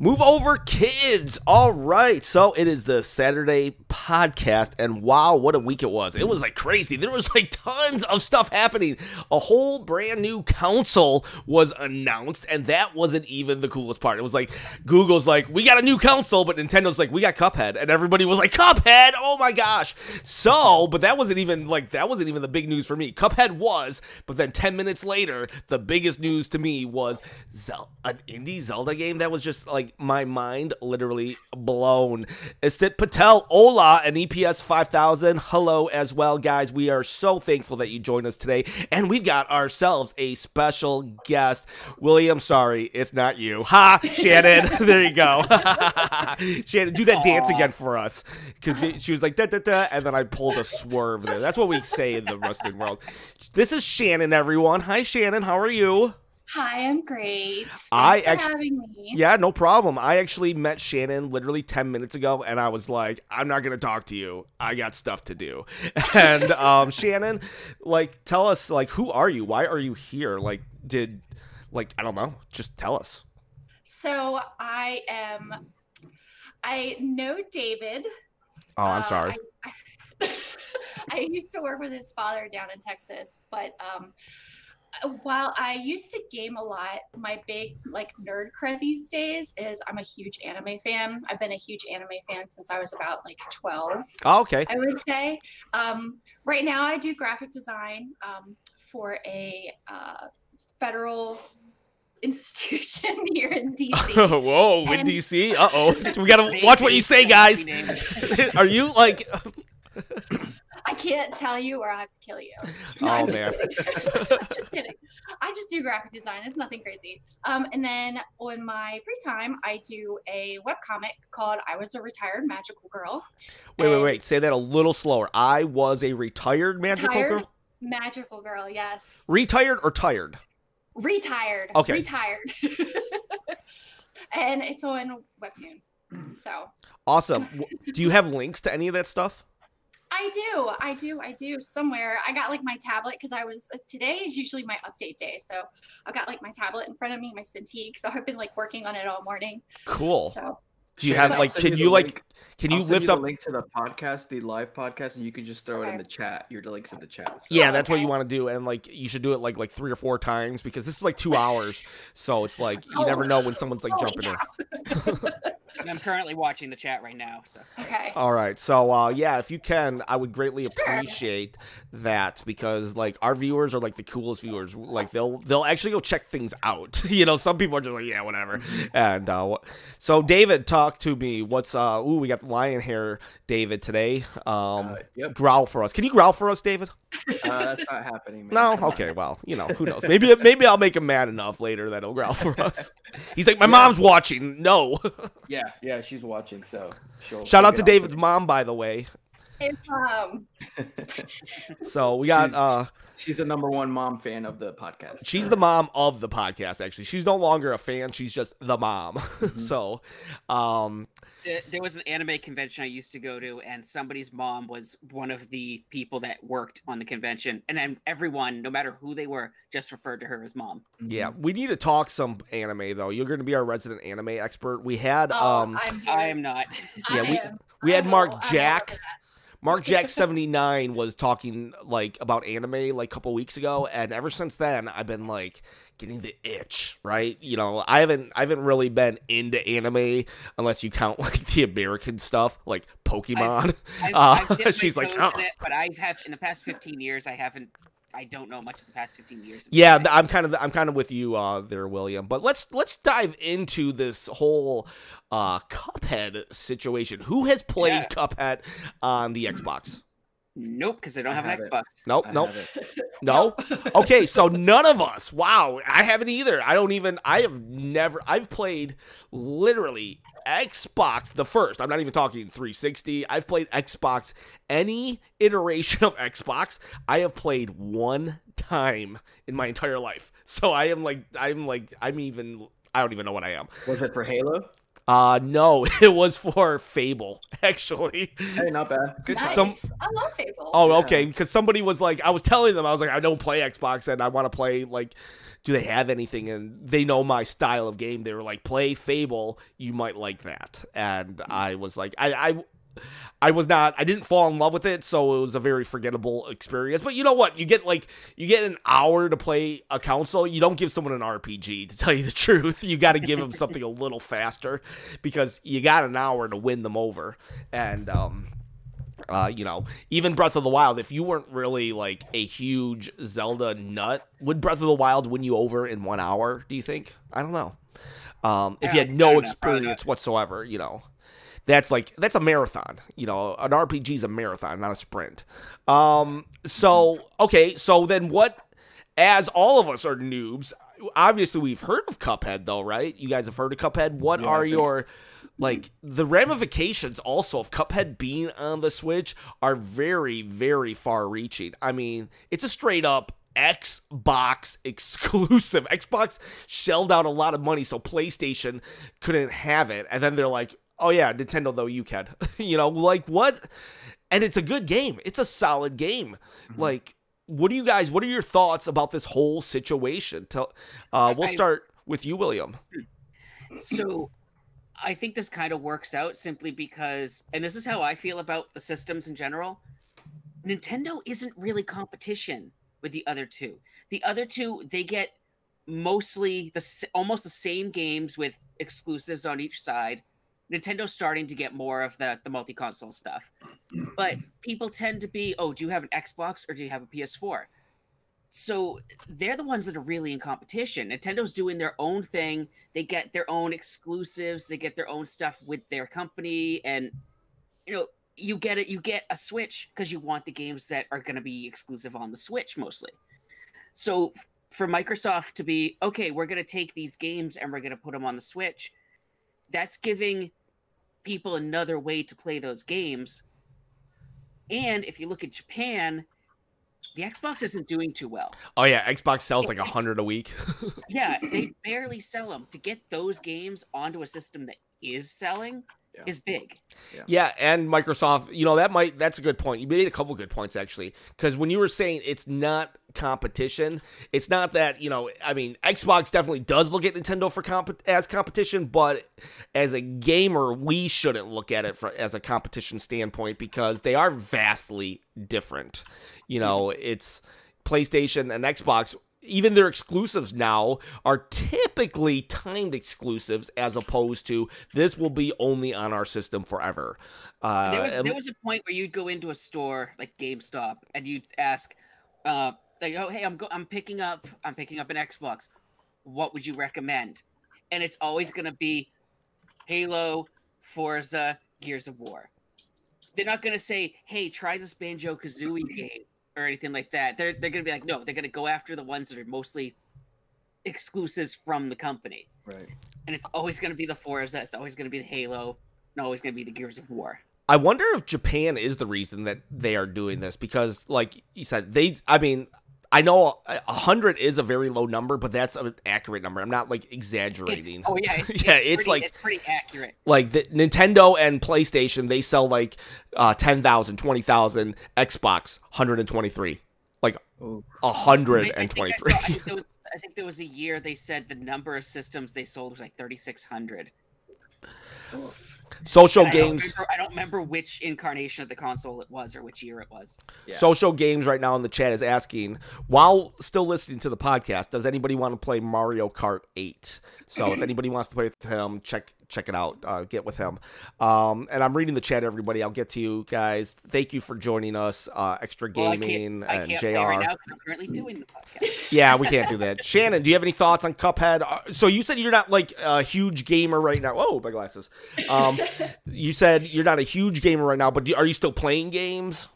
Move over, kids. All right. So it is the Saturday podcast, and wow, what a week it was. It was like crazy. There was like tons of stuff happening. A whole brand new console was announced, and that wasn't even the coolest part. It was like Google's like, we got a new console, but Nintendo's like, we got Cuphead, and everybody was like, Cuphead. Oh my gosh. So, but that wasn't even the big news for me. Cuphead was, but then 10 minutes later, the biggest news to me was an indie Zelda game that was just like my mind literally blown. Isit Patel, hola, and EPS 5000, hello as well, guys. We are so thankful that you joined us today, and we've got ourselves a special guest. William, sorry, it's not you. Ha, Shannon. There you go. Shannon, do that dance again for us, because she was like da da da, and then I pulled a swerve there. That's what we say in the wrestling world. This is Shannon, everyone. Hi, Shannon. How are you? Hi, I'm great. Thanks for having me. Yeah, no problem. I actually met Shannon literally 10 minutes ago, and I was like, I'm not going to talk to you. I got stuff to do. And Shannon, like, tell us, like, who are you? Why are you here? Like, I don't know. Just tell us. So I know David. Oh, I'm sorry. I used to work with his father down in Texas, but while I used to game a lot, my big like nerd cred these days is I'm a huge anime fan. I've been a huge anime fan since I was about like 12. Oh, okay. I would say. Right now I do graphic design for a federal institution here in DC. Whoa, in DC? Uh-oh. We gotta watch what you say, guys. Are you like... I can't tell you or I have to kill you. No, oh, man. Just kidding. I just do graphic design. It's nothing crazy. And then on my free time, I do a webcomic called I Was a Retired Magical Girl. Wait. Say that a little slower. I was a retired magical girl? Magical girl, yes. Retired or tired? Retired. Okay. Retired. And it's on Webtoon. So. Awesome. Do you have links to any of that stuff? I do somewhere. I got like my tablet because today is usually my update day. So I've got like my tablet in front of me, my Cintiq. So I've been like working on it all morning. Cool. So do you have like, can you lift up the link to the podcast, the live podcast, and you can just throw it in the chat. Your links in the chat. So. Yeah, that's what you want to do. And like, you should do it like 3 or 4 times because this is like 2 hours. So it's like, you never know when someone's like jumping in. I'm currently watching the chat right now. So okay. All right. So yeah, if you can, I would greatly appreciate that because like our viewers are like the coolest viewers. Like they'll actually go check things out. You know, some people are just like, yeah, whatever. And so David, talk to me. What's we got lion hair David today. Yep. Growl for us. Can you growl for us, David? That's not happening, man. No? Okay, well, you know, who knows? Maybe I'll make him mad enough later that he'll growl for us. He's like, my mom's watching. No. Yeah, she's watching, so shout out to David's mom, by the way. So we got she's the #1 mom fan of the podcast. She's the mom of the podcast, actually. She's no longer a fan, she's just the mom. Mm-hmm. So there was an anime convention I used to go to, and somebody's mom was one of the people that worked on the convention, and then everyone, no matter who they were, just referred to her as mom. Yeah, we need to talk some anime though. You're going to be our resident anime expert. We had I am not. Yeah, we had Mark Jack. Mark Jack 79 was talking like about anime like a couple weeks ago, and ever since then I've been like getting the itch, right? You know, I haven't really been into anime unless you count like the American stuff like Pokemon. She's like, oh. But I have in the past 15 years I don't know much of the past 15 years. Yeah, I'm kind of with you there, William. But let's dive into this whole Cuphead situation. Who has played Cuphead on the Xbox? Nope, because I don't have an Xbox. Nope. No. Okay, so none of us. Wow, I haven't either. I've played literally Xbox the first. I'm not even talking 360. I've played Xbox, any iteration of Xbox. I have played one time in my entire life. So I don't even know what I am. Was it for Halo? No, it was for Fable, actually. Hey, not bad. Good Nice. time. I love Fable. Oh, Yeah. okay. Because somebody was like, I was telling them, I was like, I don't play Xbox, and I want to play, like, do they have anything? And they know my style of game. They were like, play Fable, you might like that. And I was like, I was not, I didn't fall in love with it, so it was a very forgettable experience. But you know what? You get an hour to play a console. You don't give someone an RPG, to tell you the truth. You got to give them something a little faster, because you got an hour to win them over. And, you know, even Breath of the Wild, if you weren't really like a huge Zelda nut, would Breath of the Wild win you over in 1 hour, do you think? I don't know. If you had no experience whatsoever, you know. That's a marathon. You know, an RPG is a marathon, not a sprint. So then what, as all of us are noobs, obviously we've heard of Cuphead though, right? You guys have heard of Cuphead? What are your, like, the ramifications also of Cuphead being on the Switch are very, very far reaching. I mean, it's a straight up Xbox exclusive. Xbox shelled out a lot of money so PlayStation couldn't have it. And then they're like, oh yeah, Nintendo though, you can. You know, like, what? And it's a good game. It's a solid game. Mm-hmm. Like, what are your thoughts about this whole situation? We'll start with you, William. So I think this kind of works out simply because, and this is how I feel about the systems in general, Nintendo isn't really competition with the other two. The other two, they get mostly almost the same games with exclusives on each side. Nintendo's starting to get more of the multi-console stuff. But people tend to be, oh, do you have an Xbox or do you have a PS4? So they're the ones that are really in competition. Nintendo's doing their own thing. They get their own exclusives. They get their own stuff with their company. And, you know, you get a Switch because you want the games that are going to be exclusive on the Switch mostly. So for Microsoft to be, okay, we're going to take these games and we're going to put them on the Switch, that's giving people another way to play those games. And if you look at Japan, the Xbox isn't doing too well. Oh yeah, Xbox sells like 100 a week. Yeah, they barely sell them. To get those games onto a system that is selling is big. Yeah, and Microsoft, you know, that's a good point. You made a couple good points actually, because when you were saying it's not competition, it's not that, you know, I mean, Xbox definitely does look at Nintendo as competition, but as a gamer, we shouldn't look at it as a competition standpoint because they are vastly different. You know, it's PlayStation and Xbox. Even their exclusives now are typically timed exclusives as opposed to this will be only on our system forever. There was a point where you'd go into a store like GameStop and you'd ask, like, oh, hey, I'm picking up an Xbox. What would you recommend? And it's always going to be Halo, Forza, Gears of War. They're not going to say, hey, try this Banjo-Kazooie game or anything like that. They're going to be like, no, they're going to go after the ones that are mostly exclusives from the company. Right. And it's always going to be the Forza, it's always going to be the Halo, and always going to be the Gears of War. I wonder if Japan is the reason that they are doing this because, like you said, I know 100 is a very low number, but that's an accurate number. I'm not like exaggerating. It's pretty accurate. Like the Nintendo and PlayStation, they sell like 10,000, 20,000. Xbox 123, like 123. I think there was a year they said the number of systems they sold was like 3,600. Social games. I don't remember which incarnation of the console it was or which year it was. Yeah. Social Games right now in the chat is asking, while still listening to the podcast, does anybody want to play Mario Kart 8? So if anybody wants to play with him, check it out. Get with him. And I'm reading the chat, everybody. I'll get to you guys. Thank you for joining us. Extra Gaming I and can't JR. Play right now because I'm currently doing the podcast. Yeah, we can't do that. Shannon, do you have any thoughts on Cuphead? So you said you're not like a huge gamer right now. Oh, my glasses. You said you're not a huge gamer right now, but are you still playing games?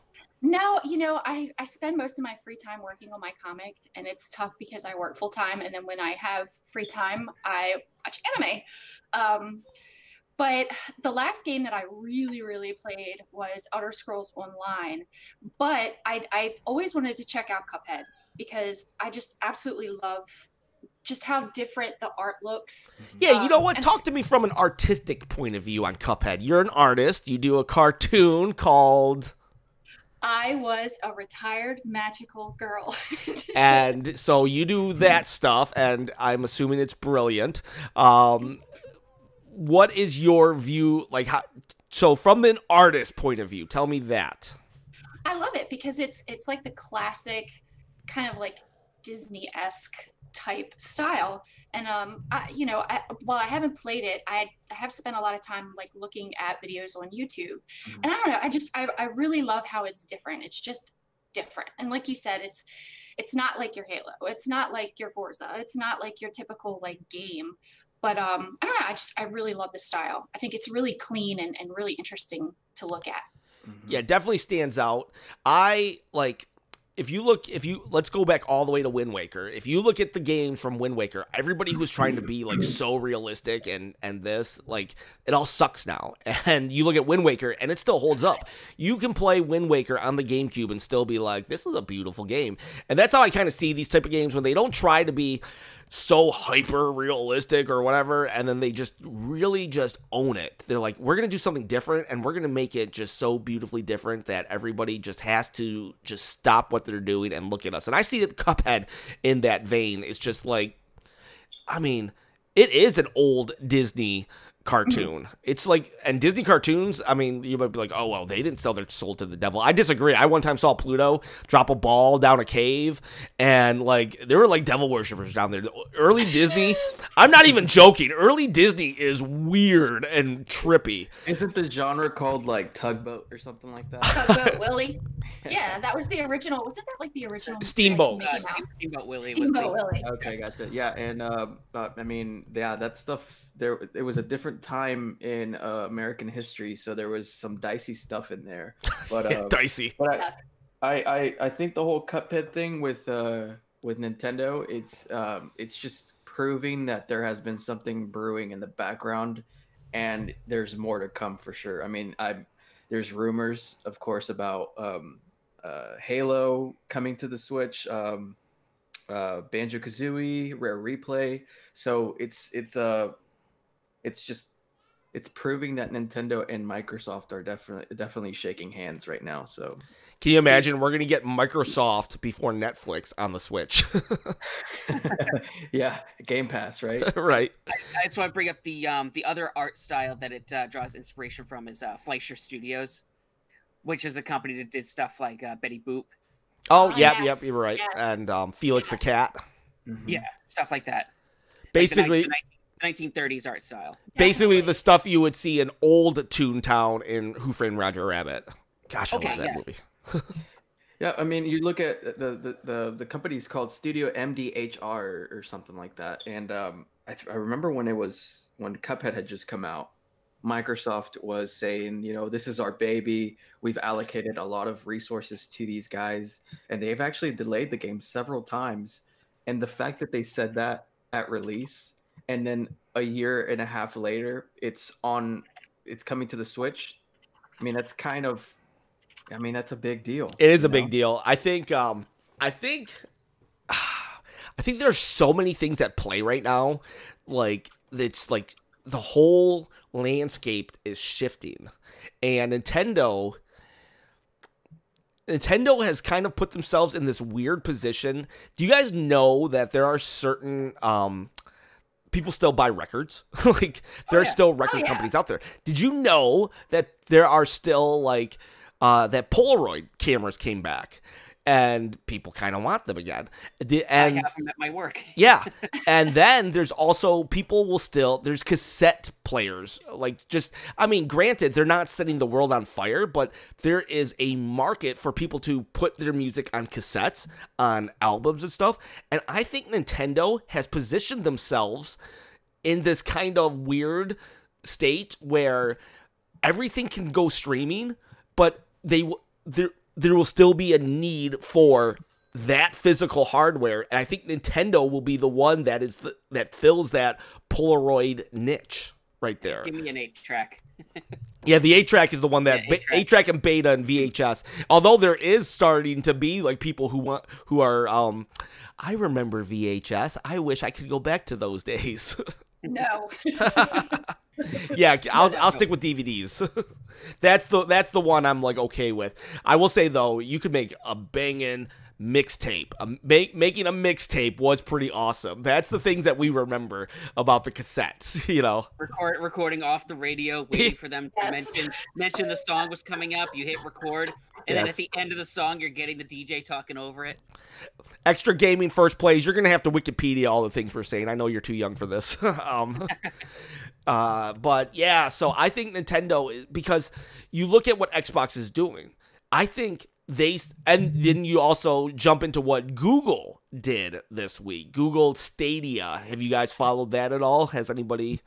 No, you know, I spend most of my free time working on my comic, and it's tough because I work full time, and then when I have free time, I watch anime. But the last game that I really, really played was Elder Scrolls Online. But I always wanted to check out Cuphead because I just absolutely love just how different the art looks. Yeah, you know what? Talk to me from an artistic point of view on Cuphead. You're an artist. You do a cartoon called... I was a retired magical girl. And so you do that stuff, and I'm assuming it's brilliant. What is your view, like, how, so from an artist point of view, tell me that. I love it because it's like the classic kind of like Disney-esque type style. And while I haven't played it, I have spent a lot of time like looking at videos on YouTube. And I don't know, I really love how it's different. It's just different. And like you said, it's not like your Halo. It's not like your Forza. It's not like your typical like game. But I don't know, I really love the style. I think it's really clean and really interesting to look at. Yeah, definitely stands out. Let's go back all the way to Wind Waker. If you look at the games from Wind Waker, everybody who's trying to be like so realistic and this, like, it all sucks now. And you look at Wind Waker and it still holds up. You can play Wind Waker on the GameCube and still be like, this is a beautiful game. And that's how I kind of see these type of games, when they don't try to be so hyper realistic or whatever, and then they just really just own it. They're like, we're gonna do something different, and we're gonna make it just so beautifully different that everybody just has to just stop what they're doing and look at us. And I see that Cuphead in that vein. It's just like, I mean, it is an old Disney cartoon. It's like, and Disney cartoons, I mean, you might be like, oh, well, they didn't sell their soul to the devil. I disagree. I one time saw Pluto drop a ball down a cave, and like there were like devil worshippers down there. Early Disney, I'm not even joking, early Disney is weird and trippy. Isn't the genre called like Tugboat or something like that? Tugboat Willie. Yeah, that was the original. Wasn't that like the original Steamboat? Steamboat Willie. Steamboat Willie. Okay, gotcha. Yeah, and I mean, yeah, that stuff. It was a different time in American history, so there was some dicey stuff in there. But dicey. But I think the whole Cuphead thing with Nintendo, it's just proving that there has been something brewing in the background, and there's more to come for sure. I mean, there's rumors, of course, about Halo coming to the Switch, Banjo-Kazooie, Rare Replay. So it's proving that Nintendo and Microsoft are definitely shaking hands right now. So can you imagine we're gonna get Microsoft before Netflix on the Switch? Yeah, Game Pass, right? Right. I just want to bring up the other art style that it draws inspiration from is Fleischer Studios, which is a company that did stuff like Betty Boop. Oh, yep, yes, yep, you're right. yes. And Felix the Cat. Mm-hmm. Yeah, stuff like that. Basically, like the 1930s art style. basically the stuff you would see in old Toontown in Who Framed Roger Rabbit. Gosh, I love that movie. Yeah, I mean, you look at the company's called Studio MDHR or something like that, and I remember when Cuphead had just come out, Microsoft was saying, you know, this is our baby. We've allocated a lot of resources to these guys, and they've actually delayed the game several times. And the fact that they said that at release, and then a year and a half later, it's coming to the Switch. I mean, that's a big deal. It is a big deal. I think there's so many things at play right now. Like, it's like the whole landscape is shifting, and Nintendo has kind of put themselves in this weird position. Do you guys know that there are certain people still buy records? Like, there are still record companies out there. Did you know that there are still like that Polaroid cameras came back, and people kind of want them again? And I have them at my work. Yeah. And then there's also there's cassette players. Like, just, I mean, granted, they're not setting the world on fire, but there is a market for people to put their music on cassettes, on albums and stuff. And I think Nintendo has positioned themselves in this kind of weird state where everything can go streaming, but there will still be a need for that physical hardware, and I think Nintendo will be the one that fills that Polaroid niche right there. Give me an 8-track. Yeah, the 8-track is the one that 8-track and beta and VHS. Although there is starting to be like people who are I remember VHS. I wish I could go back to those days. No. Yeah, I'll stick with DVDs. That's the one I'm like okay with. I will say though, you could make a banging mixtape. Making a mixtape was pretty awesome. That's the things that we remember about the cassettes, you know. Recording off the radio, waiting for them to mention the song was coming up. You hit record, and then at the end of the song, you're getting the DJ talking over it. Extra gaming first plays. You're gonna have to Wikipedia all the things we're saying. I know you're too young for this. But yeah, so I think Nintendo, because you look at what Xbox is doing, I think and then you also jump into what Google did this week. Google Stadia. Have you guys followed that at all? Has anybody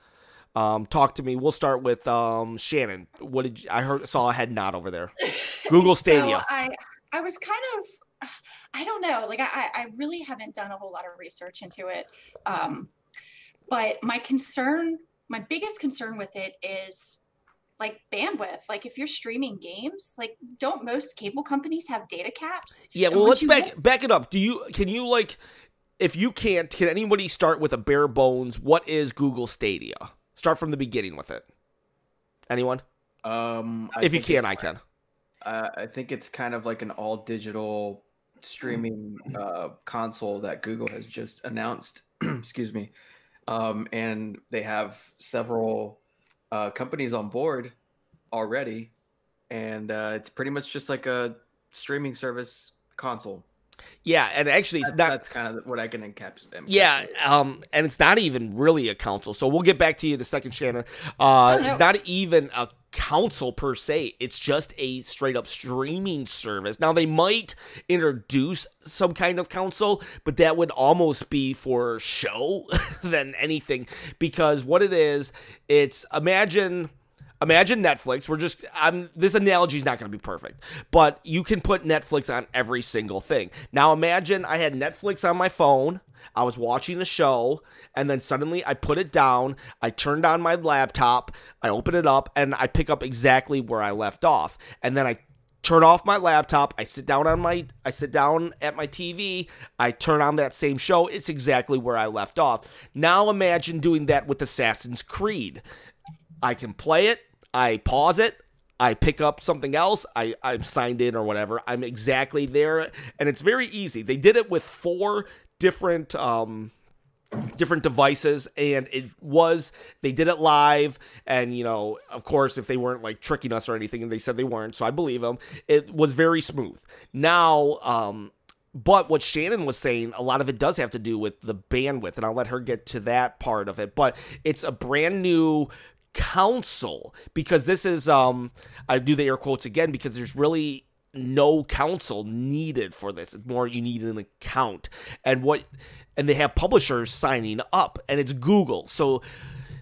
talked to me? We'll start with Shannon. What did saw a head nod over there? Google Stadia. So I was kind of, I don't know, like I really haven't done a whole lot of research into it. But my biggest concern with it is like bandwidth. Like if you're streaming games, like don't most cable companies have data caps? Yeah, well, let's back it up. Can you like, if you can't, can anybody start with a bare bones? What is Google Stadia? Start from the beginning with it. Anyone? If you can, I can. I think it's kind of like an all digital streaming console that Google has just announced. Excuse me. And they have several companies on board already, and it's pretty much just like a streaming service console. Yeah, and actually that's kind of what I can encapsulate. Yeah, and it's not even really a console. So we'll get back to you in a second, Shannon. It's not even a console per se. It's just a straight up streaming service. Now they might introduce some kind of console, but that would almost be for show than anything, because what it is, it's imagine Netflix. This analogy is not going to be perfect, but you can put Netflix on every single thing. Now imagine I had Netflix on my phone. I was watching a show, and then suddenly I put it down. I turned on my laptop. I open it up, and I pick up exactly where I left off. And then I turn off my laptop. I sit down at my TV. I turn on that same show. It's exactly where I left off. Now imagine doing that with Assassin's Creed. I can play it, I pause it, I pick up something else, I'm signed in or whatever, I'm exactly there, and it's very easy. They did it with 4 different devices, and they did it live, and, you know, of course, if they weren't, like, tricking us or anything, and they said they weren't, so I believe them, it was very smooth. Now, but what Shannon was saying, a lot of it does have to do with the bandwidth, and I'll let her get to that part of it, but it's a brand new console, because this is I do the air quotes again because there's really no console needed for this. It's more you need an account, and they have publishers signing up, and it's Google. So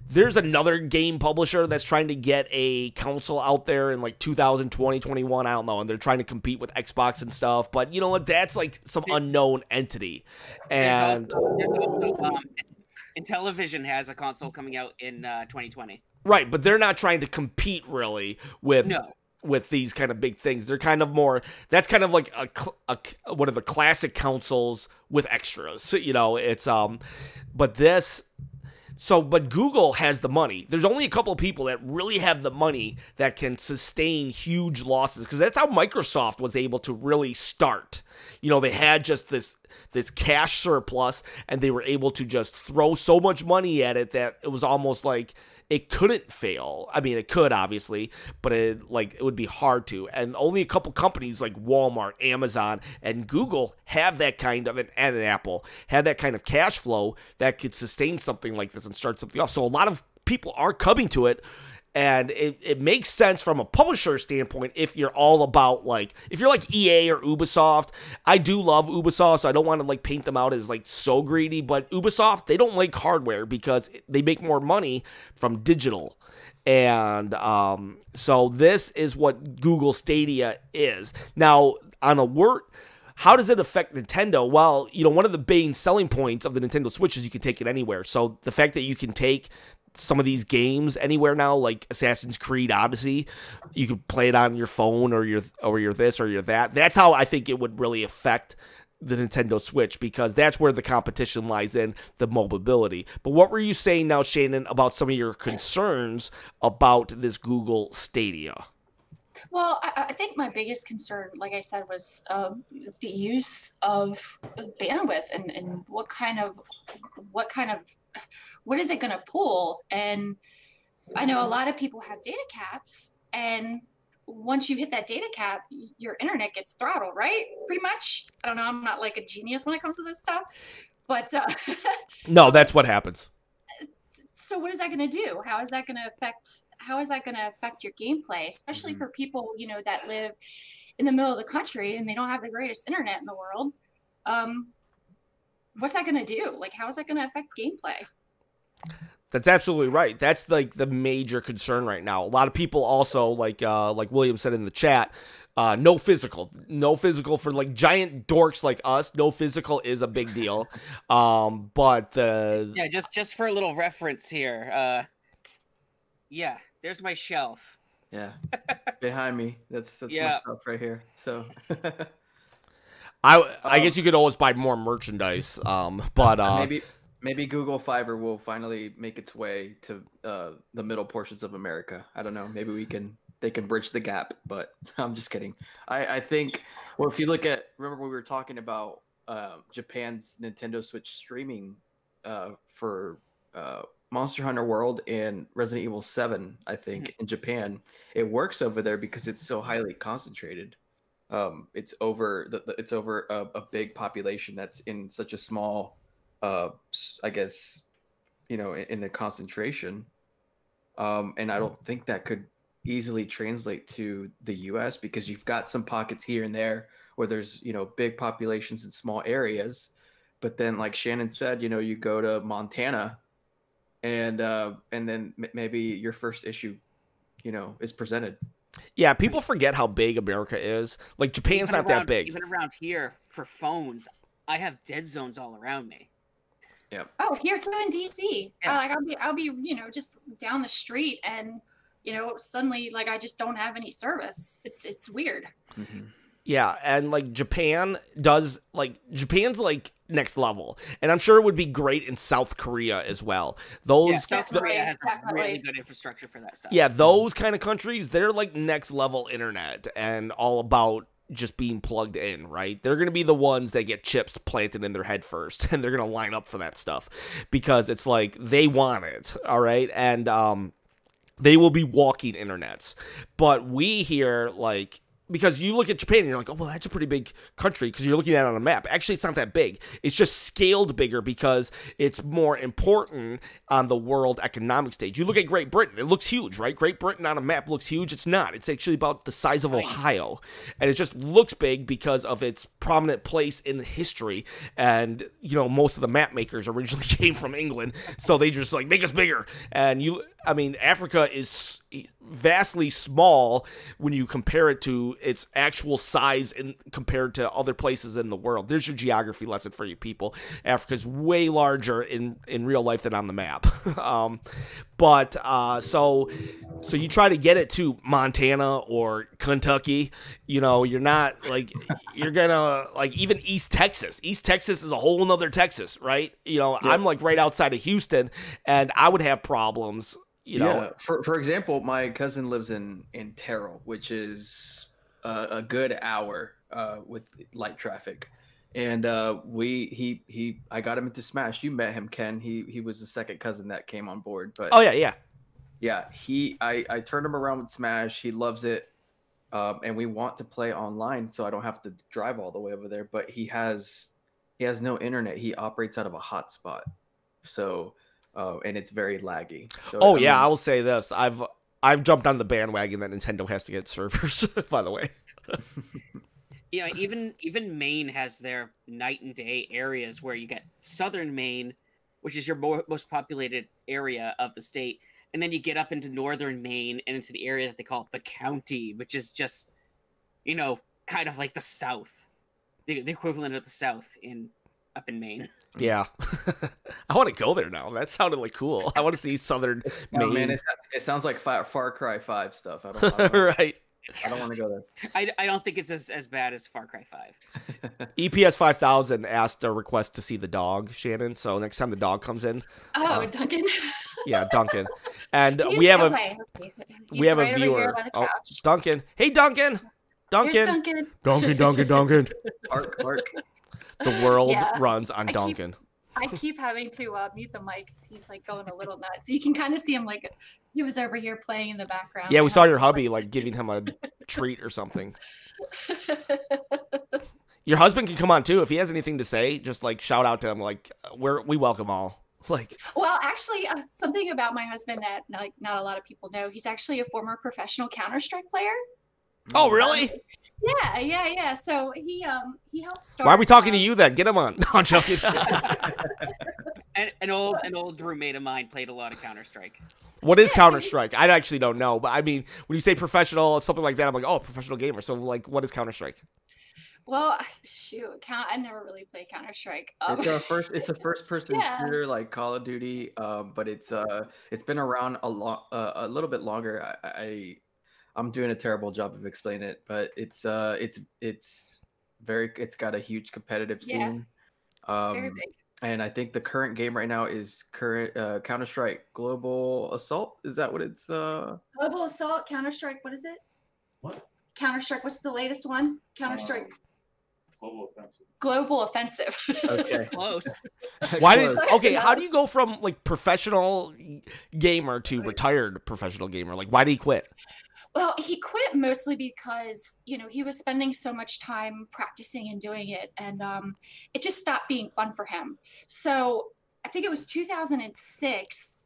there's another game publisher that's trying to get a console out there in like 2020, 21, I don't know, and they're trying to compete with Xbox and stuff, but you know what, that's like some unknown entity. And Intellivision has a console coming out in 2020. Right, but they're not trying to compete really with these kind of big things. They're kind of more, that's kind of like one of the classic consoles with extras. You know, it's but Google has the money. There's only a couple of people that really have the money that can sustain huge losses, because that's how Microsoft was able to really start. You know, they had just this cash surplus, and they were able to just throw so much money at it that it was almost like it couldn't fail. I mean, it could, obviously, but it would be hard to. And only a couple companies like Walmart, Amazon, and Google have that kind of, and Apple, have that kind of cash flow that could sustain something like this and start something off. So a lot of people are coming to it, and it makes sense from a publisher standpoint if you're all about, like, if you're like EA or Ubisoft. I do love Ubisoft, so I don't want to like paint them out as like so greedy, but Ubisoft, they don't like hardware because they make more money from digital. And so this is what Google Stadia is. Now, how does it affect Nintendo? Well, you know, one of the main selling points of the Nintendo Switch is you can take it anywhere. So the fact that you can take some of these games anywhere now, like Assassin's Creed Odyssey. You could play it on your phone or your this or your that. That's how I think it would really affect the Nintendo Switch, because that's where the competition lies in the mobility. But what were you saying now, Shannon, about some of your concerns about this Google Stadia? Well, I think my biggest concern, like I said, was the use of bandwidth and what is it going to pull? And I know a lot of people have data caps, and once you hit that data cap, your internet gets throttled, right? Pretty much. I don't know. I'm not like a genius when it comes to this stuff, but no, that's what happens. So what is that going to do? How is that going to affect your gameplay, especially for people, you know, that live in the middle of the country and they don't have the greatest internet in the world? What's that going to do? Like, how is that going to affect gameplay? That's absolutely right. That's like the major concern right now. A lot of people also, like William said in the chat, no physical for like giant dorks like us. No physical is a big deal. But yeah, just for a little reference here. Yeah, there's my shelf. Yeah, behind me. That's yeah. my shelf right here. So. I guess you could always buy more merchandise. But maybe Google Fiber will finally make its way to the middle portions of America. I don't know. Maybe they can bridge the gap, but I'm just kidding. I think, well, if you look at, remember we were talking about Japan's Nintendo Switch streaming for Monster Hunter World and Resident Evil 7, I think, in Japan. It works over there because it's so highly concentrated. It's over a big population that's in such a small, I guess, you know, in a concentration. And I don't think that could easily translate to the US, because you've got some pockets here and there where there's, you know, big populations in small areas. But then, like Shannon said, you know, you go to Montana and then maybe your first issue, you know, is presented. Yeah, people forget how big America is. Like, Japan's not that big. Even around here, for phones, I have dead zones all around me. Yep. Oh, here too in DC. Yeah. Like I'll be, you know, just down the street, and you know, suddenly like I just don't have any service. It's weird. Mm-hmm. Yeah, and like Japan's like next level, and I'm sure it would be great in South Korea as well. South Korea has a really good infrastructure for that stuff. Yeah, those kind of countries, they're like next level internet and all about just being plugged in, right? They're going to be the ones that get chips planted in their head first, and they're going to line up for that stuff because it's like they want it, all right? And they will be walking internets. But we here, like, because you look at Japan and you're like, oh, well, that's a pretty big country because you're looking at it on a map. Actually, it's not that big. It's just scaled bigger because it's more important on the world economic stage. You look at Great Britain. It looks huge, right? Great Britain on a map looks huge. It's not. It's actually about the size of Ohio. And it just looks big because of its prominent place in history. And, you know, most of the map makers originally came from England. So they just, like, make us bigger. And Africa is vastly small when you compare it to its actual size compared to other places in the world. There's your geography lesson for you people. Africa's way larger in real life than on the map. So you try to get it to Montana or Kentucky, you know, you're not like, you're gonna like even East Texas. East Texas is a whole nother Texas, right? You know, yeah. I'm like right outside of Houston, and I would have problems. You know, yeah. For example, my cousin lives in Terrell, which is a good hour with light traffic, and I got him into Smash. You met him, Ken. He was the second cousin that came on board. But oh yeah. I turned him around with Smash. He loves it, and we want to play online, so I don't have to drive all the way over there. But he has no internet. He operates out of a hotspot, so. And it's very laggy. So, I will say this: I've jumped on the bandwagon that Nintendo has to get servers. By the way, yeah, even Maine has their night and day areas where you get southern Maine, which is your most populated area of the state, and then you get up into northern Maine and into the area that they call the county, which is just, you know, kind of like the South, the equivalent of the South in up in Maine. Yeah. I want to go there now. That sounded like cool. I want to see southern No, Maine. man, it sounds like Far Cry 5 stuff. I don't Right. I don't want to go there. I don't think it's as bad as Far Cry 5. EPS 5000 asked a request to see the dog, Shannon. So next time the dog comes in. Duncan. Yeah, Duncan. And we have a viewer. Oh, Duncan. Hey, Duncan. Here's Duncan. Duncan. Duncan. Ark. The world runs on Duncan. I keep having to mute the mic because he's like going a little nuts. You can kind of see him like he was over here playing in the background. Yeah, we saw your hubby like giving him a treat or something. Your husband can come on too if he has anything to say. Just like shout out to him. Like we welcome all. Like. Well, actually, something about my husband that like not a lot of people know. He's actually a former professional Counter-Strike player. Oh, really? Yeah. So he helped start. Why are we talking to you then? Get him on. No, I'm joking. An old roommate of mine played a lot of Counter-Strike. What is Counter-Strike? I actually don't know, but I mean, when you say professional, something like that, I'm like, oh, professional gamer. So, like, what is Counter-Strike? Well, shoot, I never really played Counter-Strike. It's a first-person shooter like Call of Duty, but it's been around a little bit longer. I'm doing a terrible job of explaining it, but it's got a huge competitive scene. Very big. And I think the current game right now is Counter-Strike Global Assault. Is that what it's? Global Assault, Counter-Strike. What is it? What? Counter-Strike. What's the latest one? Counter-Strike. Global Offensive. Okay. Close. How do you go from like professional gamer to retired professional gamer? Like, why did he quit? Well, he quit mostly because, he was spending so much time practicing and doing it, and it just stopped being fun for him. So I think it was 2006.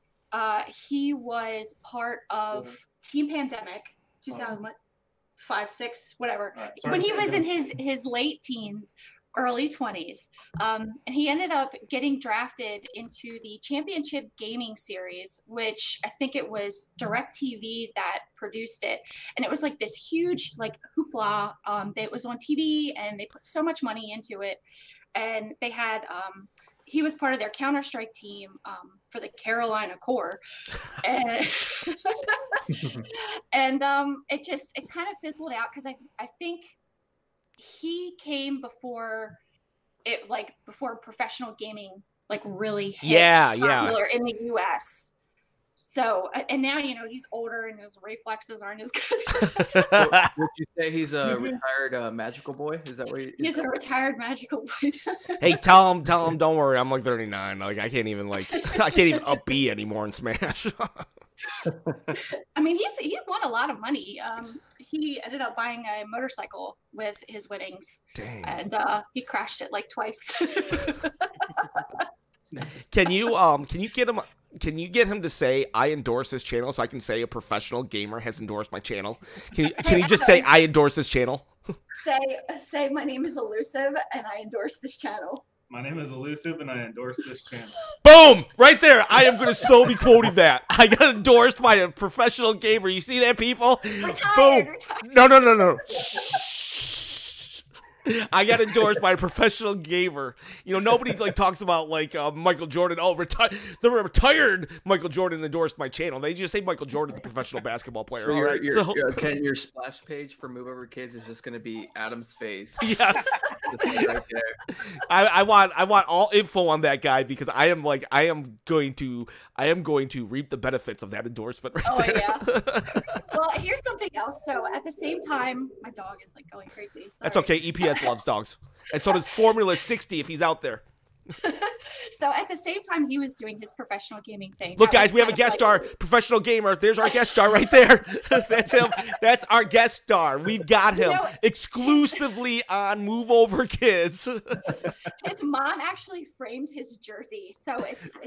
He was part of Team Pandemic, 2005, 6, whatever. When he was in his late teens, early 20s. And he ended up getting drafted into the Championship Gaming Series, which I think it was DirecTV that produced it. And it was like this huge like hoopla. It was on TV and they put so much money into it. And they had he was part of their Counter-Strike team for the Carolina Corps. And, and it kind of fizzled out because I think he came before professional gaming like really hit popular in the US. So, and now, he's older and his reflexes aren't as good. So, would you say he's a retired magical boy? Is that what he's a retired magical boy? Hey, tell him, don't worry. I'm like 39. Like, I can't even up B anymore in Smash. I mean, he won a lot of money. He ended up buying a motorcycle with his winnings. Dang. And he crashed it like twice. Can you get him to say I endorse this channel so I can say a professional gamer has endorsed my channel? Can you just say I endorse this channel? Say my name is Elusive and I endorse this channel. My name is Elusive and I endorse this channel. Boom! Right there. I am going to be quoting that. I got endorsed by a professional gamer. You see that, people? Boom! No. I got endorsed by a professional gamer. Nobody talks about Michael Jordan. Oh, the retired Michael Jordan endorsed my channel. They just say Michael Jordan, the professional basketball player. So your splash page for Move Over Kids is just going to be Adam's face. Yes. Right there. I want all info on that guy because I am going to reap the benefits of that endorsement right there. Yeah. Well, here's something else. So at the same time, my dog is going crazy. Sorry. That's okay. EPS loves dogs. And so does Formula 60 if he's out there. So at the same time he was doing his professional gaming thing. Look, guys, we have a guest star, professional gamer. There's our guest star right there. That's him. That's our guest star. We've got him exclusively on Move Over Kids. His mom actually framed his jersey. So it's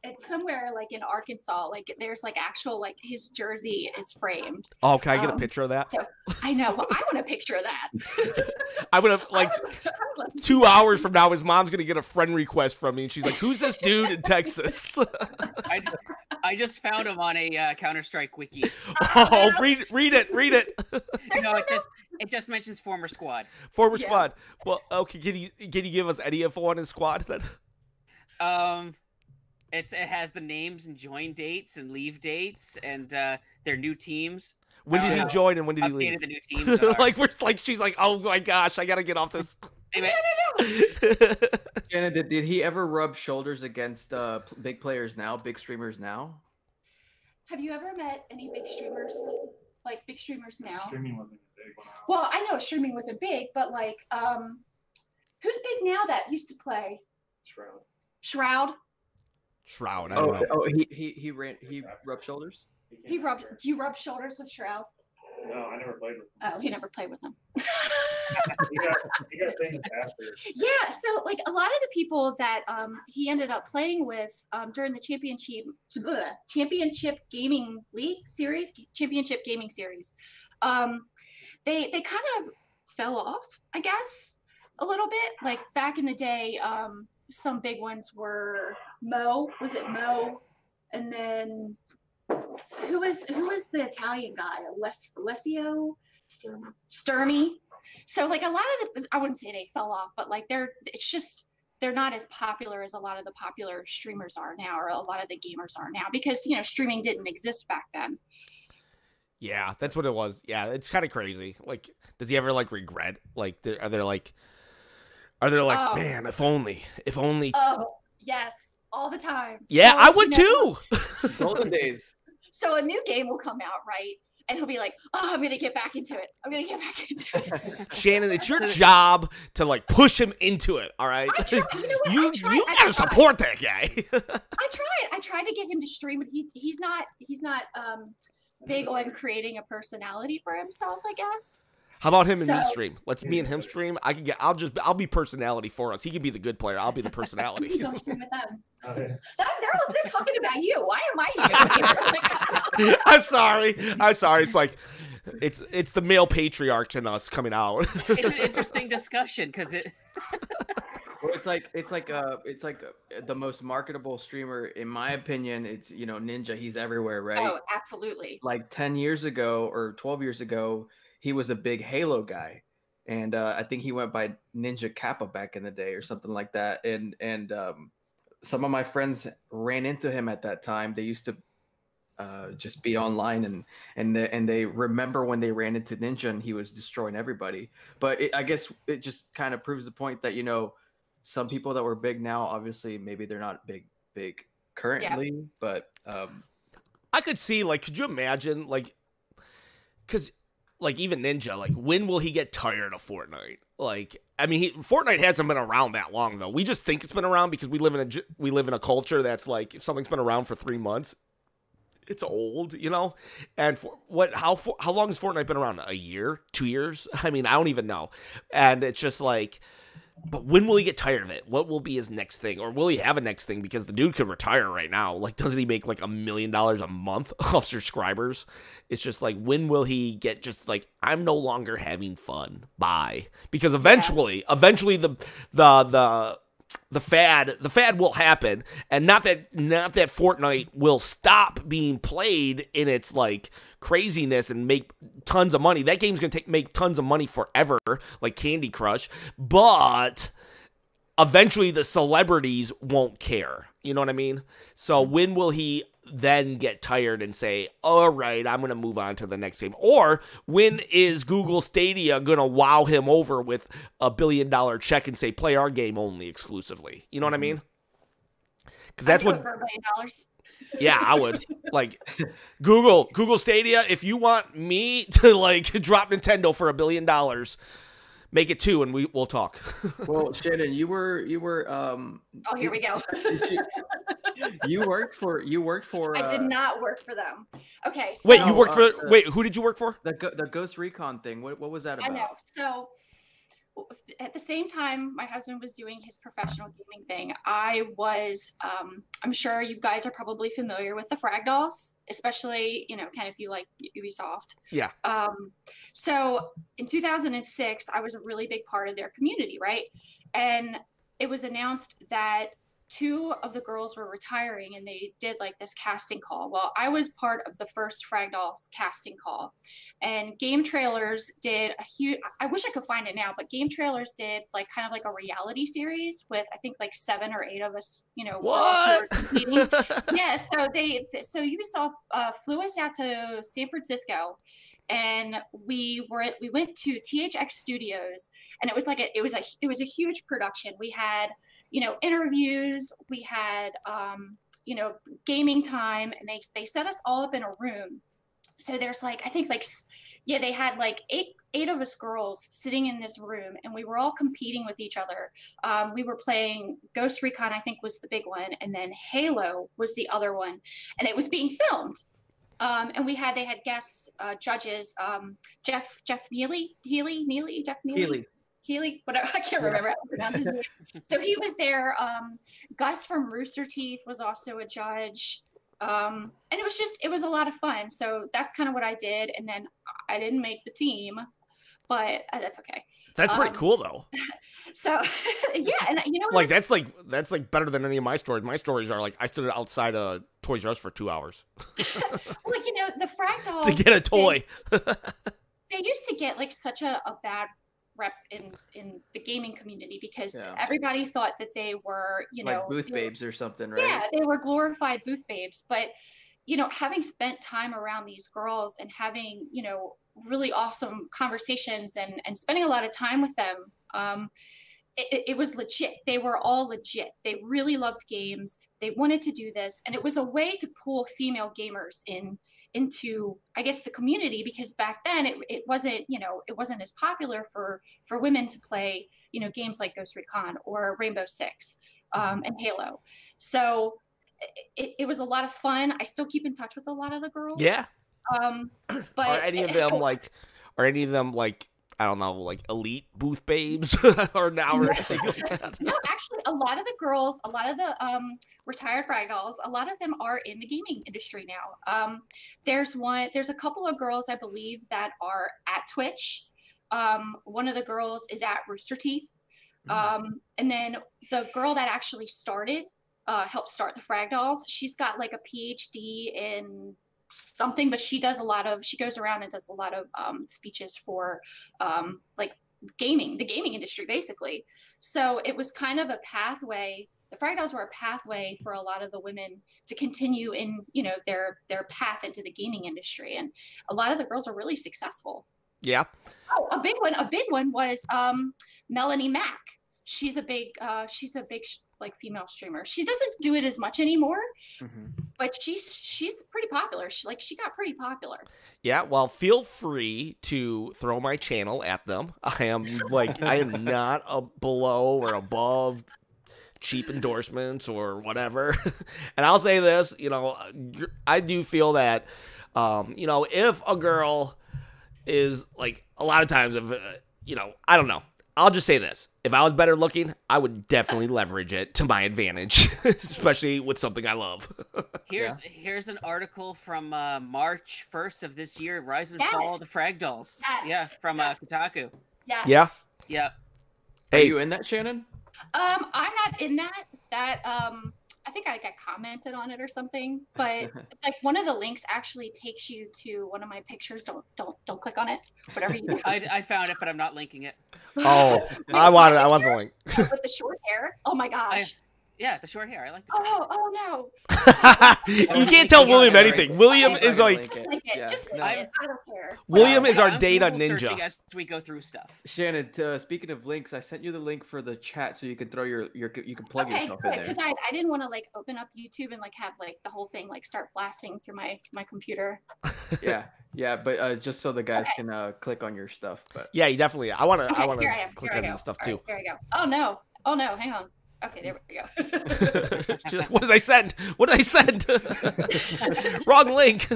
It's somewhere like in Arkansas. Like there's like actual like his jersey is framed. Oh, can I get a picture of that? So I know. Well, I want a picture of that. I would have like I would love to see 2 that. hours from now, his mom's gonna get a friend request from me, and she's like, "Who's this dude in Texas?" I just found him on a Counter-Strike wiki. Oh, read it. No, it just mentions former squad. Former Yeah. squad. Well, okay. Can you give us any info on his squad then? It has the names and join dates and leave dates and their new teams. When did he join and when did he leave? Updated the new teams. Are. like she's like, oh my gosh, I gotta get off this. Shannon, did he ever rub shoulders against big players now, big streamers now? Have you ever met any big streamers? Like big streamers now? Streaming wasn't big when I was. Well, I know streaming wasn't big, but like, who's big now that used to play? Shroud. Shroud. Shroud. I don't know. He rubbed shoulders. He rubbed. Do you rub shoulders with Shroud? No, I never played with him. Oh, he never played with him. He got famous after. Yeah, so like a lot of the people that he ended up playing with during the championship gaming league series, championship gaming series, they kind of fell off, I guess, a little bit. Like back in the day, some big ones were Mo. Was it Mo? And then who was the Italian guy? Alessio Sturmy. So like a lot of the, I wouldn't say they fell off, but like they're not as popular as a lot of the popular streamers are now, or a lot of the gamers are now, because streaming didn't exist back then. Yeah, that's what it was. Yeah, it's kind of crazy. Like, does he ever like regret? Like, are there like, Oh. man, if only. Oh yes, all the time. Yeah, So, I would too. Golden days. So a new game will come out, right? And he'll be like, "Oh, I'm gonna get back into it. Shannon, it's your job to like push him into it. All right, I try, you know what? you I gotta tried. support that guy. I tried to get him to stream, but he's not big on creating a personality for himself, I guess. How about him and me So- stream? Let's me and him stream. I'll be personality for us. He can be the good player. I'll be the personality. You go stream with them. Oh, yeah. They're talking about you. Why am I here? I'm sorry. It's like it's the male patriarchs in us coming out. It's an interesting discussion because it. Well, it's like the most marketable streamer, in my opinion. It's Ninja. He's everywhere, right? Oh, absolutely. Like 10 years ago or 12 years ago, he was a big Halo guy, and I think he went by Ninja Kappa back in the day or something like that. And some of my friends ran into him at that time. They used to just be online, and they remember when they ran into Ninja and he was destroying everybody. But I guess it just kind of proves the point that some people that were big now, obviously maybe they're not big currently, but I could see, like, could you imagine, like, because like even Ninja, like, when will he get tired of Fortnite? Like, I mean, Fortnite hasn't been around that long though. We just think it's been around because we live in a culture that's like, if something's been around for 3 months, it's old, And how long has Fortnite been around? A year, 2 years? I mean, I don't even know. And it's just like, but when will he get tired of it? What will be his next thing? Or will he have a next thing? Because the dude could retire right now. Like, doesn't he make like $1 million a month off subscribers? It's just like, when will he get just like, I'm no longer having fun. Bye. Because eventually the fad will happen, and not that Fortnite will stop being played in its like craziness and make tons of money. That game's gonna make tons of money forever, like Candy Crush, but eventually the celebrities won't care. You know what I mean? So when will he then get tired and say, all right, I'm going to move on to the next game? Or when is Google Stadia going to wow him over with $1 billion check and say, play our game only exclusively? You know what I mean? Because that's what. For $1 billion. Yeah, I would. Like, Google Stadia, if you want me to like drop Nintendo for $1 billion, make it 2 and we'll talk. Well, Shannon, you were Oh, here we go. you worked for I did not work for them. Okay. So, Wait, who did you work for? the Ghost Recon thing. What was that I about? know. So at the same time my husband was doing his professional gaming thing, I was, I'm sure you guys are probably familiar with the Frag Dolls, especially, you know, kind of if you like Ubisoft. Yeah. So in 2006, I was a really big part of their community, right? And it was announced that 2 of the girls were retiring, and they did like this casting call. Well, I was part of the first Frag Dolls casting call, and Game Trailers did a huge, I wish I could find it now, but Game Trailers did like kind of like a reality series with, I think, like 7 or 8 of us, you know, What? competing. Yeah, so Ubisoft flew us out to San Francisco, and we went to THX Studios, and it was like it was a huge production. We had, you know, interviews, we had, you know, gaming time, and they set us all up in a room. So there's like, I think like, yeah, they had like eight of us girls sitting in this room, and we were all competing with each other. We were playing Ghost Recon, I think was the big one, and then Halo was the other one, and it was being filmed. And they had guest judges, Jeff Neely, whatever, I can't remember how to pronounce his name. So he was there. Gus from Rooster Teeth was also a judge. And it was a lot of fun. So that's kind of what I did. And then I didn't make the team, but that's okay. That's pretty cool though. So yeah, and you know, like that's like better than any of my stories. My stories are like I stood outside a Toys R Us for 2 hours. Well, you know, the Frag Dolls to get a toy. They used to get like such a bad rep in the gaming community because everybody thought that they were, you know, like booth babes or something, right? Yeah, they were glorified booth babes. But, you know, having spent time around these girls and having, you know, really awesome conversations and spending a lot of time with them, it was legit. They were all legit. They really loved games. They wanted to do this. And it was a way to pull female gamers into, I guess, the community, because back then it wasn't, you know, it wasn't as popular for women to play, you know, games like Ghost Recon or Rainbow Six and Halo. So it was a lot of fun. I still keep in touch with a lot of the girls. Yeah. But are any of them like I don't know, like elite booth babes or now or anything like that? No, actually, a lot of the girls, a lot of the retired Frag Dolls, a lot of them are in the gaming industry now. There's a couple of girls, I believe, that are at Twitch. One of the girls is at Rooster Teeth. And then the girl that actually helped start the Frag Dolls, she's got like a PhD in something, but she goes around and does a lot of speeches for like the gaming industry, basically. So it was kind of a pathway. The Frag Dolls were a pathway for a lot of the women to continue in, you know, their path into the gaming industry, and a lot of the girls are really successful. Yeah. Oh, a big one was Melanie Mack. She's a big like female streamer. She doesn't do it as much anymore, but she's pretty popular. She got pretty popular. Yeah, well, feel free to throw my channel at them. I am not below or above cheap endorsements or whatever. And I'll say this, you know, I do feel that, you know, if a girl is like, a lot of times, if you know, I don't know. I'll just say this. If I was better looking, I would definitely leverage it to my advantage, especially with something I love. Here's an article from March 1st of this year, Rise and Fall of the Frag Dolls. Yes. Yeah, from Kotaku. Yes. Yeah. Yeah. Are you in that, Shannon? I'm not in that. I think I got commented on it or something, but like one of the links actually takes you to one of my pictures. Don't click on it. Whatever you do. I found it, but I'm not linking it. Oh, I want the link. With the short hair. Oh my gosh. Yeah, the short hair. I like the Oh no. You can't tell William anything. William is like, just link it. I don't care. William is our data I'm Google ninja. searching as we go through stuff. Shannon, speaking of links, I sent you the link for the chat so you can throw you can plug yourself in there. Because I didn't want to like open up YouTube and like have like the whole thing like start blasting through my computer. Yeah, but just so the guys can click on your stuff. But Yeah, you definitely. I want to click here on this stuff too. There we go. Oh no, hang on. Okay, there we go. She's like, what did I send? Wrong link.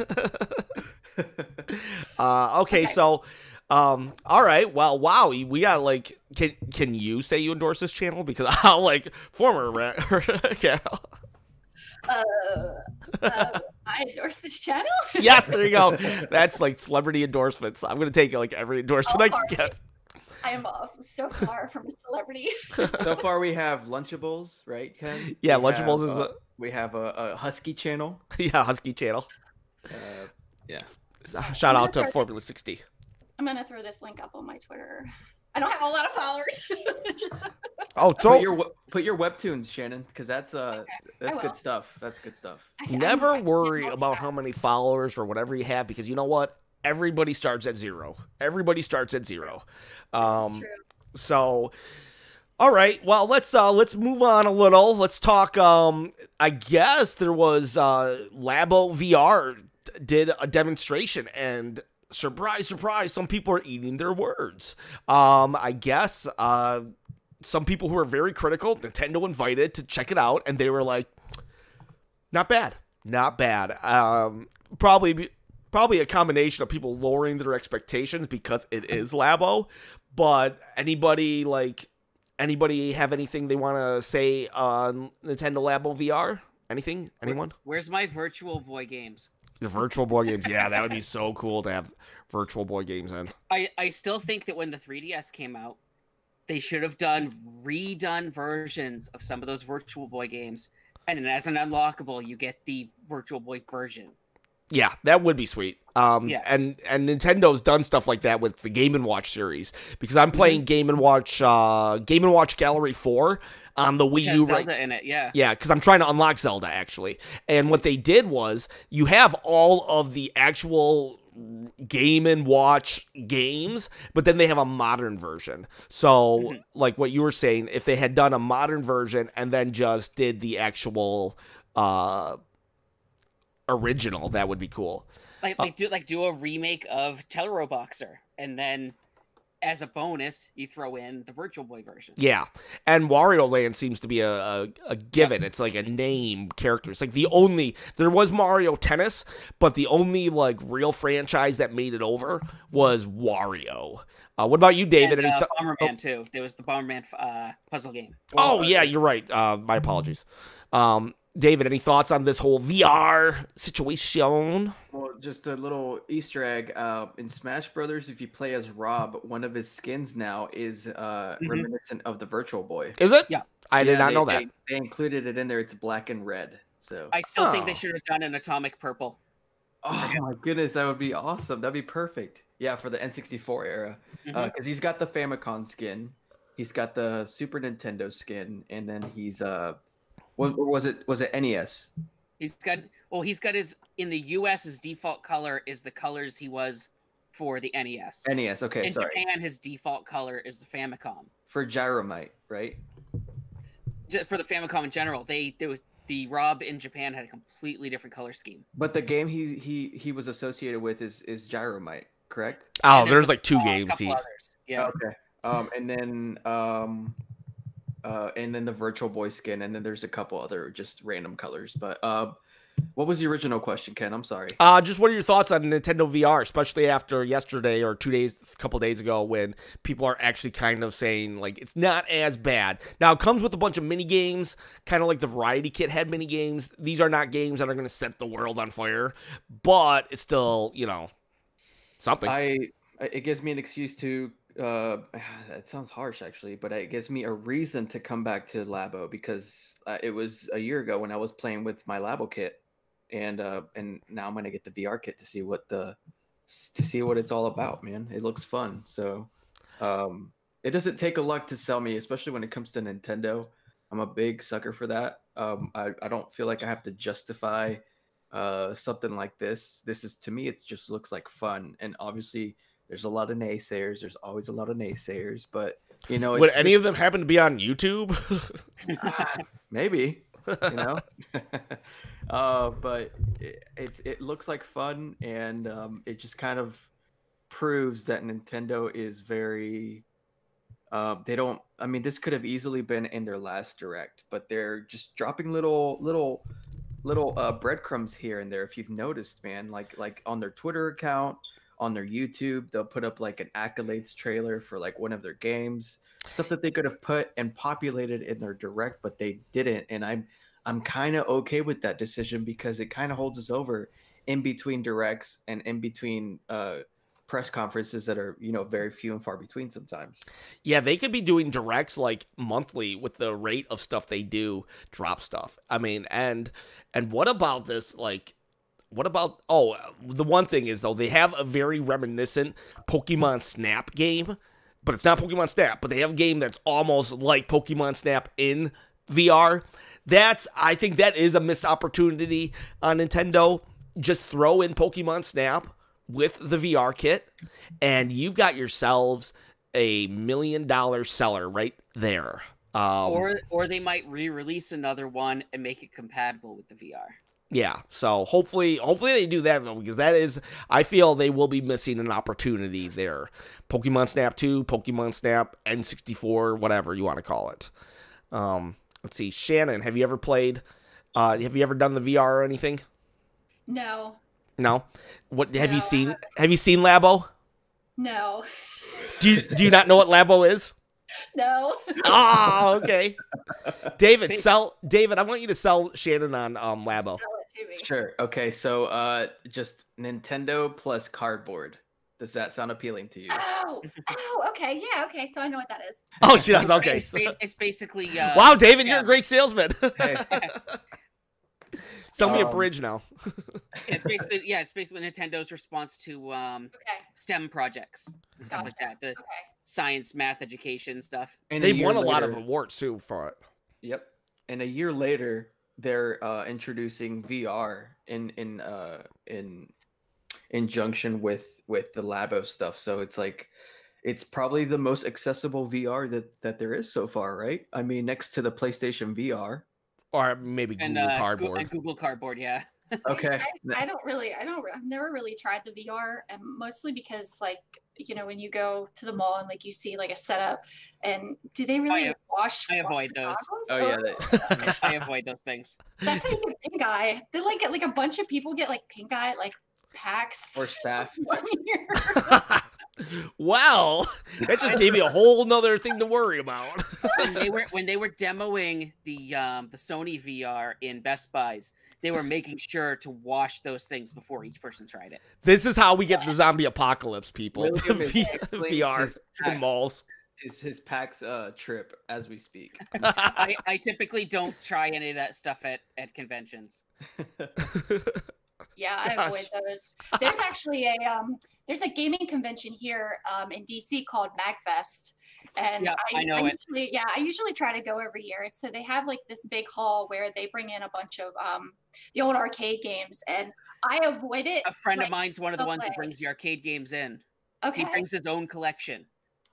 Okay, so All right. Well, wow. We got like, can you say you endorse this channel? Because I'll like okay. I endorse this channel. Yes, there you go. That's like celebrity endorsements. I'm gonna take like every endorsement I can get. I am so far from a celebrity. So far, we have Lunchables, right, Ken? Yeah, We Lunchables have, is we have a Husky channel. yeah, Husky channel. Yeah. Shout out to Formula 60. I'm gonna throw this link up on my Twitter. I don't have a lot of followers. Oh, put your webtoons, Shannon, because that's good stuff. That's good stuff. Never worry about how many followers or whatever you have, because you know what? Everybody starts at zero. Everybody starts at zero. This is true. So, all right. Well, let's move on a little. Let's talk. I guess there was LABO VR did a demonstration, and surprise, surprise, some people are eating their words. I guess some people who are very critical, Nintendo invited to check it out, and they were like, not bad, not bad. Probably a combination of people lowering their expectations because it is LABO. But anybody have anything they want to say on Nintendo LABO VR? Anything? Anyone? Where's my Virtual Boy games? Your Virtual Boy games, yeah, that would be so cool to have Virtual Boy games in. I still think that when the 3DS came out, they should have redone versions of some of those Virtual Boy games, and then as an unlockable, you get the Virtual Boy version. Yeah, that would be sweet. Yeah. And Nintendo's done stuff like that with the Game & Watch series, because I'm playing Game & Watch Gallery 4 on the Wii U. Zelda in it, yeah. Yeah, because I'm trying to unlock Zelda, actually. And what they did was, you have all of the actual Game & Watch games, but then they have a modern version. So, like what you were saying, if they had done a modern version and then just did the actual original, that would be cool. Do a remake of Teleroboxer, and then as a bonus you throw in the Virtual Boy version. Yeah, and Wario Land seems to be a given. It's like a name character. It's like there was Mario Tennis, but the only like real franchise that made it over was Wario. What about you, David? And Bomberman too. There was the Bomberman puzzle game. Oh yeah, you're right. My apologies. David, any thoughts on this whole VR situation? Well, just a little Easter egg. In Smash Brothers, if you play as Rob, one of his skins now is reminiscent of the Virtual Boy. Is it? Yeah. I did not know that. They included it in there. It's black and red. So I still think they should have done an Atomic Purple. Oh my goodness, that would be awesome. That'd be perfect. Yeah, for the N64 era. Because he's got the Famicom skin. He's got the Super Nintendo skin. And then he's... was it NES? He's got his, in the US, his default color is the colors he was for the NES. NES, okay, sorry. In Japan, his default color is the Famicom. For Gyromite, right? For the Famicom in general, the Rob in Japan had a completely different color scheme. But the game he was associated with is Gyromite, correct? Oh, there's like two games. Yeah. Okay. And then the Virtual Boy skin, and then there's a couple other just random colors. But what was the original question, Ken? I'm sorry. Just what are your thoughts on Nintendo VR, especially after yesterday or a couple days ago, when people are actually kind of saying like it's not as bad. Now it comes with a bunch of mini games, kind of like the Variety Kit had mini games. These are not games that are going to set the world on fire, but it's still, something. It gives me an excuse to. That sounds harsh, actually, but it gives me a reason to come back to LABO, because it was a year ago when I was playing with my LABO kit, and now I'm gonna get the VR kit to see what it's all about. Man, it looks fun. So, it doesn't take a lot to sell me, especially when it comes to Nintendo. I'm a big sucker for that. I don't feel like I have to justify something like this. To me, it just looks like fun, and obviously. There's a lot of naysayers. There's always a lot of naysayers, but would any of them happen to be on YouTube? Maybe, but it looks like fun, and it just kind of proves that Nintendo is very. They don't. I mean, this could have easily been in their last direct, but they're just dropping little breadcrumbs here and there. If you've noticed, man, like on their Twitter account. on their YouTube. They'll put up like an accolades trailer for like one of their games, stuff that they could have put and populated in their direct, but they didn't. And I'm kind of okay with that decision because it kind of holds us over in between directs and in between press conferences that are, you know, very few and far between sometimes. Yeah, they could be doing directs like monthly with the rate of stuff they do, drop stuff. I mean, and what about this? Like, what about, the one thing is, though, they have a very reminiscent Pokemon Snap game, but it's not Pokemon Snap, but they have a game that's almost like Pokemon Snap in VR. I think that is a missed opportunity on Nintendo. Just throw in Pokemon Snap with the VR kit, and you've got yourselves a $1 million seller right there. Or they might re-release another one and make it compatible with the VR. Yeah, so hopefully they do that, though, because that is, I feel they will be missing an opportunity there. Pokemon Snap 2, Pokemon Snap N64, whatever you want to call it. Let's see, Shannon, have you ever played? Have you ever done the VR or anything? No. No. What have you No, seen? Have you seen LABO? No. Do you not know what LABO is? No. Oh, okay. David, I want you to sell Shannon on LABO. Tell it to me. Sure. Okay. So just Nintendo plus cardboard. Does that sound appealing to you? Oh, okay. Yeah, okay. So I know what that is. Oh, she does. Okay. It's basically. Wow, David, you're a great salesman. Hey. Sell me a bridge now. It's basically Nintendo's response to STEM projects and stuff like that. The science, math, education stuff. And They've won a lot of awards too for it. Yep. And a year later, they're introducing VR in conjunction with the LABO stuff. So it's like, it's probably the most accessible VR that there is so far, right? I mean, next to the PlayStation VR. Or maybe Google Cardboard. And Google Cardboard, yeah. Okay. I've never really tried the VR, and mostly because, like, you know, when you go to the mall and like you see like a setup, and do they really wash? I avoid those. Oh yeah, I avoid those things. That's how you get pink eye. They like get like a bunch of people get like pink eye like packs or staff. 1 year. Wow, that just gave me a whole nother thing to worry about. when they were demoing the Sony VR in Best Buys, they were making sure to wash those things before each person tried it. This is how we get the zombie apocalypse, people. VR in malls. His PAX trip as we speak. I typically don't try any of that stuff at conventions. Yeah, I avoid those. There's actually there's a gaming convention here in DC called MagFest. And I usually try to go every year. And so they have like this big hall where they bring in a bunch of the old arcade games, and I avoid it. A friend of mine's one of the ones that brings the arcade games in. Okay. He brings his own collection.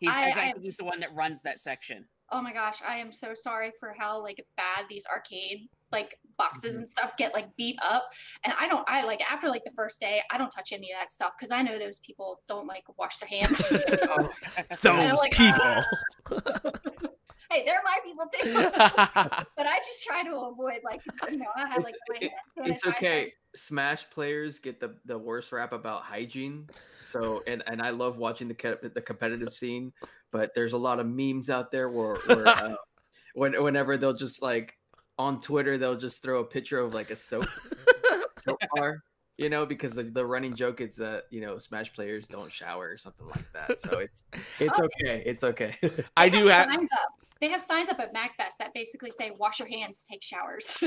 I think he's the one that runs that section. Oh my gosh, I am so sorry for how like bad these arcade like boxes and stuff get like beat up. And I like after like the first day, I don't touch any of that stuff because I know those people don't like wash their hands. Those like, people. Hey, they're my people too. But I just try to avoid like, you know, I have like my hands. It's okay. Smash players get the worst rap about hygiene. So and I love watching the competitive scene, but there's a lot of memes out there where whenever they'll just like on Twitter they'll just throw a picture of like a soap bar, you know, because the running joke is that, you know, Smash players don't shower or something like that. So it's okay. It's okay. I do have signs up. They have signs up at MagFest that basically say, wash your hands, take showers.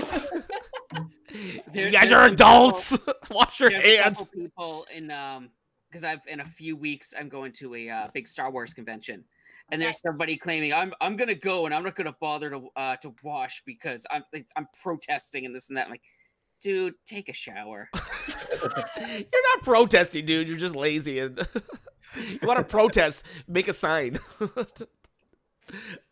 You guys are adults. Wash your hands. A couple people in, because in a few weeks, I'm going to a big Star Wars convention. And there's somebody claiming, I'm going to go and I'm not going to bother to wash because I'm protesting and this and that. I'm like, dude, take a shower. You're not protesting, dude. You're just lazy. And you want to protest, make a sign.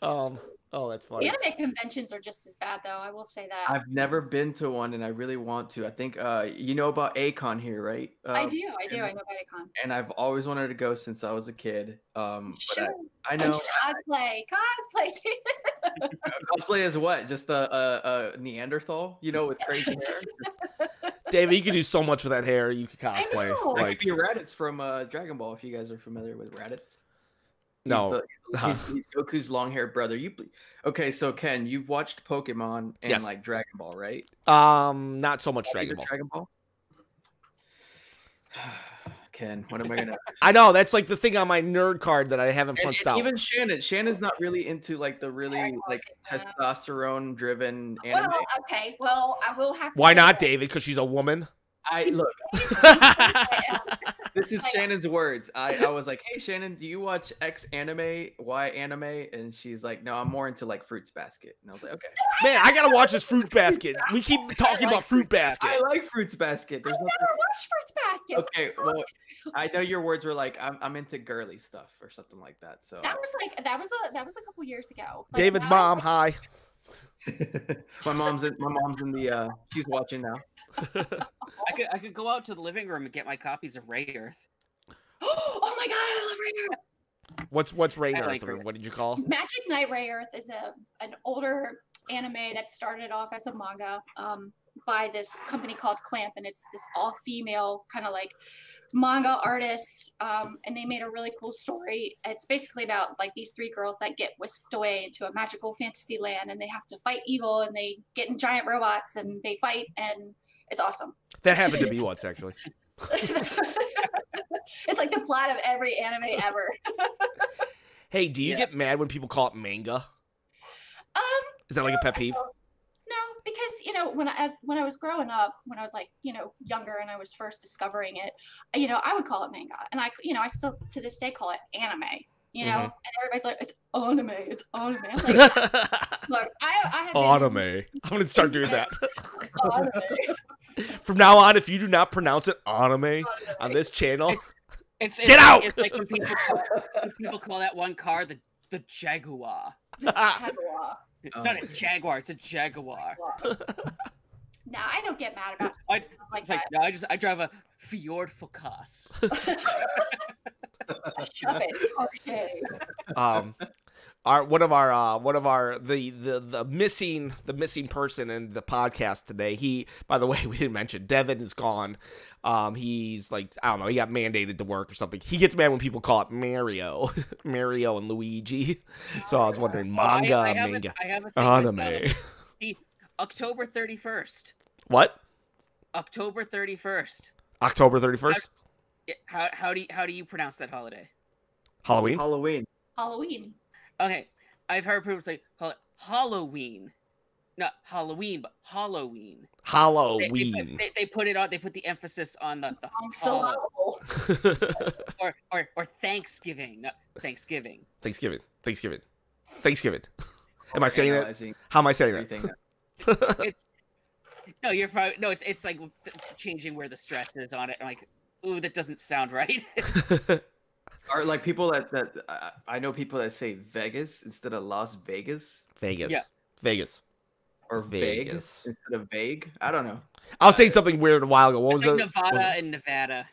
Oh, that's funny. Anime conventions are just as bad, though. I will say that. I've never been to one, and I really want to. I think you know about Acon here, right? I do. I know about Acon. And I've always wanted to go since I was a kid. Sure. I know. Cosplay, Cosplay is what? Just a Neanderthal, you know, with crazy hair. David, you could do so much with that hair. You could cosplay. know. Like Like, be Raditz from Dragon Ball. If you guys are familiar with Raditz. no. He's Goku's long-haired brother. Okay? So Ken, you've watched Pokemon and Yes. like Dragon Ball, right? Not so much Dragon Ball. Dragon Ball. Ken, what am I gonna? I know that's like the thing on my nerd card that I haven't And, punched and out. even Shannon's not really into like the really like testosterone-driven anime. Well, okay. Well, I will have to. Why say not, that. David? Because she's a woman. Look. Yeah. This is Shannon's words. I was like, hey Shannon, do you watch X anime, Y anime? And she's like, no, I'm more into like Fruits Basket. And I was like, okay. Man, I gotta watch this Fruit Basket. We keep talking about Fruit Basket. I like Fruits Basket. There's I nothing. never watched Fruits Basket. Okay, well, I know your words were like, I'm into girly stuff or something like that. So That was a couple years ago. Like, David's now- mom, hi. my mom's in the she's watching now. I could go out to the living room and get my copies of Ray Earth. Oh my god, I love Ray Earth. What's Rain I Earth? like Or her. what did you call? Magic Knight Ray Earth is an older anime that started off as a manga by this company called Clanton. It's this all-female kind of like manga artist, and they made a really cool story. It's basically about like these three girls that get whisked away into a magical fantasy land, and they have to fight evil, and they get in giant robots, and they fight, and it's awesome. That happened to me once, actually. It's like the plot of every anime ever. Hey, do you get mad when people call it manga? Is that like a pet peeve? No, because when I was growing up, when I was like younger and I was first discovering it, I would call it manga, and I still to this day call it anime. And everybody's like, it's anime, it's anime. I'm like, look, I have Anime. I'm gonna start doing that. anime. From now on, if you do not pronounce it anime on this channel, It's Get out! It's like when people call that one car the Jaguar. Jaguar. It's not a Jaguar, it's a Jaguar. No, I don't get mad about I, stuff like it's like, that. no, I drive a Fjord Focus. Shove it. Okay. one of our the missing person in the podcast today. He, by the way, we didn't mention Devin is gone. He's like, I don't know, he got mandated to work or something. He gets mad when people call it Mario, Mario and Luigi. So I was wondering, manga, I manga, have a thing anime. with, the October 31st. What? October 31st. October 31st? How do you pronounce that holiday? Halloween? Halloween. Okay, I've heard people say call it Halloween, not Halloween, but Halloween. Halloween. They put it on. They put the emphasis on the Syllable. or Thanksgiving, not Thanksgiving. Thanksgiving. Am I saying that? How am I saying Everything. It's no, you're probably no. It's like changing where the stress is on it. I'm like, ooh, that doesn't sound right. Are like people that I know people that say Vegas instead of Las Vegas Vegas. Yeah. Vegas. or Vegas. vague instead of vague. I don't know. I was saying something weird a while ago. What It's was like it? Nevada and Nevada.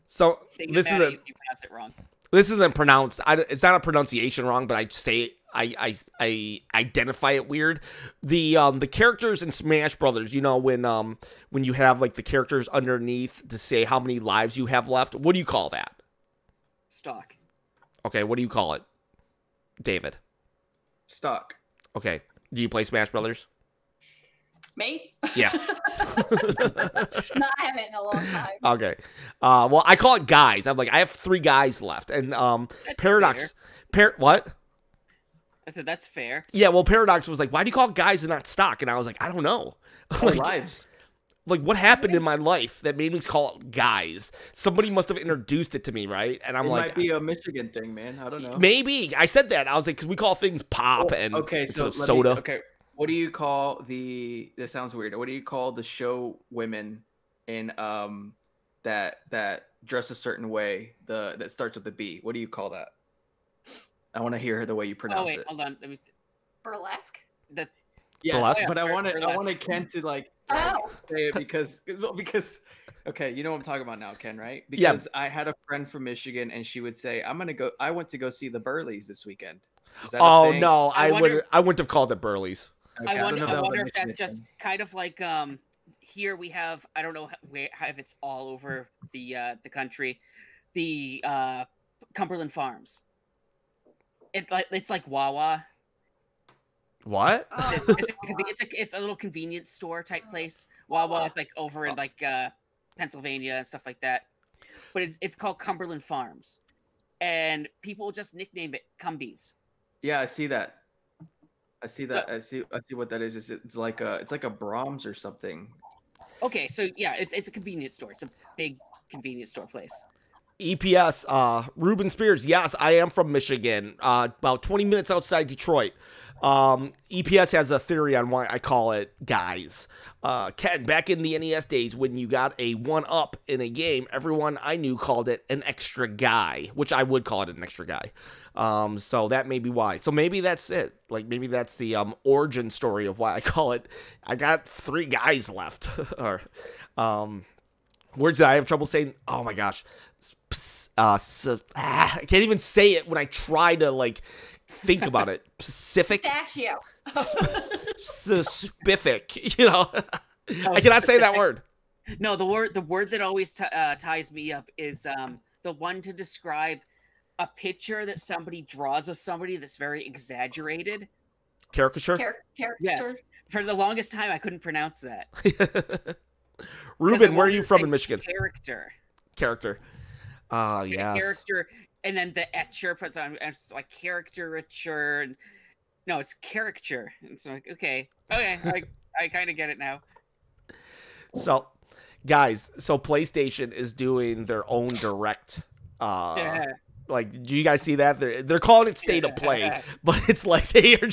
So Say this Nevada, is you pronounce it wrong. this isn't pronounced. It's not a pronunciation wrong, but I say it. I identify it weird. The characters in Smash Brothers, when you have like the characters underneath to say how many lives you have left. What do you call that? Stock. Okay, what do you call it, David? Stock. Okay, do you play Smash Brothers? Me? Yeah. No, I haven't in a long time. Okay. Well, I call it guys. I'm like, I have 3 guys left, and That's Paradox. What? I said that's fair. Yeah, well, Paradox was like, why do you call it guys and not stock? And I was like, I don't know. Our like, lives. like, what happened in my life that made me call it guys? Somebody must have introduced it to me, right? And I'm It like, might be a Michigan thing, man. I don't know. maybe. I said that. I was like, because we call things pop and okay, so instead of soda. okay, what do you call the? This sounds weird. What do you call the show women in that dress a certain way? That starts with the B. What do you call that? I want to hear the way you pronounce Oh wait, it. hold on. Let me. Burlesque. The, Yes, Burlesque? but I wanted Burlesque. Ken to like Oh. say it because okay, you know what I'm talking about now, Ken, right? Yeah. Because I had a friend from Michigan and she would say, I went to go see the Burleys this weekend. Is that a Oh thing? no, I wouldn't have called it Burleys. Okay, I don't wonder know if that was a if that's Michigan just thing. kind of like here we have, I don't know if it's all over the country, the Cumberland Farms. It's like Wawa. What? It's a little convenience store type place. Wawa is like over in like Pennsylvania and stuff like that. But it's called Cumberland Farms, and people just nickname it Cumbies. Yeah, I see that. I see that. I see what that is. It's like a Brahms or something. Okay, so yeah, it's a convenience store. It's a big convenience store place. EPS, Ruben Spears. Yes, I am from Michigan, about 20 minutes outside Detroit. EPS has a theory on why I call it guys. Ken, back in the NES days when you got a 1-up in a game, everyone I knew called it an extra guy, which I would call it an extra guy. So that may be why. So maybe that's it. Like maybe that's the origin story of why I call it. I got 3 guys left. Or words that I have trouble saying. Oh my gosh. I can't even say it when I try to like think about it. Pacific. Pistachio. Spific. You know, I cannot say that word. No, the word that always ties me up is the one to describe a picture that somebody draws of somebody that's very exaggerated. Caricature. Character. Yes. For the longest time, I couldn't pronounce that. Ruben, where are you from in Michigan? Character. Yes. Character, and then the etcher puts on. It's like caricature. And no, it's caricature. It's like okay, I kind of get it now. So, guys, PlayStation is doing their own direct. Like, do you guys see that? They're calling it State of Play, but it's like they're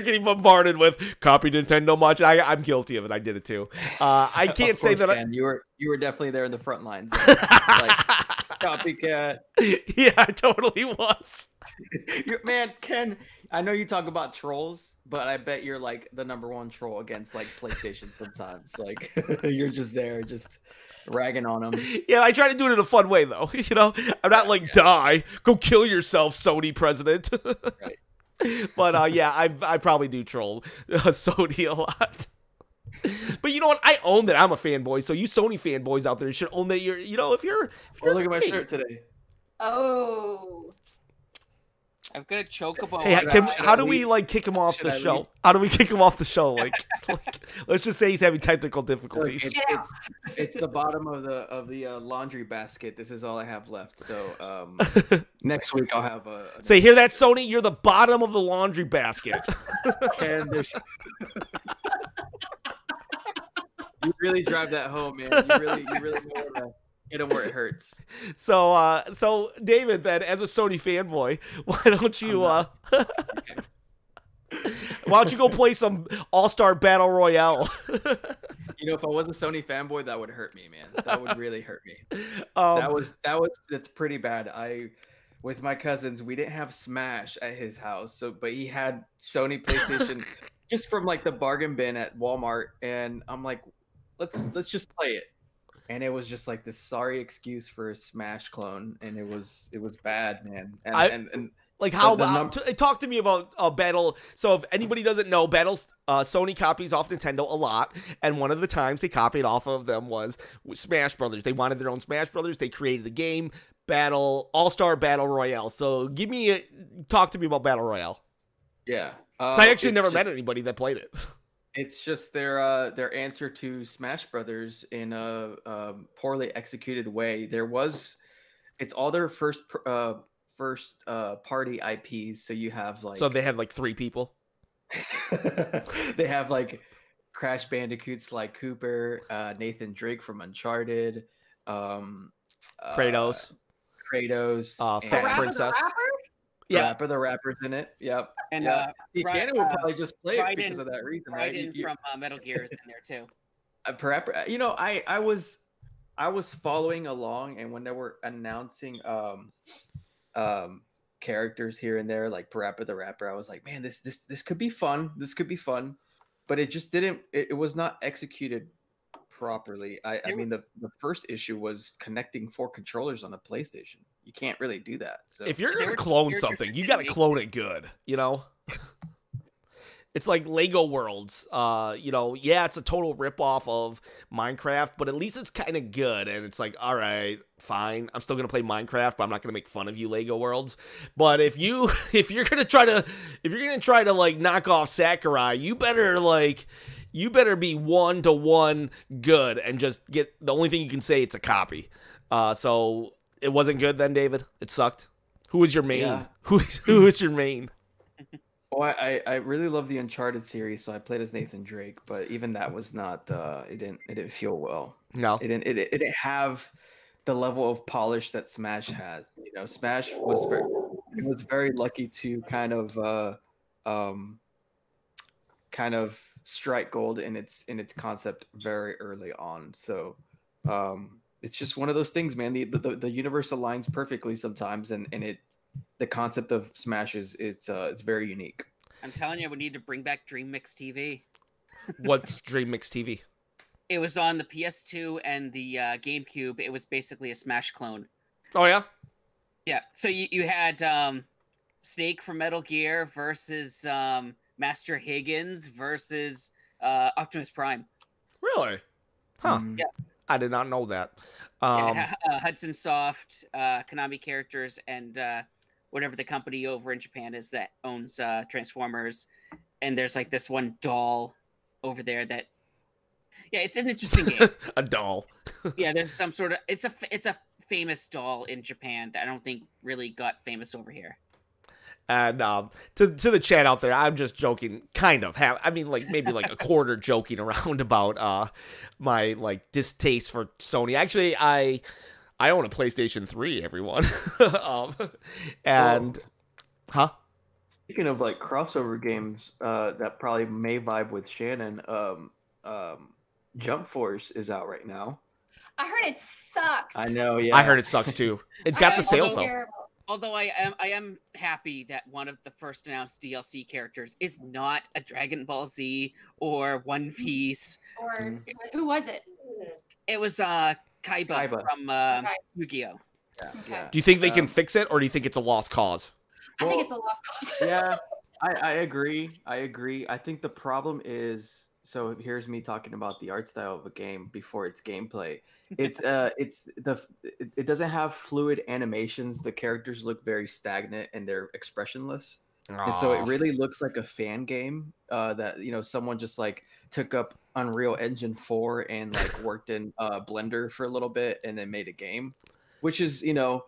getting bombarded with copy Nintendo much. I'm guilty of it. I did it too. I can't say that. Ken, you were definitely there in the front lines. Like, copycat. Yeah, I totally was. Man, Ken, I know you talk about trolls, but I bet you're like the #1 troll against like PlayStation sometimes. Like you're just there, just ragging on them. Yeah, I try to do it in a fun way though. You know, I'm not like die, go kill yourself, Sony president. Right. But yeah, I probably do troll Sony a lot. But you know what? I own that I'm a fanboy. So you Sony fanboys out there should own that you're. You know, if you're look at my shirt today. Oh. I've got a chocobo. Hey, how do we like kick him off the show? How do we kick him off the show? Like let's just say he's having technical difficulties. It's the bottom of the laundry basket. This is all I have left. So next week I'll have a. Say, hear that, Sony? You're the bottom of the laundry basket. And there's. You really drive that home, man. You really know where to hit him where it hurts. So David, then, as a Sony fanboy, why don't you go play some All-Star Battle Royale? You know, if I was a Sony fanboy, that would hurt me, man. That would really hurt me. That's pretty bad. With my cousins, we didn't have Smash at his house, but he had Sony PlayStation just from like the bargain bin at Walmart, and I'm like, let's just play it. And it was just like this sorry excuse for a Smash clone, and it was bad, man. And like how talk to me about Battle. So if anybody doesn't know, Battle's Sony copies off Nintendo a lot, and one of the times they copied off of them was Smash Brothers. They wanted their own Smash Brothers. They created a game, All-Star Battle Royale. So talk to me about Battle Royale. Yeah, I actually never met anybody that played it. It's just their answer to Smash Brothers in a poorly executed way. It's all their first party IPs. So you have like. So they have like 3 people. They have like Crash Bandicoots like Cooper, Nathan Drake from Uncharted, Kratos, Fat Princess. Yeah, the rapper's in it. Yep. And Shannon would probably just play it Raiden, because of that reason, right? From Metal Gear is in there too. You know, I was following along, and when they were announcing characters here and there, like Parappa the Rapper, I was like, man, this could be fun. This could be fun, but it just didn't. It was not executed properly. I mean, the first issue was connecting 4 controllers on a PlayStation. You can't really do that. So if you're gonna clone something, you gotta clone it good, you know. It's like Lego Worlds. You know, yeah, it's a total ripoff of Minecraft, but at least it's kind of good. And it's like, all right, fine. I'm still gonna play Minecraft, but I'm not gonna make fun of you, Lego Worlds. But if you're gonna try to like knock off Sakurai, you better be 1-to-1 good and just get the only thing you can say it's a copy. So it wasn't good then, David. It sucked. Who was your main? Yeah. Who is your main? Well, I really love the Uncharted series, so I played as Nathan Drake, but even that was not it didn't feel well. No. It didn't have the level of polish that Smash has. You know, Smash was very lucky to kind of strike gold in its concept very early on. So it's just one of those things, man. The universe aligns perfectly sometimes, and the concept of Smash it's very unique. I'm telling you, we need to bring back Dream Mix TV. What's Dream Mix TV? It was on the PS2 and the GameCube. It was basically a Smash clone. Oh yeah. Yeah. So you had Snake from Metal Gear versus Master Higgins versus Optimus Prime. Really? Huh. Yeah. I did not know that. Hudson Soft, Konami characters, and whatever the company over in Japan is that owns Transformers. And there's like this one doll over there that, yeah, it's an interesting game. A doll. Yeah, there's some sort of it's a famous doll in Japan that I don't think really got famous over here. And to the chat out there, I'm just joking, kind of. Like maybe like a quarter joking around about my like distaste for Sony. Actually, I own a PlayStation 3, everyone. Speaking of like crossover games, that probably may vibe with Shannon. Jump Force is out right now. I heard it sucks. I know, yeah. I heard it sucks too. It's got the sales though. Although I am happy that one of the first announced DLC characters is not a Dragon Ball Z or One Piece. Or who was it? It was Kaiba from Yu-Gi-Oh. Yeah, Okay. yeah. Do you think they can fix it, or do you think it's a lost cause? I think it's a lost cause. Yeah, I agree. I think the problem is, so here's me talking about the art style of a game before its gameplay. It doesn't have fluid animations. The characters look very stagnant and they're expressionless. And so it really looks like a fan game that, you know, someone just like took up Unreal Engine 4 and like worked in Blender for a little bit and then made a game, which is, you know,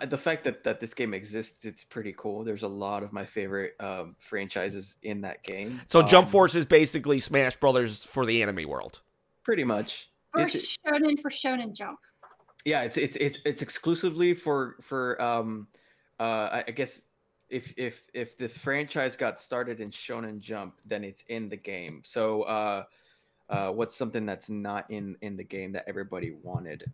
the fact that this game exists, it's pretty cool. There's a lot of my favorite franchises in that game. So Jump Force is basically Smash Brothers for the anime world. Pretty much. For Shonen Jump. Yeah, it's exclusively for I guess if the franchise got started in Shonen Jump, then it's in the game. So what's something that's not in the game that everybody wanted?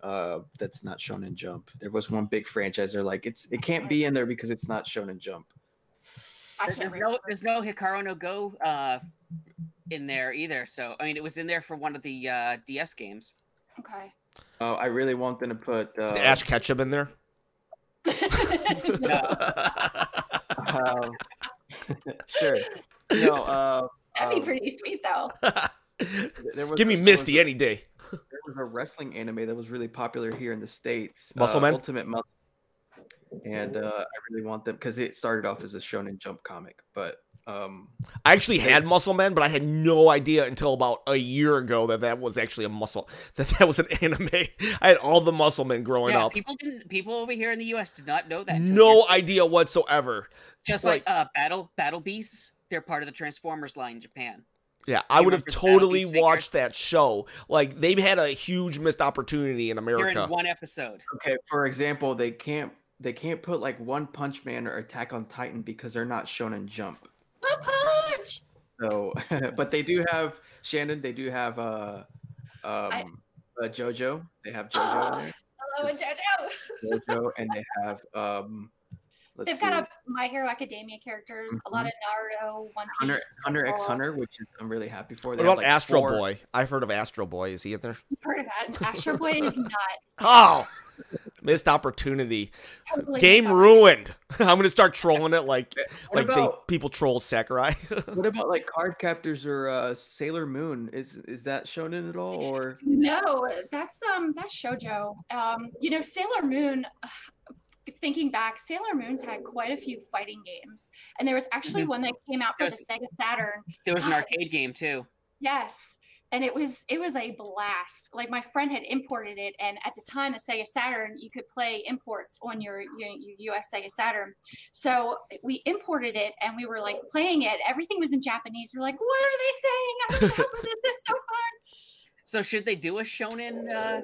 That's not Shonen Jump. There was one big franchise. They're like, it can't be in there because it's not Shonen Jump. There's no Hikaru no Go in there either. So I mean, it was in there for one of the DS games. Okay. Oh, I really want them to put Is Ash Ketchum in there? Sure. No, That'd be pretty sweet though. Give me Misty any day. There was a wrestling anime that was really popular here in the States. Muscle Man? Ultimate Muscle. And I really want them because it started off as a Shonen Jump comic, but I actually had Muscle Men, but I had no idea until about a year ago that was actually that was an anime. I had all the Muscle Men growing up. People over here in the US did not know that. No idea whatsoever. Just like Battle Beasts, they're part of the Transformers line in Japan. Yeah, I would have totally watched that show. Like, they've had a huge missed opportunity in America. They're in one episode. Okay, for example, they can't put like One Punch Man or Attack on Titan because they're not Shonen Jump. One Punch. So, but they do have Shannon. They do have JoJo. They have JoJo in there. Hello, JoJo. JoJo, and they have They've got My Hero Academia characters, a lot of Naruto, One Piece, Hunter x Hunter, which I'm really happy for. What about Astro Boy? I've heard of Astro Boy. Is he in there? You've heard of that? Astro Boy is not. Oh, Missed opportunity. Totally Game missed ruined. I'm gonna start trolling it like about- people troll Sakurai. What about like Card Captors or Sailor Moon? Is that shown in at all, or? No, that's shoujo. Sailor Moon. Thinking back, Sailor Moon's had quite a few fighting games, and there was actually one that came out for the Sega Saturn. There was an arcade game too. Yes, and it was a blast. Like my friend had imported it, and at the time, the Sega Saturn, you could play imports on your US Sega Saturn. So we imported it, and we were like playing it. Everything was in Japanese. We're like, what are they saying? I don't know, but this is so fun. So should they do a shonen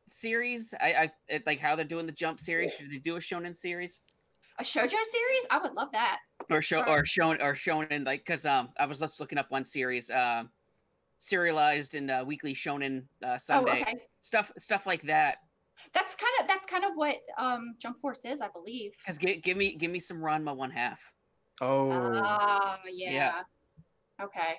series? I like how they're doing the Jump series. Should they do a shonen series? A shoujo series? I would love that. Or shonen, like, because I was just looking up one series, serialized in Weekly Shonen Sunday. Oh, okay. Stuff like that. That's kind of what Jump Force is, I believe. Because give me some Ranma 1/2. Oh. Yeah. Okay.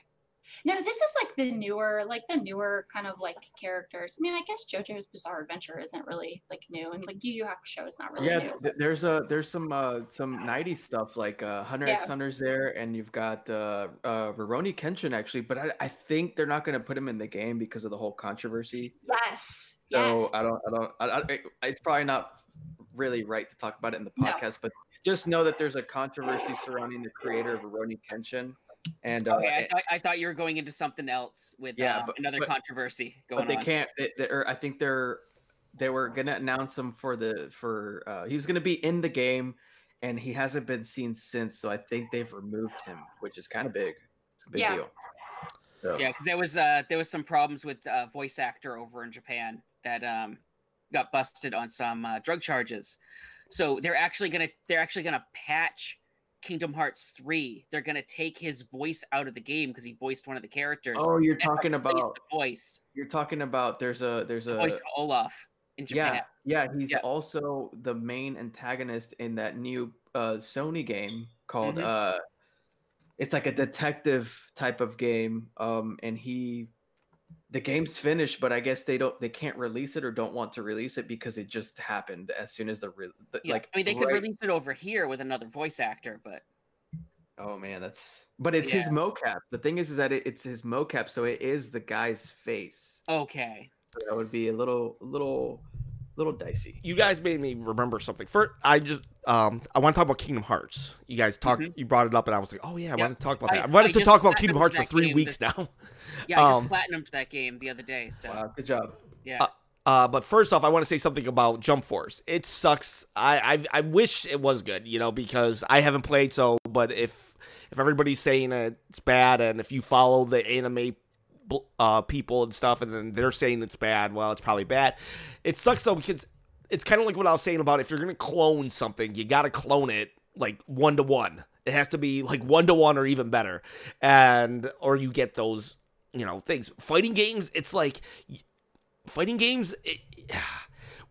No, this is like the newer kind of like characters. I mean, I guess JoJo's Bizarre Adventure isn't really like new, and like Yu Yu Hakusho is not really new. There's some 90s stuff like Hunter x Hunter's there, and you've got Rurouni Kenshin actually, but I think they're not going to put him in the game because of the whole controversy. Yes. So yes. It's probably not really right to talk about it in the podcast, but just know that there's a controversy surrounding the creator of Rurouni Kenshin. And I thought you were going into something else with another controversy going on. But they can't. I think they were gonna announce him he was gonna be in the game, and he hasn't been seen since. So I think they've removed him, which is kind of big. It's a big deal. So. Yeah, because there was some problems with voice actor over in Japan that got busted on some drug charges. So they're actually gonna patch Kingdom Hearts 3. They're gonna take his voice out of the game because he voiced one of the characters. Oh, you're talking about the voice. You're talking about there's a voice of Olaf in Japan. Yeah, he's also the main antagonist in that new Sony game called it's like a detective type of game. And the game's finished, but I guess they can't release it or don't want to release it because it just happened as soon as they could release it over here with another voice actor, but oh man, it's his mocap. The thing is that it's his mocap, so it is the guy's face. Okay, so that would be a little dicey. You guys made me remember something. First, I want to talk about Kingdom Hearts. You guys you brought it up, and I was like, oh yeah, I want to talk about that. I wanted to talk about Kingdom Hearts for 3 weeks now. Yeah, I just platinumed that game the other day. So wow, good job. Yeah. But first off, I want to say something about Jump Force. It sucks. I wish it was good, because I haven't played. So, but if everybody's saying it's bad, and if you follow the anime people and stuff, and then they're saying it's bad, well, it's probably bad. It sucks though, because it's kind of like what I was saying about if you're gonna clone something, you gotta clone it like 1-to-1. It has to be like 1-to-1 or even better, or you get those things. Fighting games, it's like fighting games.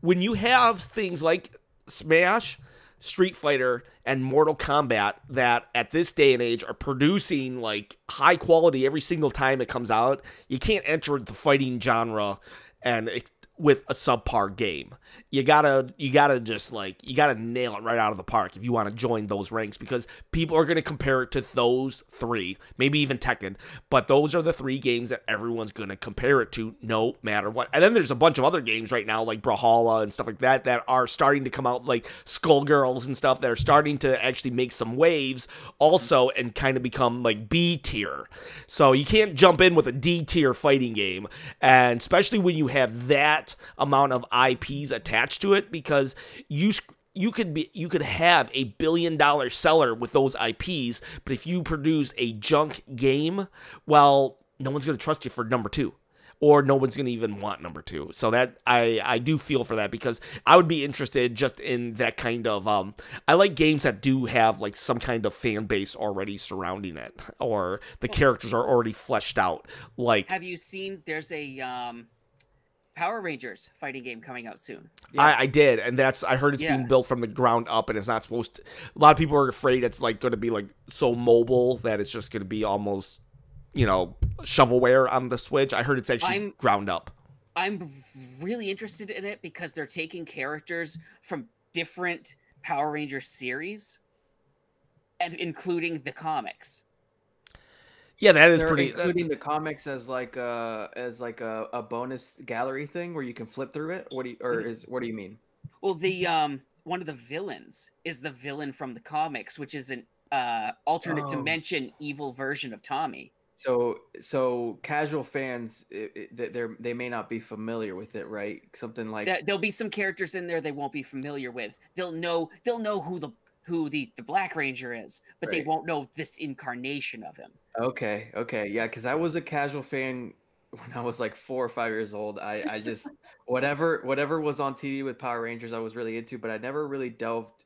When you have things like Smash, Street Fighter, and Mortal Kombat that at this day and age are producing like high quality every single time it comes out, you can't enter the fighting genre and with a subpar game. You gotta nail it right out of the park if you want to join those ranks, because people are going to compare it to those three, maybe even Tekken, but those are the 3 games that everyone's going to compare it to no matter what. And then there's a bunch of other games right now like Brawlhalla and stuff like that are starting to come out, like Skullgirls and stuff, that are starting to actually make some waves also and kind of become like B tier. So you can't jump in with a D tier fighting game, and especially when you have that amount of IPs attached to it, because you could have a $1 billion seller with those IPs, but if you produce a junk game, well, no one's going to trust you for number 2, or no one's going to even want number 2. So that I do feel for that, because I would be interested just in that kind of I like games that do have like some kind of fan base already surrounding it, or the characters are already fleshed out. Like, have you seen there's a Power Rangers fighting game coming out soon? Yeah. I did, and I heard it's being built from the ground up, and it's not supposed to. A lot of people are afraid it's like going to be like so mobile that it's just going to be almost, shovelware on the Switch. I heard it's actually ground up. I'm really interested in it because they're taking characters from different Power Ranger series and including the comics. Yeah, that is They're pretty. including the comics as like a bonus gallery thing where you can flip through it. What do you mean? Well, the one of the villains is the villain from the comics, which is an alternate dimension evil version of Tommy. So casual fans, they may not be familiar with it, right? Something like there'll be some characters in there they won't be familiar with. They'll know who the Black Ranger is, but they won't know this incarnation of him. Okay, yeah, because I was a casual fan when I was like 4 or 5 years old. I just whatever was on TV with Power Rangers, I was really into, but I never really delved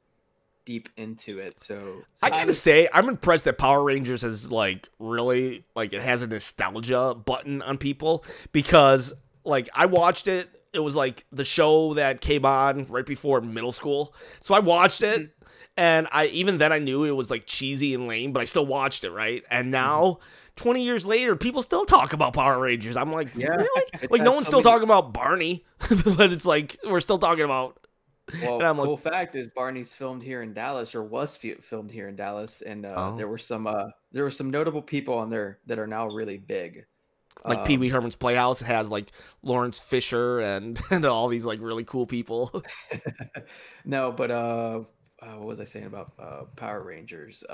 deep into it. So I gotta say, I'm impressed that Power Rangers is like really like it has a nostalgia button on people, because like I watched it. It was like the show that came on right before middle school, so I watched it. And even then I knew it was like cheesy and lame, but I still watched it, right? And now, 20 years later, people still talk about Power Rangers. I'm like, really? Like, no one's still talking about Barney, but it's like we're still talking about. Well, cool fact is Barney's filmed here in Dallas, or was filmed here in Dallas, and there were some notable people on there that are now really big. Like Pee Wee Herman's Playhouse has like Lawrence Fisher and all these like really cool people. No, but what was I saying about Power Rangers?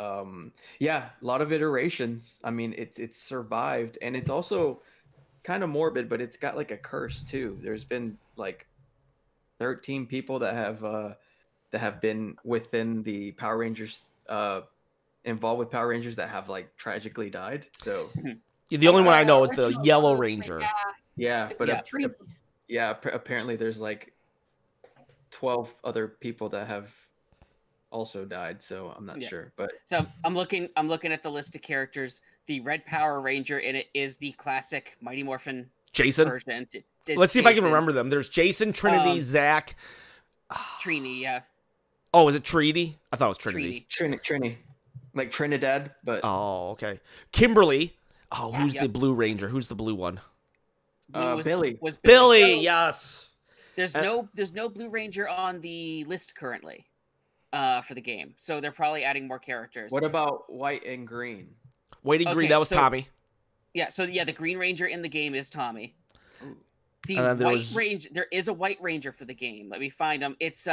Yeah, a lot of iterations. I mean, it's survived, and it's also kind of morbid, but it's got like a curse too. There's been like 13 people that have been within the Power Rangers, involved with Power Rangers, that have like tragically died. So the only one I know is the Yellow Ranger. Yeah, but apparently there's like 12 other people that have also died, so I'm not sure. But so I'm looking at the list of characters. The Red Power Ranger in it is the classic Mighty Morphin Jason version. Let's see if I can remember them. There's Jason, Trinity, Zach, Trini. Yeah. Oh, is it Trinity? I thought it was Trinity. Trini, like Trinidad, but okay. Kimberly. Oh, who's the Blue Ranger? Who's the blue one? Billy. Was Billy. Yes. There's no Blue Ranger on the list currently for the game, so they're probably adding more characters. What about White and Green? White and Green, that was Tommy. Yeah, so the Green Ranger in the game is Tommy. The Ranger, there is a White Ranger for the game. Let me find him. It's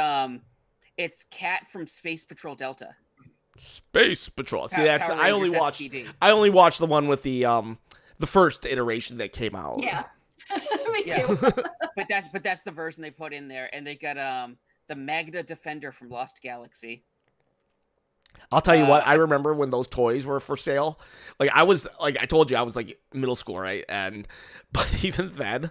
Cat from Space Patrol Delta. Space Patrol. See, that's I only watched the one with the first iteration that came out. Yeah. Me too. but that's the version they put in there, and they got the Magda Defender from Lost Galaxy. I'll tell you what, I remember when those toys were for sale. Like I told you, I was like middle school, right? But even then,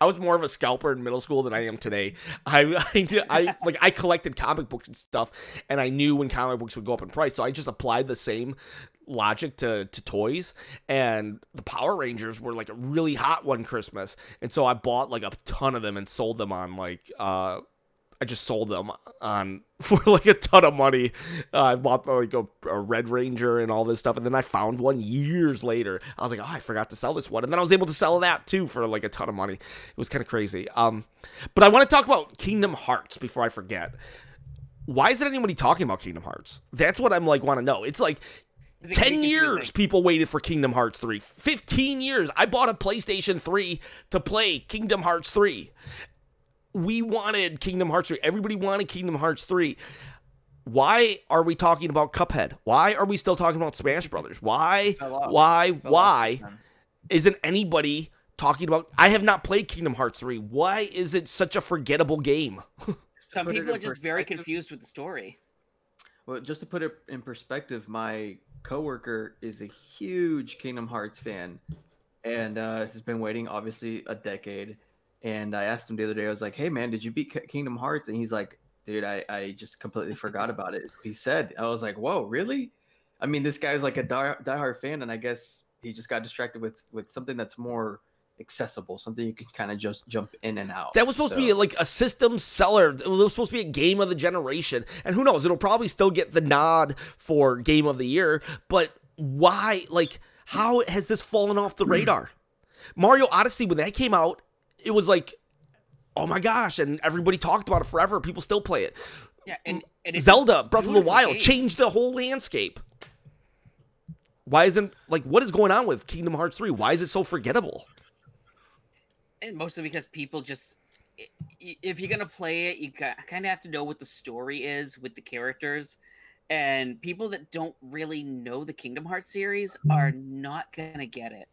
I was more of a scalper in middle school than I am today. I collected comic books and stuff, and I knew when comic books would go up in price, so I just applied the same logic to toys. And the Power Rangers were like a really hot one Christmas, and so I bought like a ton of them and sold them on like I just sold them on for like a ton of money. I bought like a Red Ranger and all this stuff, and then I found one years later. I was like, oh, I forgot to sell this one, and then I was able to sell that too for like a ton of money. It was kind of crazy. But I want to talk about Kingdom Hearts before I forget. Why isn't anybody talking about Kingdom Hearts? That's what I'm like want to know. It's like 10 years people waited for Kingdom Hearts 3. 15 years. I bought a PlayStation 3 to play Kingdom Hearts 3. We wanted Kingdom Hearts 3. Everybody wanted Kingdom Hearts 3. Why are we talking about Cuphead? Why are we still talking about Smash Brothers? Why isn't anybody talking about... I have not played Kingdom Hearts 3. Why is it such a forgettable game? Some people are just very confused with the story. Well, just to put it in perspective, my coworker is a huge Kingdom Hearts fan, and has been waiting, obviously, a decade. And I asked him the other day, I was like, hey, man, did you beat Kingdom Hearts? And he's like, dude, I just completely forgot about it. He said, I was like, whoa, really? I mean, this guy's like a diehard fan, and I guess he just got distracted with something that's more accessible, something you can kind of just jump in and out. That was supposed to be like a system seller. It was supposed to be a game of the generation. And who knows, it'll probably still get the nod for game of the year. But why, like, how has this fallen off the radar? Mario Odyssey, when that came out, it was like, oh my gosh, and everybody talked about it forever. People still play it. Yeah, and it's Zelda Breath of the beautiful Wild game. changed the whole landscape. Why isn't, like, what is going on with Kingdom Hearts 3? Why is it so forgettable? And mostly because people just, if you're gonna play it, you kind of have to know what the story is with the characters, and people that don't really know the Kingdom Hearts series are not gonna get it.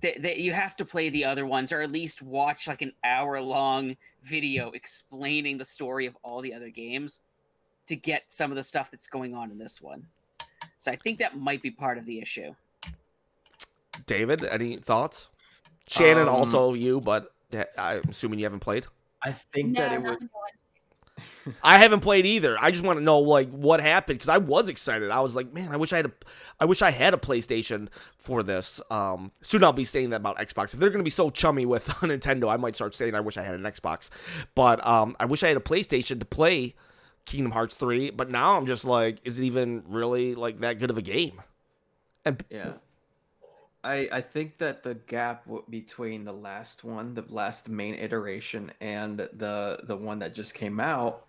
You have to play the other ones, or at least watch like an hour-long video explaining the story of all the other games to get some of the stuff that's going on in this one. So I think that might be part of the issue. David, any thoughts? Shannon, also you, but I'm assuming you haven't played. I think that it was. I haven't played either. I just want to know like what happened because I was excited. I was like, man, I wish I had a PlayStation for this. Soon I'll be saying that about Xbox. If they're gonna be so chummy with Nintendo, I might start saying I wish I had an Xbox. But I wish I had a PlayStation to play Kingdom Hearts 3. But now I'm just like, is it even really like that good of a game? And Yeah. I think that the gap between the last one, the last main iteration, and the one that just came out,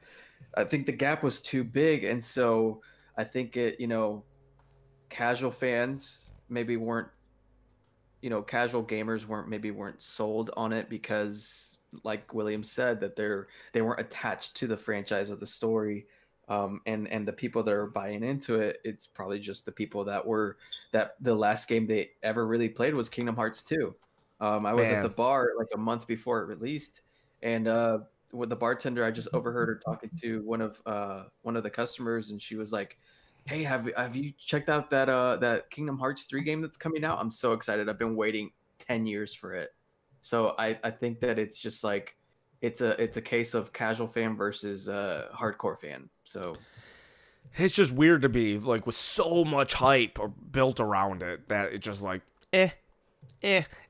I think the gap was too big, and so I think it, casual fans maybe weren't, casual gamers weren't sold on it because, like William said, that they weren't attached to the franchise or the story. And the people that are buying into it, it's probably just the people that the last game they ever really played was Kingdom Hearts 2. I was at the bar like a month before it released, and with the bartender, I just overheard her talking to one of the customers, and she was like, "Hey, have you checked out that Kingdom Hearts 3 game that's coming out? I'm so excited. I've been waiting 10 years for it." So I think that it's just like it's a case of casual fan versus hardcore fan. So it's just weird to be like with so much hype or built around it that it's just like eh.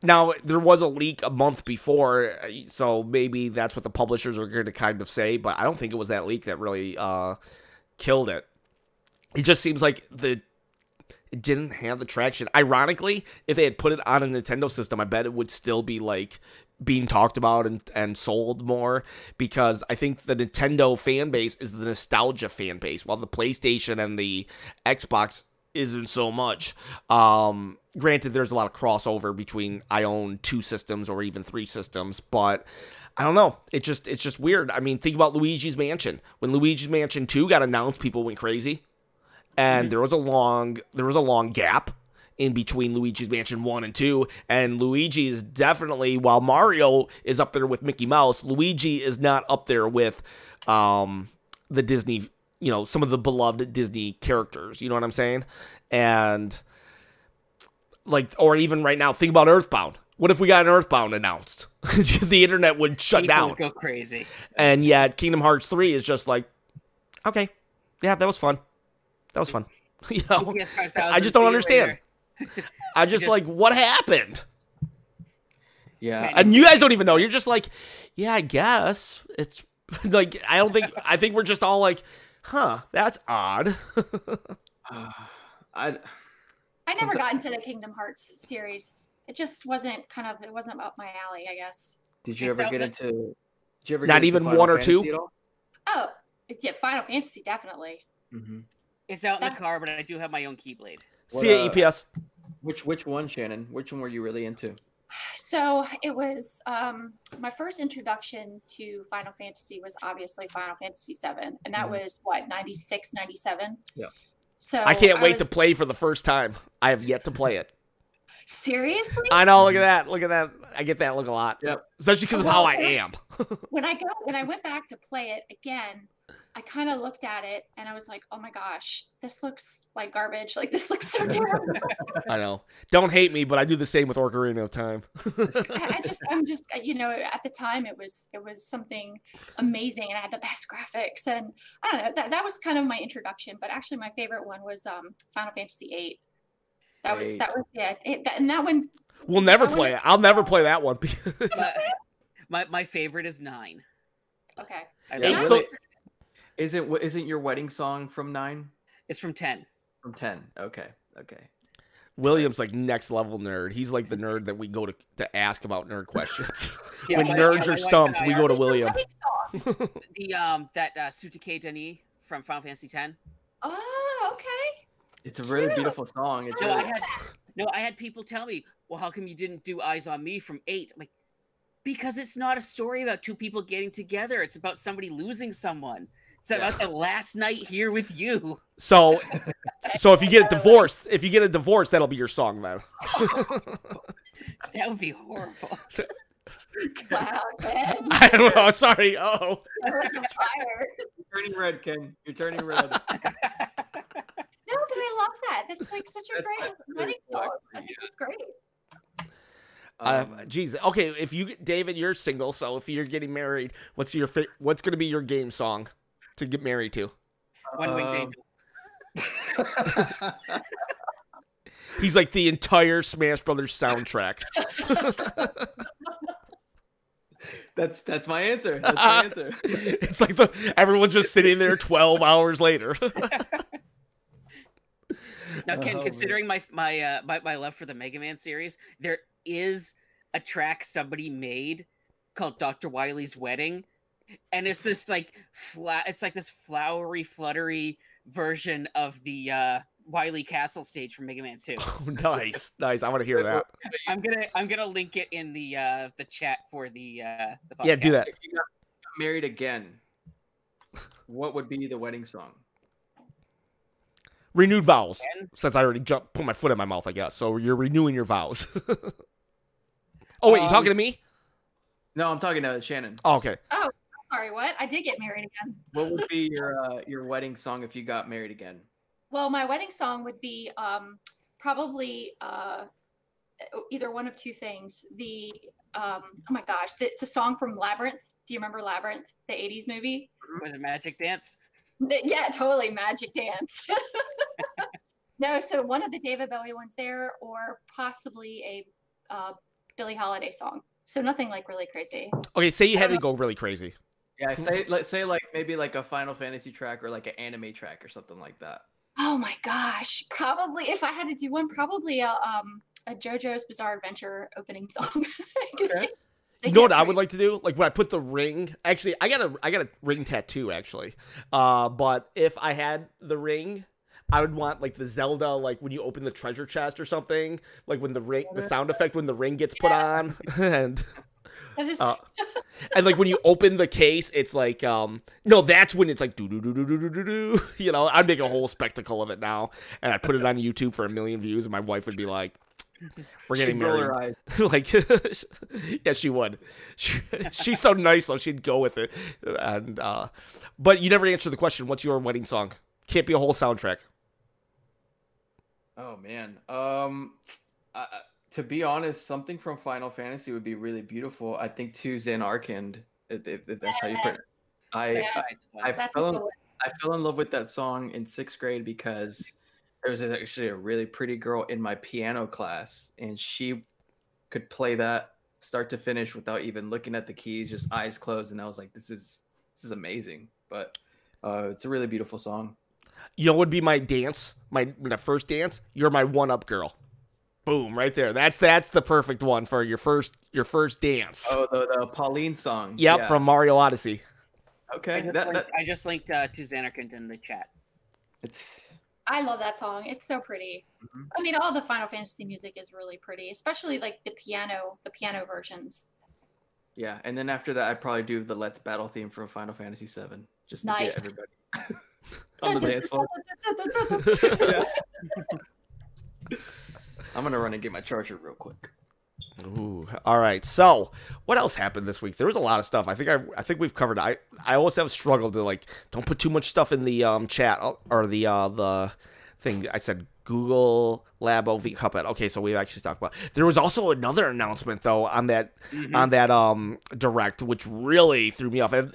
Now there was a leak a month before, so maybe that's what the publishers are going to kind of say, but I don't think it was that leak that really killed it. It just seems like it didn't have the traction. Ironically, if they had put it on a Nintendo system, I bet it would still be like being talked about and sold more, because I think the Nintendo fan base is the nostalgia fan base, while the PlayStation and the Xbox isn't so much. Granted, there's a lot of crossover between I own 2 systems or even 3 systems, but I don't know. It's just weird. I mean, think about Luigi's Mansion. When Luigi's Mansion 2 got announced, people went crazy. And there was a long gap in between Luigi's Mansion 1 and 2, and Luigi is definitely, while Mario is up there with Mickey Mouse, Luigi is not up there with the Disney, some of the beloved Disney characters, you know what I'm saying? And like, or even right now, think about Earthbound. What if we got an Earthbound announced? The internet would shut People down. would go crazy. And yet Kingdom Hearts 3 is just like, okay, yeah, that was fun. That was fun. I just don't understand. I just like, what happened? Yeah. And you guys don't even know. You're just like, yeah, I guess. It's like, I think we're just all like, huh, that's odd. I never got into the Kingdom Hearts series. It just wasn't it wasn't up my alley, I guess. Did you ever get into Not even Final 1 or Fantasy 2? at all? Oh, yeah, Final Fantasy, definitely. Mm-hmm. It's out in the car, but I do have my own Keyblade. EPS. Which one, Shannon? Which one were you really into? So it was my first introduction to Final Fantasy was obviously Final Fantasy 7, and that was what, 96, 97? Yeah. So I can't wait to play for the first time. I have yet to play it. Seriously? I know. Look at that. Look at that. I get that look a lot. Yep. Especially because of how I am. When I went back to play it again, I kind of looked at it and I was like, oh my gosh, this looks like garbage. Like, this looks so terrible. I know. Don't hate me, but I do the same with Ocarina of Time. I'm just, at the time it was something amazing and I had the best graphics, and I don't know, that was kind of my introduction, but actually my favorite one was Final Fantasy 8. That was and that one's. We'll never play it. I'll never play that one. My favorite is 9. Okay. Really? Isn't your wedding song from 9? It's from 10. From 10. Okay. William's like next level nerd. He's like the nerd that we go to ask about nerd questions. Yeah, When nerds are stumped, we go to William. The that Suzuki Denis from Final Fantasy X. Oh, okay. It's a really beautiful song. It's really, I had people tell me, well, how come you didn't do Eyes on Me from 8? I'm like, because it's not a story about two people getting together. It's about somebody losing someone. It's about the last night here with you. So if you get a divorce, that'll be your song then. That would be horrible. Wow, Ken. I don't know. Sorry. Oh. You're turning red, Ken. You're turning red. No, but I love that. That's like such a great wedding song. I think it's great. Geez. Okay. If you, David, you're single, so if you're getting married, what's going to be your game song to get married to? One Winged Angel. He's like the entire Smash Brothers soundtrack. That's my answer. That's my answer. It's like everyone's just sitting there 12 hours later. Now, Ken, considering my love for the Mega Man series, there is a track somebody made called Dr. Wily's Wedding, and it's this like it's like this flowery, fluttery version of the Wily Castle stage from Mega Man 2. Oh, nice. I want to hear that. I'm gonna link it in the chat for the podcast. Yeah, do that. If you got married again, what would be the wedding song? Renewed vows. Since I already put my foot in my mouth, I guess. So you're renewing your vows. Oh, wait, you talking to me? No, I'm talking to Shannon. Oh, okay. Oh, sorry, what? I did get married again. What would be your wedding song if you got married again? Well, my wedding song would be probably either one of two things. Oh my gosh, it's a song from Labyrinth. Do you remember Labyrinth, the 80s movie? Was it Magic Dance? Yeah, totally, Magic Dance. No, so one of the David Bowie ones there, or possibly a Billie Holiday song. So nothing like really crazy. Okay, say you had to go really crazy. Yeah, let's say like maybe like a Final Fantasy track or like an anime track or something like that. Oh my gosh, probably if I had to do one, probably a JoJo's Bizarre Adventure opening song. Okay. You know what I would like to do? Like when I put the ring. Actually, I got a ring tattoo actually. But if I had the ring, I would want like the Zelda, like when you open the treasure chest or something, like when the sound effect when the ring gets put on, and that is... and like when you open the case, it's like no, that's when it's like do do do do do do do. You know, I'd make a whole spectacle of it now, and I'd put it on YouTube for 1 million views, and my wife would be like, "We're getting married." Like, yeah, she would. She's so nice, though. She'd go with it. And but you never answered the question. What's your wedding song? Can't be a whole soundtrack. Oh man. To be honest, something from Final Fantasy would be really beautiful. I think to Zen Arkand, if that's how you put it. I fell in love with that song in 6th grade because there was actually a really pretty girl in my piano class, and she could play that start to finish without even looking at the keys, just eyes closed, and I was like, this is amazing. But it's a really beautiful song. You know what would be my dance? My first dance? You're my one-up girl. Boom, right there. That's the perfect one for your first dance. Oh, the Pauline song. Yep, yeah. from Mario Odyssey. Okay. I just linked to Xanarkand in the chat. I love that song. It's so pretty. Mm-hmm. I mean, all the Final Fantasy music is really pretty, especially like the piano versions. Yeah, and then after that, I'd probably do the Let's Battle theme from Final Fantasy VII, just to get everybody on the dance floor. Yeah. I'm gonna run and get my charger real quick. Ooh, all right. So, what else happened this week? There was a lot of stuff. I think we've covered. I always have struggled to like don't put too much stuff in the chat or the thing. I said Google LABO v Cuphead. Okay, so we've actually talked about. There was also another announcement though on that direct, which really threw me off. And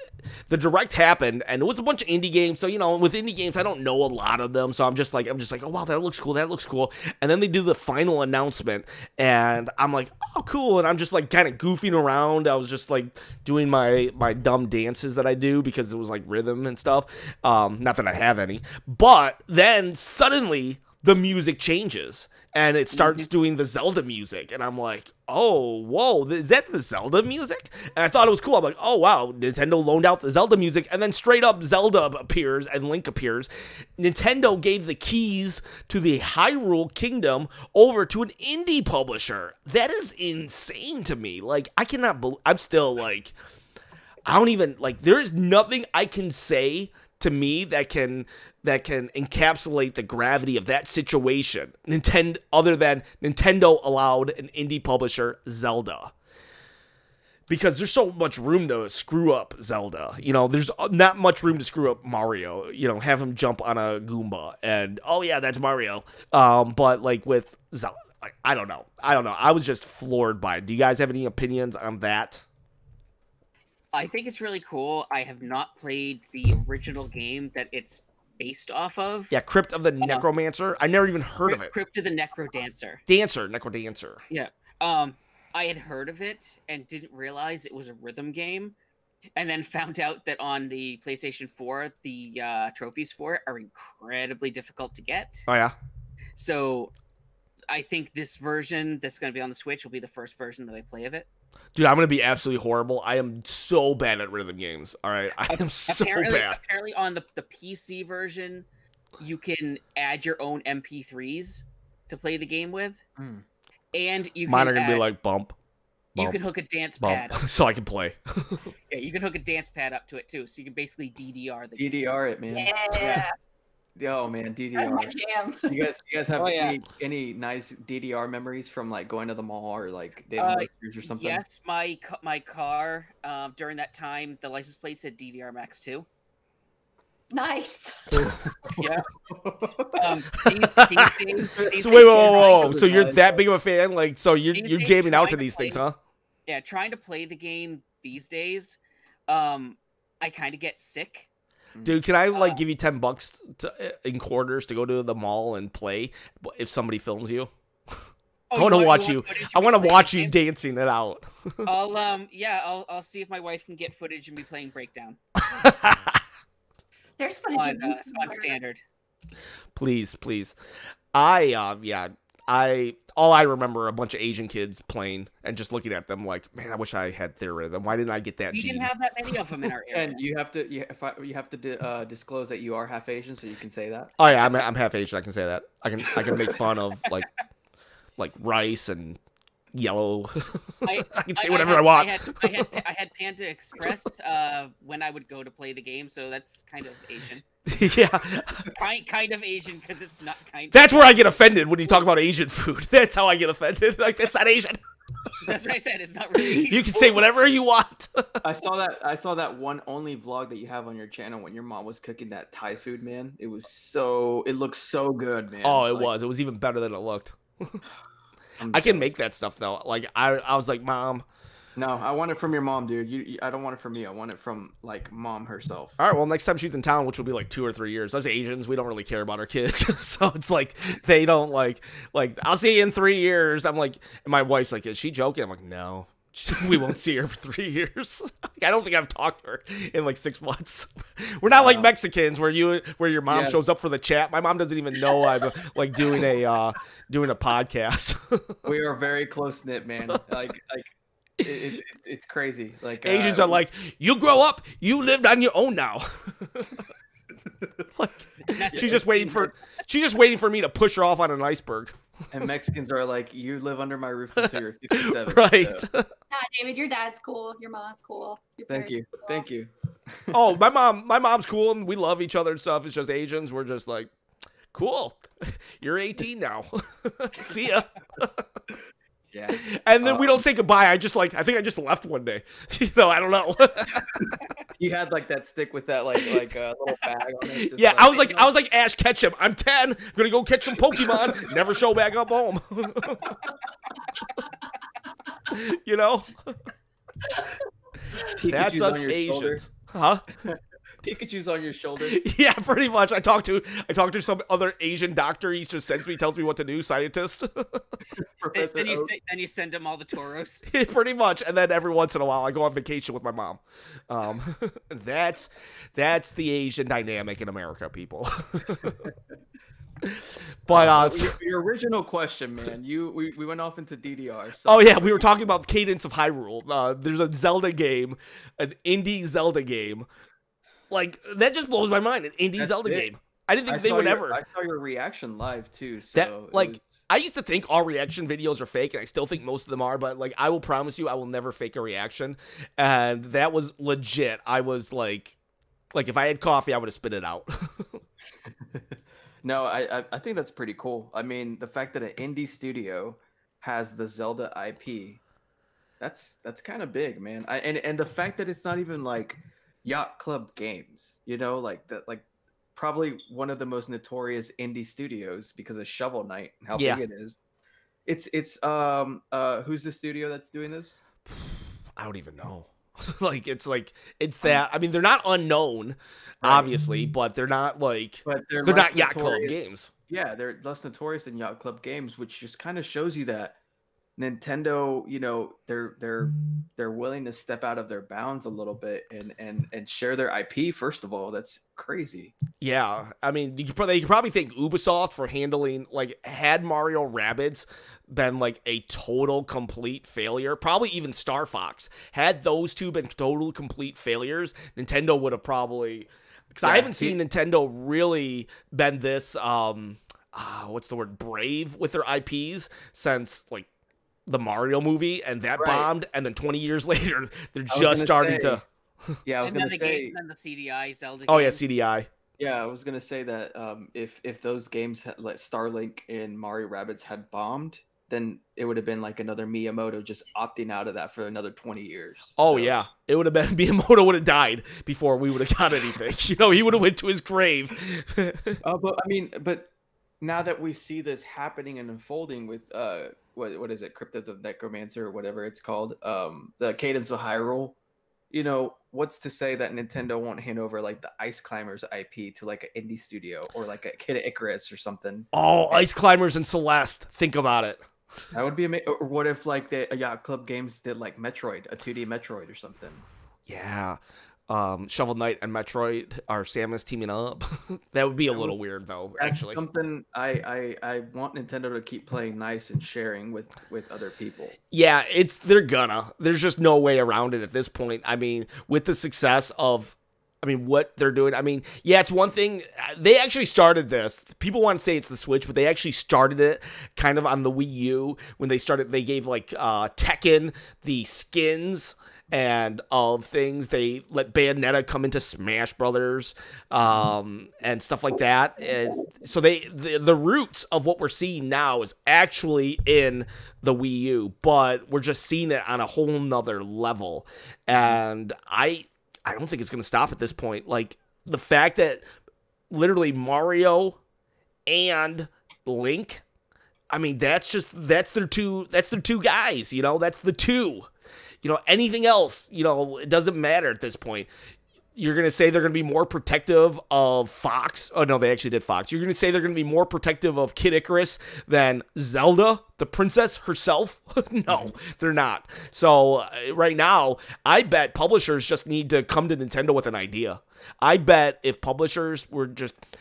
the direct happened, and it was a bunch of indie games. So with indie games, I don't know a lot of them. So I'm just like, oh wow, that looks cool. And then they do the final announcement, and I'm like, oh cool. And I'm just like kind of goofing around. I was just like doing my dumb dances that I do because it was like rhythm and stuff. Not that I have any, but then suddenly the music changes, and it starts doing the Zelda music, and I'm like, oh, whoa, is that the Zelda music? And I thought it was cool. I'm like, oh, wow, Nintendo loaned out the Zelda music, and then straight up Zelda appears and Link appears. Nintendo gave the keys to the Hyrule Kingdom over to an indie publisher. That is insane to me. Like, I cannot believe, I'm still like, I don't even, like, there is nothing I can say to me that can encapsulate the gravity of that situation. Other than Nintendo allowed an indie publisher, Zelda. Because there's so much room to screw up Zelda. You know, there's not much room to screw up Mario. You know, have him jump on a Goomba and, oh yeah, that's Mario. But like with Zelda, I don't know. I was just floored by it. Do you guys have any opinions on that? I think it's really cool. I have not played the original game that it's based off of. Yeah, Crypt of the Necromancer. I never even heard of it. Crypt of the Necrodancer. Necrodancer. Yeah. I had heard of it and didn't realize it was a rhythm game, and then found out that on the PlayStation 4, the trophies for it are incredibly difficult to get. Oh yeah. So I think this version that's going to be on the Switch will be the first version that I play of it. Dude, I'm going to be absolutely horrible. I am so bad at rhythm games. All right. I am so bad. Apparently on the PC version, you can add your own MP3s to play the game with. Mm. And you Mine can are going to be like bump. You can hook a dance pad. So I can play. Yeah, you can hook a dance pad up to it too. So you can basically DDR the game. DDR it, man. Yeah. Oh man, DDR. That's my jam. You guys have Oh, yeah. any nice DDR memories from like going to the mall or like Dave & Buster's or something? Yes, my car during that time, the license plate said DDR Max 2. Nice. Yeah. So wait, whoa. So you're that big of a fan? Like, so you're jamming out to these things, huh? Yeah, trying to play the game these days, I kind of get sick. Dude, can I like give you $10 in quarters to go to the mall and play if somebody films you? I want to watch you. I want to watch you dancing it out. I'll see if my wife can get footage of me playing Breakdown. There's footage on standard. Please. All I remember are a bunch of Asian kids playing and just looking at them like, man, I wish I had their rhythm. Why didn't I get that? We gene? didn't have that many of them in our area. And you have to disclose that you are half Asian, so you can say that. Oh yeah, I'm half Asian. I can say that. I can make fun of like rice and yellow. I can say whatever I want. I had Panda Express when I would go to play the game, so that's kind of Asian. Yeah, kind of Asian because it's not kind. That's where I get offended when you talk about Asian food. That's how I get offended. Like, that's not Asian. That's what I said. It's not really Asian. You can say whatever you want. I saw that one only vlog that you have on your channel when your mom was cooking that Thai food, man. It looked so good, man. Oh, it was even better than it looked. I can make that stuff though. Like I was like, Mom. No, I want it from your mom, dude. I don't want it from me. I want it from like mom herself. All right, well, next time she's in town, which will be like 2 or 3 years. Us Asians, we don't really care about our kids, so it's like they don't like. I'll see you in 3 years. I'm like, and my wife's like, is she joking? I'm like, no, we won't see her for 3 years. I don't think I've talked to her in like 6 months. We're not like Mexicans where your mom shows up for the chat. My mom doesn't even know I'm like doing a podcast. We are very close knit, man. Like. It's crazy. Like Asians are like, you grow up, you lived on your own now. Like, she's just waiting for me to push her off on an iceberg. And Mexicans are like, you live under my roof until you're 57. Right. So. Nah, David, your dad's cool. Your mom's cool. Thank you. Cool. Thank you. Oh, my mom's cool and we love each other and stuff. It's just Asians. We're just like, cool. You're 18 now. See ya. Yeah. And then we don't say goodbye. I think I just left one day. I don't know. You had like that stick with that like a little bag on it. Yeah, I was like Ash Ketchum. I'm 10. I'm gonna go catch some Pokemon. Never show back up home. You know? That's us Asians. Huh? Pikachu's on your shoulder. Yeah, pretty much. I talked to some other Asian doctor. He just tells me what to do. Scientist. Then you send him all the Tauros. Pretty much, and then every once in a while, I go on vacation with my mom. That's the Asian dynamic in America, people. But your original question, man, we went off into DDR. So. Oh yeah, we were talking about Cadence of Hyrule. There's a Zelda game, an indie Zelda game. Like that just blows my mind. An indie Zelda game. I didn't think they would ever. I saw your reaction live too. So that like I used to think all reaction videos are fake, and I still think most of them are. But like, I will promise you, I will never fake a reaction. And that was legit. I was like if I had coffee, I would have spit it out. No, I think that's pretty cool. I mean, the fact that an indie studio has the Zelda IP, that's kind of big, man. And the fact that it's not even like Yacht Club Games, you know, like that, like probably one of the most notorious indie studios because of Shovel Knight and how big it is. It's who's the studio that's doing this? I don't even know. It's that. I mean, they're not unknown, obviously, but they're not like. But they're not Yacht Club Games. Yeah, they're less notorious than Yacht Club Games, which just kind of shows you that Nintendo, you know, they're willing to step out of their bounds a little bit and share their IP. First of all, that's crazy. Yeah, I mean, you could probably thank Ubisoft for handling, like, had Mario Rabbids been like a total complete failure, probably even Star Fox, had those two been total complete failures, Nintendo would have probably, because I haven't seen Nintendo really been this what's the word, brave with their IPs since like the Mario movie, and that bombed, and then 20 years later they're just starting to. Yeah, I was gonna say. And the CDI Zelda. Oh games. yeah, CDI. Yeah, I was gonna say that if those games like Starlink and Mario Rabbids had bombed, then it would have been like another Miyamoto just opting out of that for another 20 years. Oh yeah, it would have been Miyamoto would have died before we would have got anything. You know, he would have went to his grave. But now that we see this happening and unfolding with what is it, Crypt of Necromancer or whatever it's called, the Cadence of Hyrule, you know, what's to say that Nintendo won't hand over like the Ice Climbers IP to like an indie studio or like a Kid Icarus or something? Oh, Ice Climbers and Celeste. Think about it. That would be amazing. Or what if like the Yacht Club Games did like Metroid, a 2D Metroid or something? Yeah. Shovel Knight and Metroid are Samus teaming up. That would be a little weird though, actually. That's something I want Nintendo to keep playing nice and sharing with other people. Yeah, there's just no way around it at this point. I mean, with the success of what they're doing. I mean, yeah, it's one thing. They actually started this. People want to say it's the Switch, but they actually started it kind of on the Wii U when they gave like Tekken the skins and of things. They let Bayonetta come into Smash Brothers and stuff like that. So the roots of what we're seeing now is actually in the Wii U, but we're just seeing it on a whole nother level. And I don't think it's going to stop at this point. Like, the fact that literally Mario and Link, I mean, that's their two guys, you know, that's the two. You know, anything else, you know, it doesn't matter at this point. You're going to say they're going to be more protective of Fox. Oh, no, they actually did Fox. You're going to say they're going to be more protective of Kid Icarus than Zelda, the princess herself? No, they're not. So right now, I bet publishers just need to come to Nintendo with an idea. I bet if publishers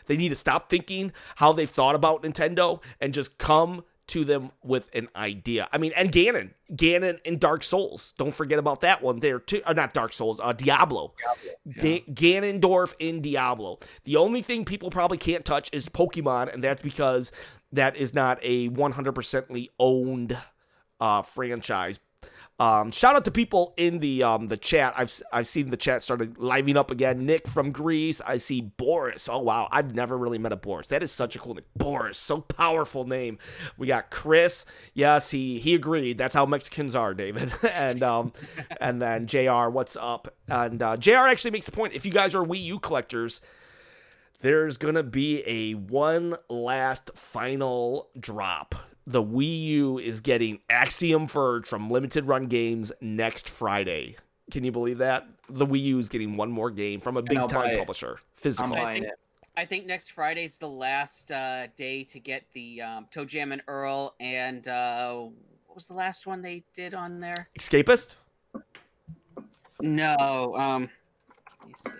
they need to stop thinking how they've thought about Nintendo and just come to them with an idea. I mean, and Ganon in Dark Souls. Don't forget about that one there too. Not Dark Souls, Diablo. Yeah. Ganondorf in Diablo. The only thing people probably can't touch is Pokemon, and that's because that is not a 100% owned franchise. Shout out to people in the chat. I've seen the chat started livening up again. Nick from Greece. I see Boris. Oh wow, I've never really met a Boris. That is such a cool name. Boris, so powerful name. We got Chris. Yes, he agreed. That's how Mexicans are, David. And then JR, what's up? And JR actually makes a point. If you guys are Wii U collectors, there's gonna be a one last final drop. The Wii U is getting Axiom Verge from Limited Run Games next Friday. Can you believe that? The Wii U is getting one more game from a big-time publisher. Physical. I think next Friday's the last day to get the Toe Jam and Earl and what was the last one they did on there? Escapist? No. Let me see.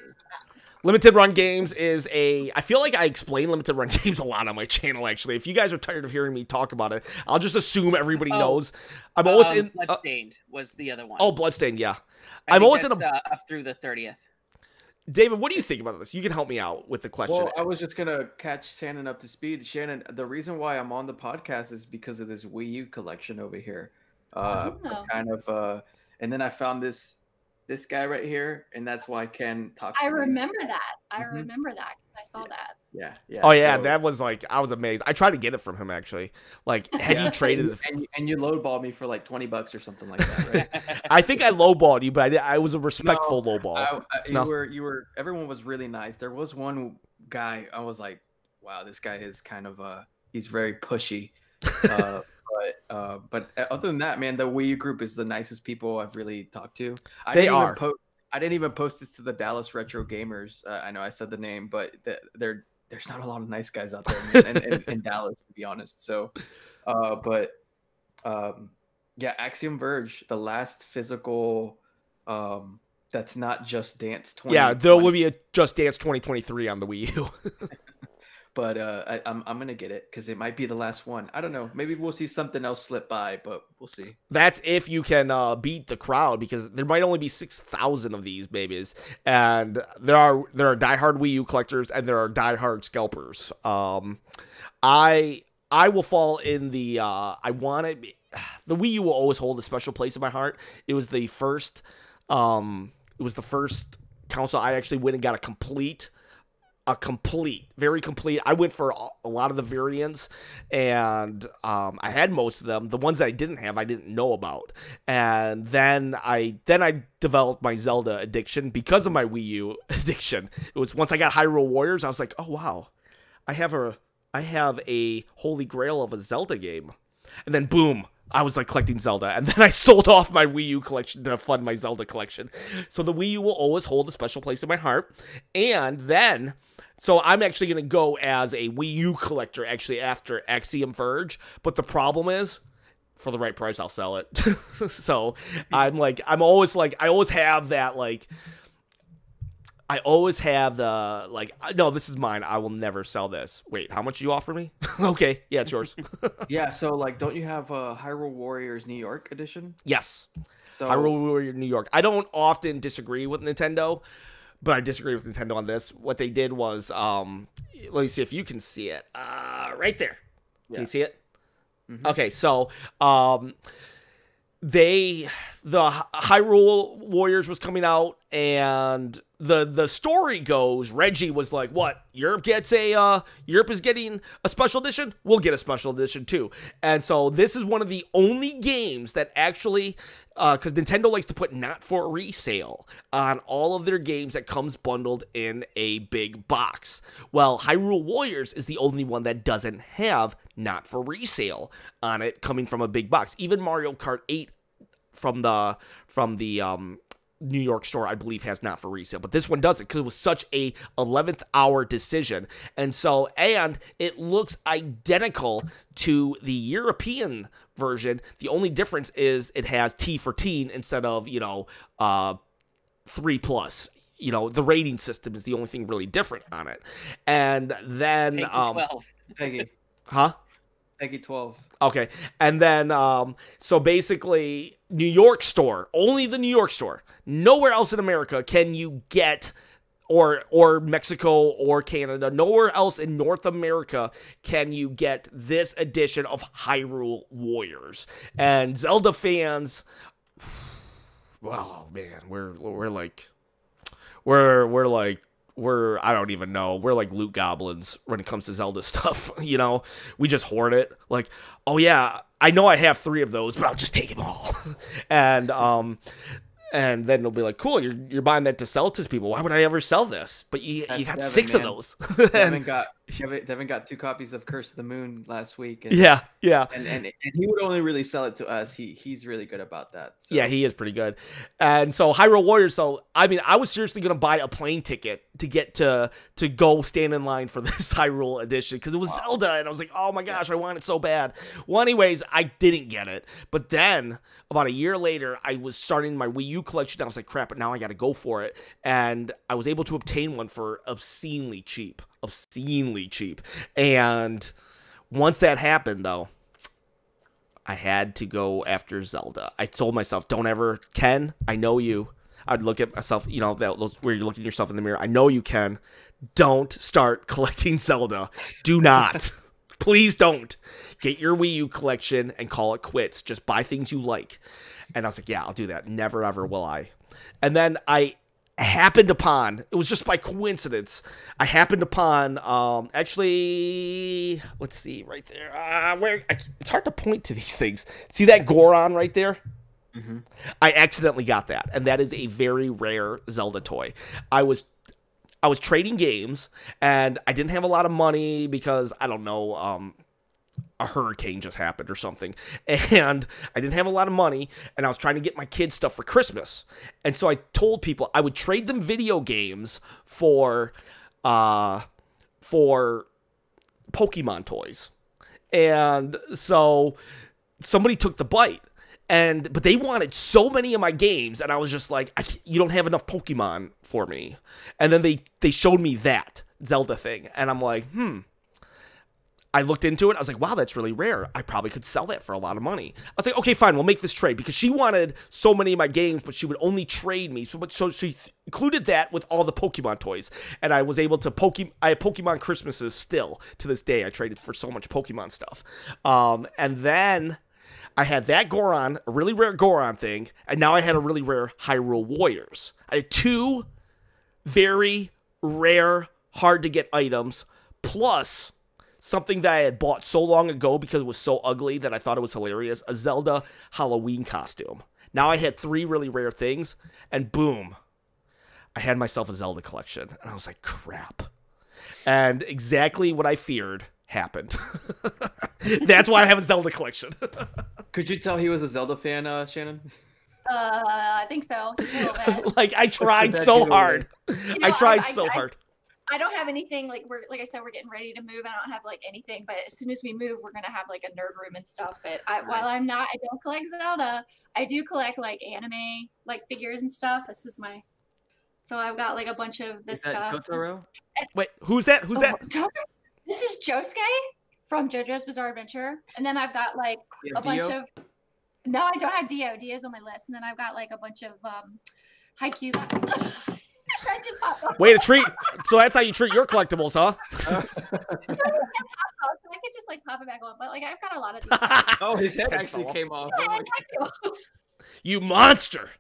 Limited Run Games is I feel like I explain Limited Run Games a lot on my channel, actually. If you guys are tired of hearing me talk about it, I'll just assume everybody knows. I'm always in... Bloodstained was the other one. Oh, Bloodstained, yeah. I'm always in up through the 30th. David, what do you think about this? You can help me out with the question. Well, I was just going to catch Shannon up to speed. Shannon, the reason why I'm on the podcast is because of this Wii U collection over here. And then I found this guy right here, and that's why Ken talks to me. Remember that. I remember that because I saw that. Yeah. Oh yeah, so, that was like, I was amazed. I tried to get it from him actually. Like, had you traded it? And you lowballed me for like $20 or something like that, right? I think I lowballed you, but I was a respectful lowball. You were. Everyone was really nice. There was one guy. I was like, wow, this guy is kind of he's very pushy. But other than that, man, the Wii U group is the nicest people I've really talked to. I didn't even post this to the Dallas Retro Gamers. I know I said the name, but there's not a lot of nice guys out there in Dallas, to be honest. So, yeah, Axiom Verge, the last physical that's not Just Dance 2020. Yeah, there will be a Just Dance 2023 on the Wii U. But I'm gonna get it because it might be the last one. I don't know. Maybe we'll see something else slip by, but we'll see. That's if you can beat the crowd, because there might only be 6,000 of these babies, and there are diehard Wii U collectors and there are diehard scalpers. I will fall in the I want it. The Wii U will always hold a special place in my heart. It was the first console I actually went and got very complete. I went for a lot of the variants, and I had most of them. The ones that I didn't have, I didn't know about. And then I developed my Zelda addiction because of my Wii U addiction. It was once I got Hyrule Warriors, I was like, oh wow, I have a holy grail of a Zelda game. And then boom, I was like collecting Zelda, and then I sold off my Wii U collection to fund my Zelda collection. So the Wii U will always hold a special place in my heart. And then, so I'm actually going to go as a Wii U collector actually after Axiom Verge. But the problem is, for the right price, I'll sell it. So I always have that, like, I always have the, like, no, this is mine. I will never sell this. Wait, how much do you offer me? Okay, yeah, it's yours. Yeah, so, like, don't you have Hyrule Warriors New York edition? Yes. So, Hyrule Warriors New York. I don't often disagree with Nintendo, but I disagree with Nintendo on this. What they did was, let me see if you can see it. Right there. Can you see it? Mm-hmm. Okay, so, the Hyrule Warriors was coming out, and the story goes, Reggie was like, what, Europe is getting a special edition? We'll get a special edition too. And so this is one of the only games that actually, because Nintendo likes to put not for resale on all of their games that comes bundled in a big box. Well, Hyrule Warriors is the only one that doesn't have not for resale on it coming from a big box. Even Mario Kart 8 from the New York store, I believe, has not for resale, but this one doesn't because it was such a 11th hour decision. And so, and it looks identical to the European version. The only difference is it has T for teen instead of, 3+. The rating system is the only thing really different on it. And then Peggy. Huh? Peggy 12. Okay. And then, so basically, New York store, only the New York store, nowhere else in America can you get, or Mexico or Canada, nowhere else in North America can you get this edition of Hyrule Warriors. And Zelda fans, well, man, I don't even know. We're like loot goblins when it comes to Zelda stuff. We just hoard it. Like, oh yeah, I know I have 3 of those, but I'll just take them all. And then it'll be like, cool, you're buying that to sell to people. Why would I ever sell this? But you got 6 of those. Devin got 2 copies of Curse of the Moon last week. And, yeah. And he would only really sell it to us. He's really good about that. So. Yeah, he is pretty good. And so Hyrule Warriors, so I mean, I was seriously going to buy a plane ticket to get to go stand in line for this Hyrule edition because it was Zelda, and I was like, oh my gosh, I want it so bad. Well, anyways, I didn't get it. But then about a year later, I was starting my Wii U collection. I was like, crap, but now I got to go for it. And I was able to obtain one for obscenely cheap. And once that happened, though, I had to go after Zelda. I told myself, don't ever, Ken, I know you. I'd look at myself, you know, those where you're looking at yourself in the mirror. I know you, Ken. Don't start collecting Zelda. Do not. Please don't. Get your Wii U collection and call it quits. Just buy things you like. And I was like, yeah, I'll do that. Never, ever will I. And then I happened upon, it was just by coincidence, I happened upon, actually, let's see, right there, it's hard to point to these things. See that Goron right there? Mm-hmm. I accidentally got that, and that is a very rare Zelda toy. I was trading games, and I didn't have a lot of money because, I don't know, a hurricane just happened or something, and I didn't have a lot of money, and I was trying to get my kids stuff for Christmas, and so I told people I would trade them video games for Pokemon toys, and so somebody took the bite, but they wanted so many of my games, and I was just like, you don't have enough Pokemon for me, and then they showed me that Zelda thing, and I'm like, I looked into it. I was like, wow, that's really rare. I probably could sell that for a lot of money. I was like, okay, fine, we'll make this trade. Because she wanted so many of my games, but she would only trade me. So she included that with all the Pokemon toys. And I was able to I have Pokemon Christmases still to this day. I traded for so much Pokemon stuff. And then I had that Goron, a really rare Goron thing. And now I had a really rare Hyrule Warriors. I had 2 very rare, hard to get items, plus something that I had bought so long ago because it was so ugly that I thought it was hilarious, a Zelda Halloween costume. Now I had 3 really rare things, and boom, I had myself a Zelda collection. And I was like, crap. And exactly what I feared happened. That's why I have a Zelda collection. Could you tell he was a Zelda fan, Shannon? I think so. Just a little bit. Like, I tried so hard. You know, I tried so hard. I don't have anything, like I said, we're getting ready to move. I don't have like anything, but as soon as we move, we're gonna have like a nerd room and stuff. But while I don't collect Zelda, I do collect like anime, like figures and stuff. So I've got like a bunch of this stuff. Totoro? Wait, who's that? Who's that? This is Josuke from JoJo's Bizarre Adventure, and then I've got like a bunch of. No, I don't have Dio. Dio's on my list, and then I've got like a bunch of Haikyuu. I just popped up. Way to treat. So that's how you treat your collectibles, huh? So I could just like pop it back on, but like I've got a lot of these. Oh, his head actually came off. Yeah, you monster!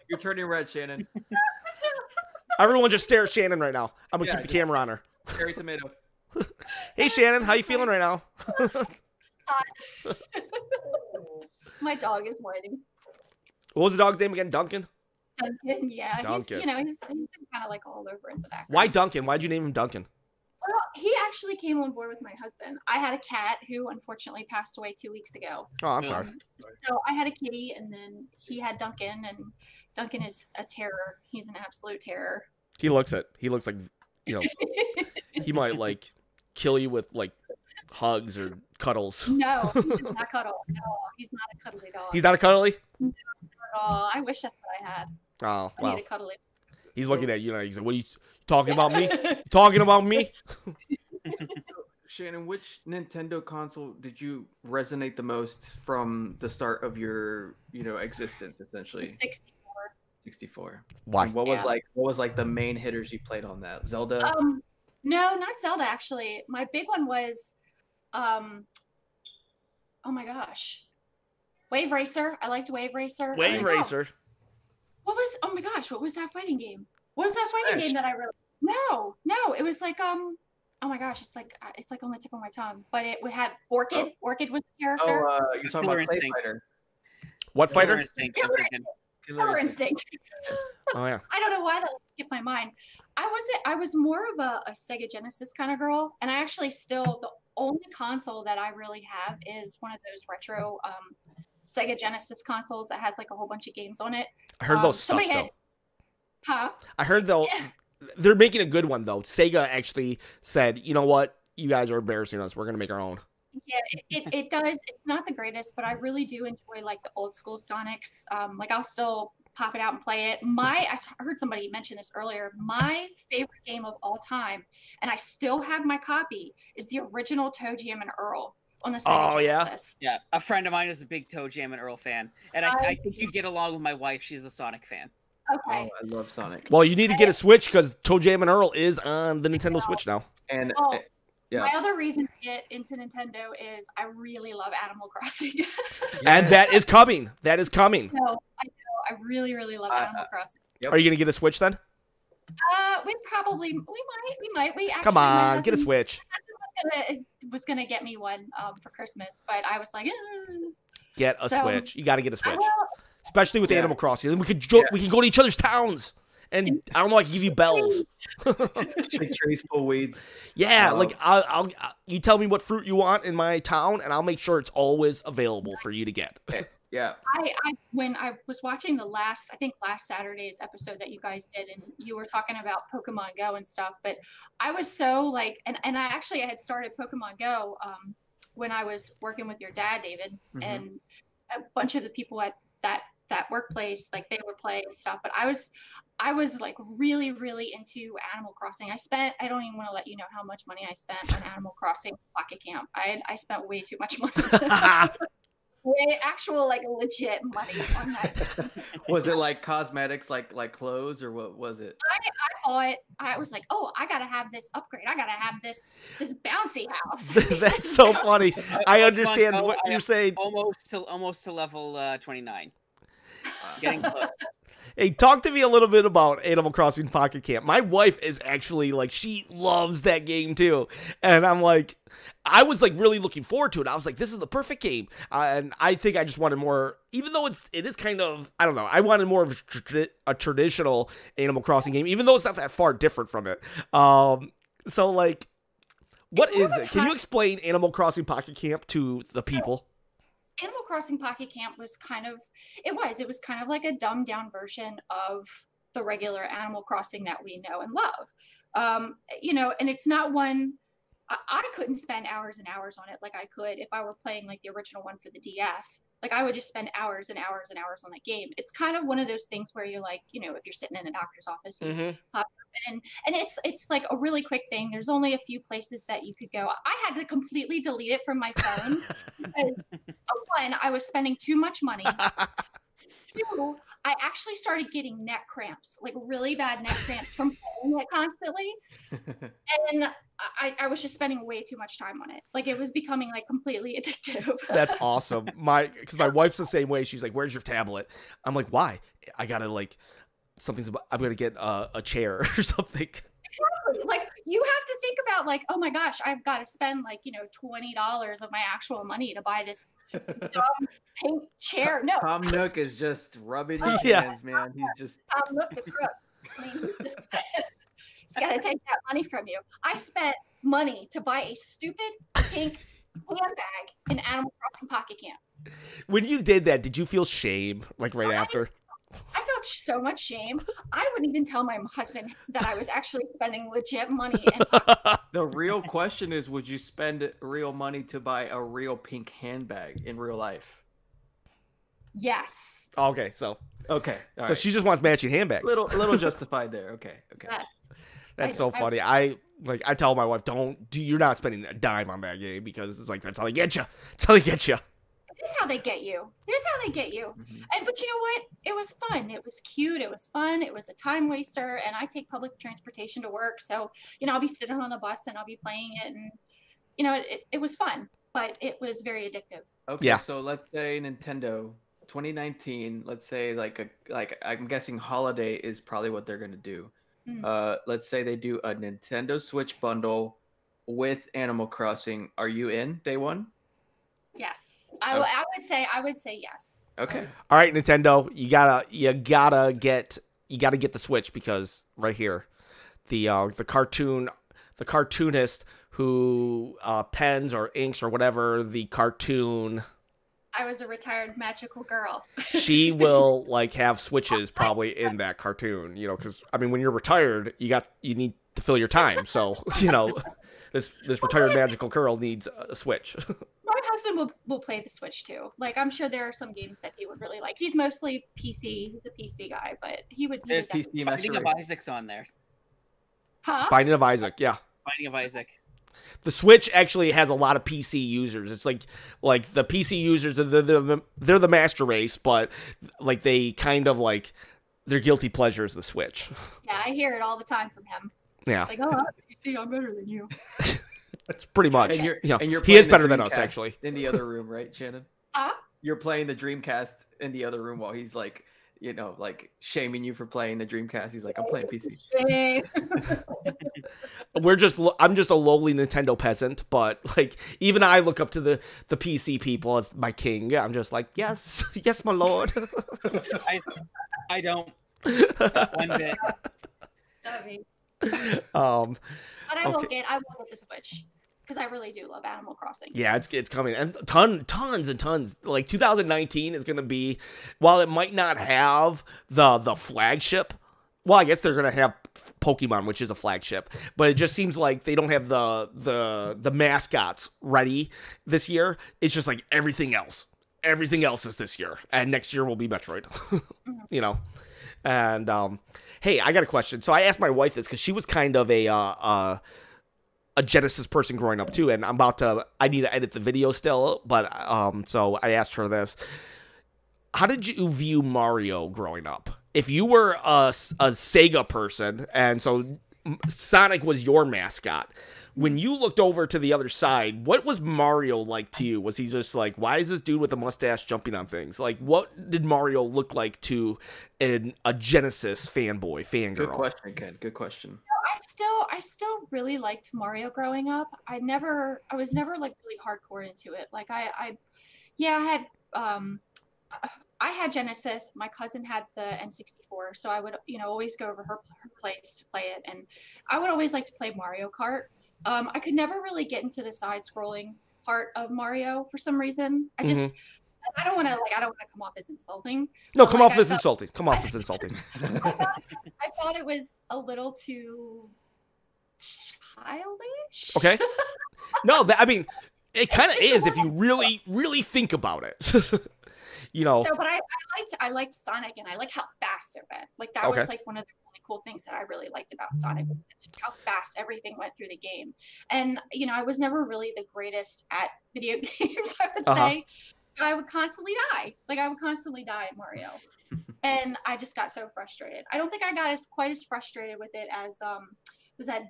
You're turning red, Shannon. Everyone just stare at Shannon right now. I'm gonna keep the camera on her. Cherry tomato. Hey Shannon, how you feeling right now? My dog is whining. What was the dog's name again? Duncan? Duncan, yeah. Duncan. He's been kind of like all over in the background. Why Duncan? Why'd you name him Duncan? Well, he actually came on board with my husband. I had a cat who unfortunately passed away 2 weeks ago. Oh, I'm sorry. So I had a kitty, and then he had Duncan, and Duncan is a terror. He's an absolute terror. He looks like, you know, he might like kill you with like hugs or cuddles. No, he does not cuddle at all. He's not a cuddly dog. He's not a cuddly? No, not at all. I wish that's what I had. Oh, I wow. need a cuddly. He's looking at you now. He's like, what are you talking about me? You talking about me? Shannon, which Nintendo console did you resonate the most from the start of your, existence, essentially? 64. 64. Why? And what was like the main hitters you played on that? Zelda? No, not Zelda, actually. My big one was, oh my gosh. Wave Racer. I liked Wave Racer. Wave Racer. Oh my gosh, what was that fighting game? What was that fighting game that I really, no, it was like, oh my gosh, it's like on the tip of my tongue, but it had Orchid. Orchid was the character. Oh, you're talking about Play Fighter. What fighter? Killer Instinct. Oh yeah. I don't know why that skipped my mind. I I was more of a Sega Genesis kind of girl, and I actually still, the only console that I really have is one of those retro Sega Genesis consoles that has like a whole bunch of games on it. I heard those suck, somebody had, though. huh? I heard though Yeah. they're making a good one though. Sega actually said, you know what, you guys are embarrassing us. We're gonna make our own. Yeah, it does. It's not the greatest, but I really do enjoy like the old school Sonics. Like I'll still pop it out and play it. I heard somebody mention this earlier. My favorite game of all time, and I still have my copy, is the original Toe Jam and Earl on the Sega Genesis. Yeah, a friend of mine is a big Toe Jam and Earl fan, and I think you'd get along with my wife. She's a Sonic fan. Okay. Oh, I love Sonic. Well, you need to get a Switch because Toe Jam and Earl is on the Nintendo Switch now. And yeah. My other reason to get into Nintendo is I really love Animal Crossing. And that is coming. That is coming. No, I know. I really, really love Animal Crossing. Yep. Are you gonna get a Switch then? We might. We actually, come on, get a Switch. Was gonna get me one for Christmas, but I was like, get a Switch. You got to get a Switch, especially with Animal Crossing. Then we can go to each other's towns. And I don't know, I can give you bells. Trees full weeds. Yeah, like I'll you tell me what fruit you want in my town, and I'll make sure it's always available for you to get. Yeah. When I was watching the last Saturday's episode that you guys did, and you were talking about Pokemon Go and stuff, but I was so like, and I had started Pokemon Go when I was working with your dad, David, and a bunch of the people at that workplace, like they would play and stuff, but I was like really, really into Animal Crossing. I don't even want to let you know how much money I spent on Animal Crossing Pocket Camp. I spent way too much money. Way actual like legit money on that. Was it like cosmetics, like clothes, or what was it? I bought. I was like, oh, I gotta have this upgrade. I gotta have this bouncy house. That's so funny. I understand what you're saying. Almost to level 29. Getting close. Hey, talk to me a little bit about Animal Crossing Pocket Camp. My wife is actually like, she loves that game too. And I'm like, I was like really looking forward to it. I was like, this is the perfect game. And I think I just wanted more, even though it is kind of, I don't know, I wanted more of a traditional Animal Crossing game, even though it's not that far different from it. So like, what is it? Can you explain Animal Crossing Pocket Camp to the people? Animal Crossing Pocket Camp was kind of like a dumbed down version of the regular Animal Crossing that we know and love. And it's not one, I couldn't spend hours and hours on it like I could if I were playing like the original one for the DS. Like I would just spend hours and hours and hours on that game. It's kind of one of those things where you're like, if you're sitting in a doctor's office, you pop in, and it's like a really quick thing. There's only a few places that you could go. I had to completely delete it from my phone because one, I was spending too much money. Two, I actually started getting neck cramps, like really bad neck cramps from playing it constantly. And I was just spending way too much time on it. Like it was becoming like completely addictive. That's awesome. Because my wife's the same way. She's like, where's your tablet? I'm like, why? I gotta like, I'm gonna get a chair or something. Exactly. Like you have to think about like, oh my gosh, I've got to spend like, $20 of my actual money to buy this dumb pink chair. No. Tom Nook is just rubbing his hands, man. He's just Tom Nook the crook. I mean, he's gotta take that money from you. I spent money to buy a stupid pink handbag in Animal Crossing Pocket Camp. When you did that, did you feel shame like right after? I felt so much shame. I wouldn't even tell my husband that I was actually spending legit money. The real question is, would you spend real money to buy a real pink handbag in real life? Yes. Okay, so right. She just wants matching handbags. Little justified there. Okay. Yes. That's so funny. I tell my wife, you're not spending a dime on that game because it's like that's how they get you. It's how they get you. It is how they get you. But you know what? It was fun. It was cute. It was fun. It was a time waster. And I take public transportation to work. So, I'll be sitting on the bus and I'll be playing it. And, it was fun, but it was very addictive. Okay. Yeah. So let's say Nintendo 2019, let's say like I'm guessing holiday is probably what they're going to do. Let's say they do a Nintendo Switch bundle with Animal Crossing. Are you in day one? Yes. I would say yes. Okay. All right, Nintendo, you gotta get the Switch because right here, the cartoonist who pens or inks or whatever the cartoon. I was a retired magical girl. She will like have switches probably in that cartoon, you know, because I mean when you're retired, you need to fill your time. So, you know, this retired magical girl needs a Switch. My husband will play the Switch too. Like I'm sure there are some games that he would really like. He's mostly PC. He's a PC guy, but he would. There's Binding of Isaac's on there. Huh? Binding of Isaac, yeah. Binding of Isaac. The Switch actually has a lot of PC users. It's like the PC users, they're the master race, but like they kind of like their guilty pleasure is the Switch. Yeah, I hear it all the time from him. Yeah. Like, oh, you see, I'm better than you. That's pretty much. And you're he is better than us, actually. In the other room, right, Shannon? Huh? You're playing the Dreamcast in the other room while he's like, you know, like shaming you for playing the Dreamcast. He's like, I'm playing PC. I'm just a lowly Nintendo peasant, but like even I look up to the PC people as my king. I'm just like, yes, yes, my lord. I don't. One bit. But I will get the Switch because I really do love Animal Crossing. Yeah, it's coming, and tons and tons. Like 2019 is gonna be, while it might not have the flagship. Well, I guess they're gonna have Pokemon, which is a flagship, but it just seems like they don't have the mascots ready this year. It's just like everything else. Everything else is this year, and next year will be Metroid. You know, and hey, I got a question. So I asked my wife this because she was kind of a Genesis person growing up too, and I need to edit the video still, but so I asked her this. How did you view Mario growing up? If you were a Sega person, and so Sonic was your mascot, when you looked over to the other side, what was Mario like to you? Was he just like, why is this dude with a mustache jumping on things? Like, what did Mario look like to a Genesis fangirl? Good question, Ken. Good question. I still really liked Mario growing up. I was never like really hardcore into it. Like I had Genesis. My cousin had the N64, so I would always go over her place to play it, and I would always like to play Mario Kart. I could never really get into the side-scrolling part of Mario for some reason. I just I don't want to come off as insulting. No, come off as insulting. Come off as insulting. I thought it was a little too childish. Okay. No, I mean, it kind of is if you really, really think about it. You know. So, but I liked Sonic, and I like how fast it went. Like that was like one of the really cool things that I really liked about Sonic, was just how fast everything went through the game. And I was never really the greatest at video games, I would say. I would constantly die. Like I would constantly die at Mario. And I just got so frustrated. I don't think I got quite as frustrated with it as was that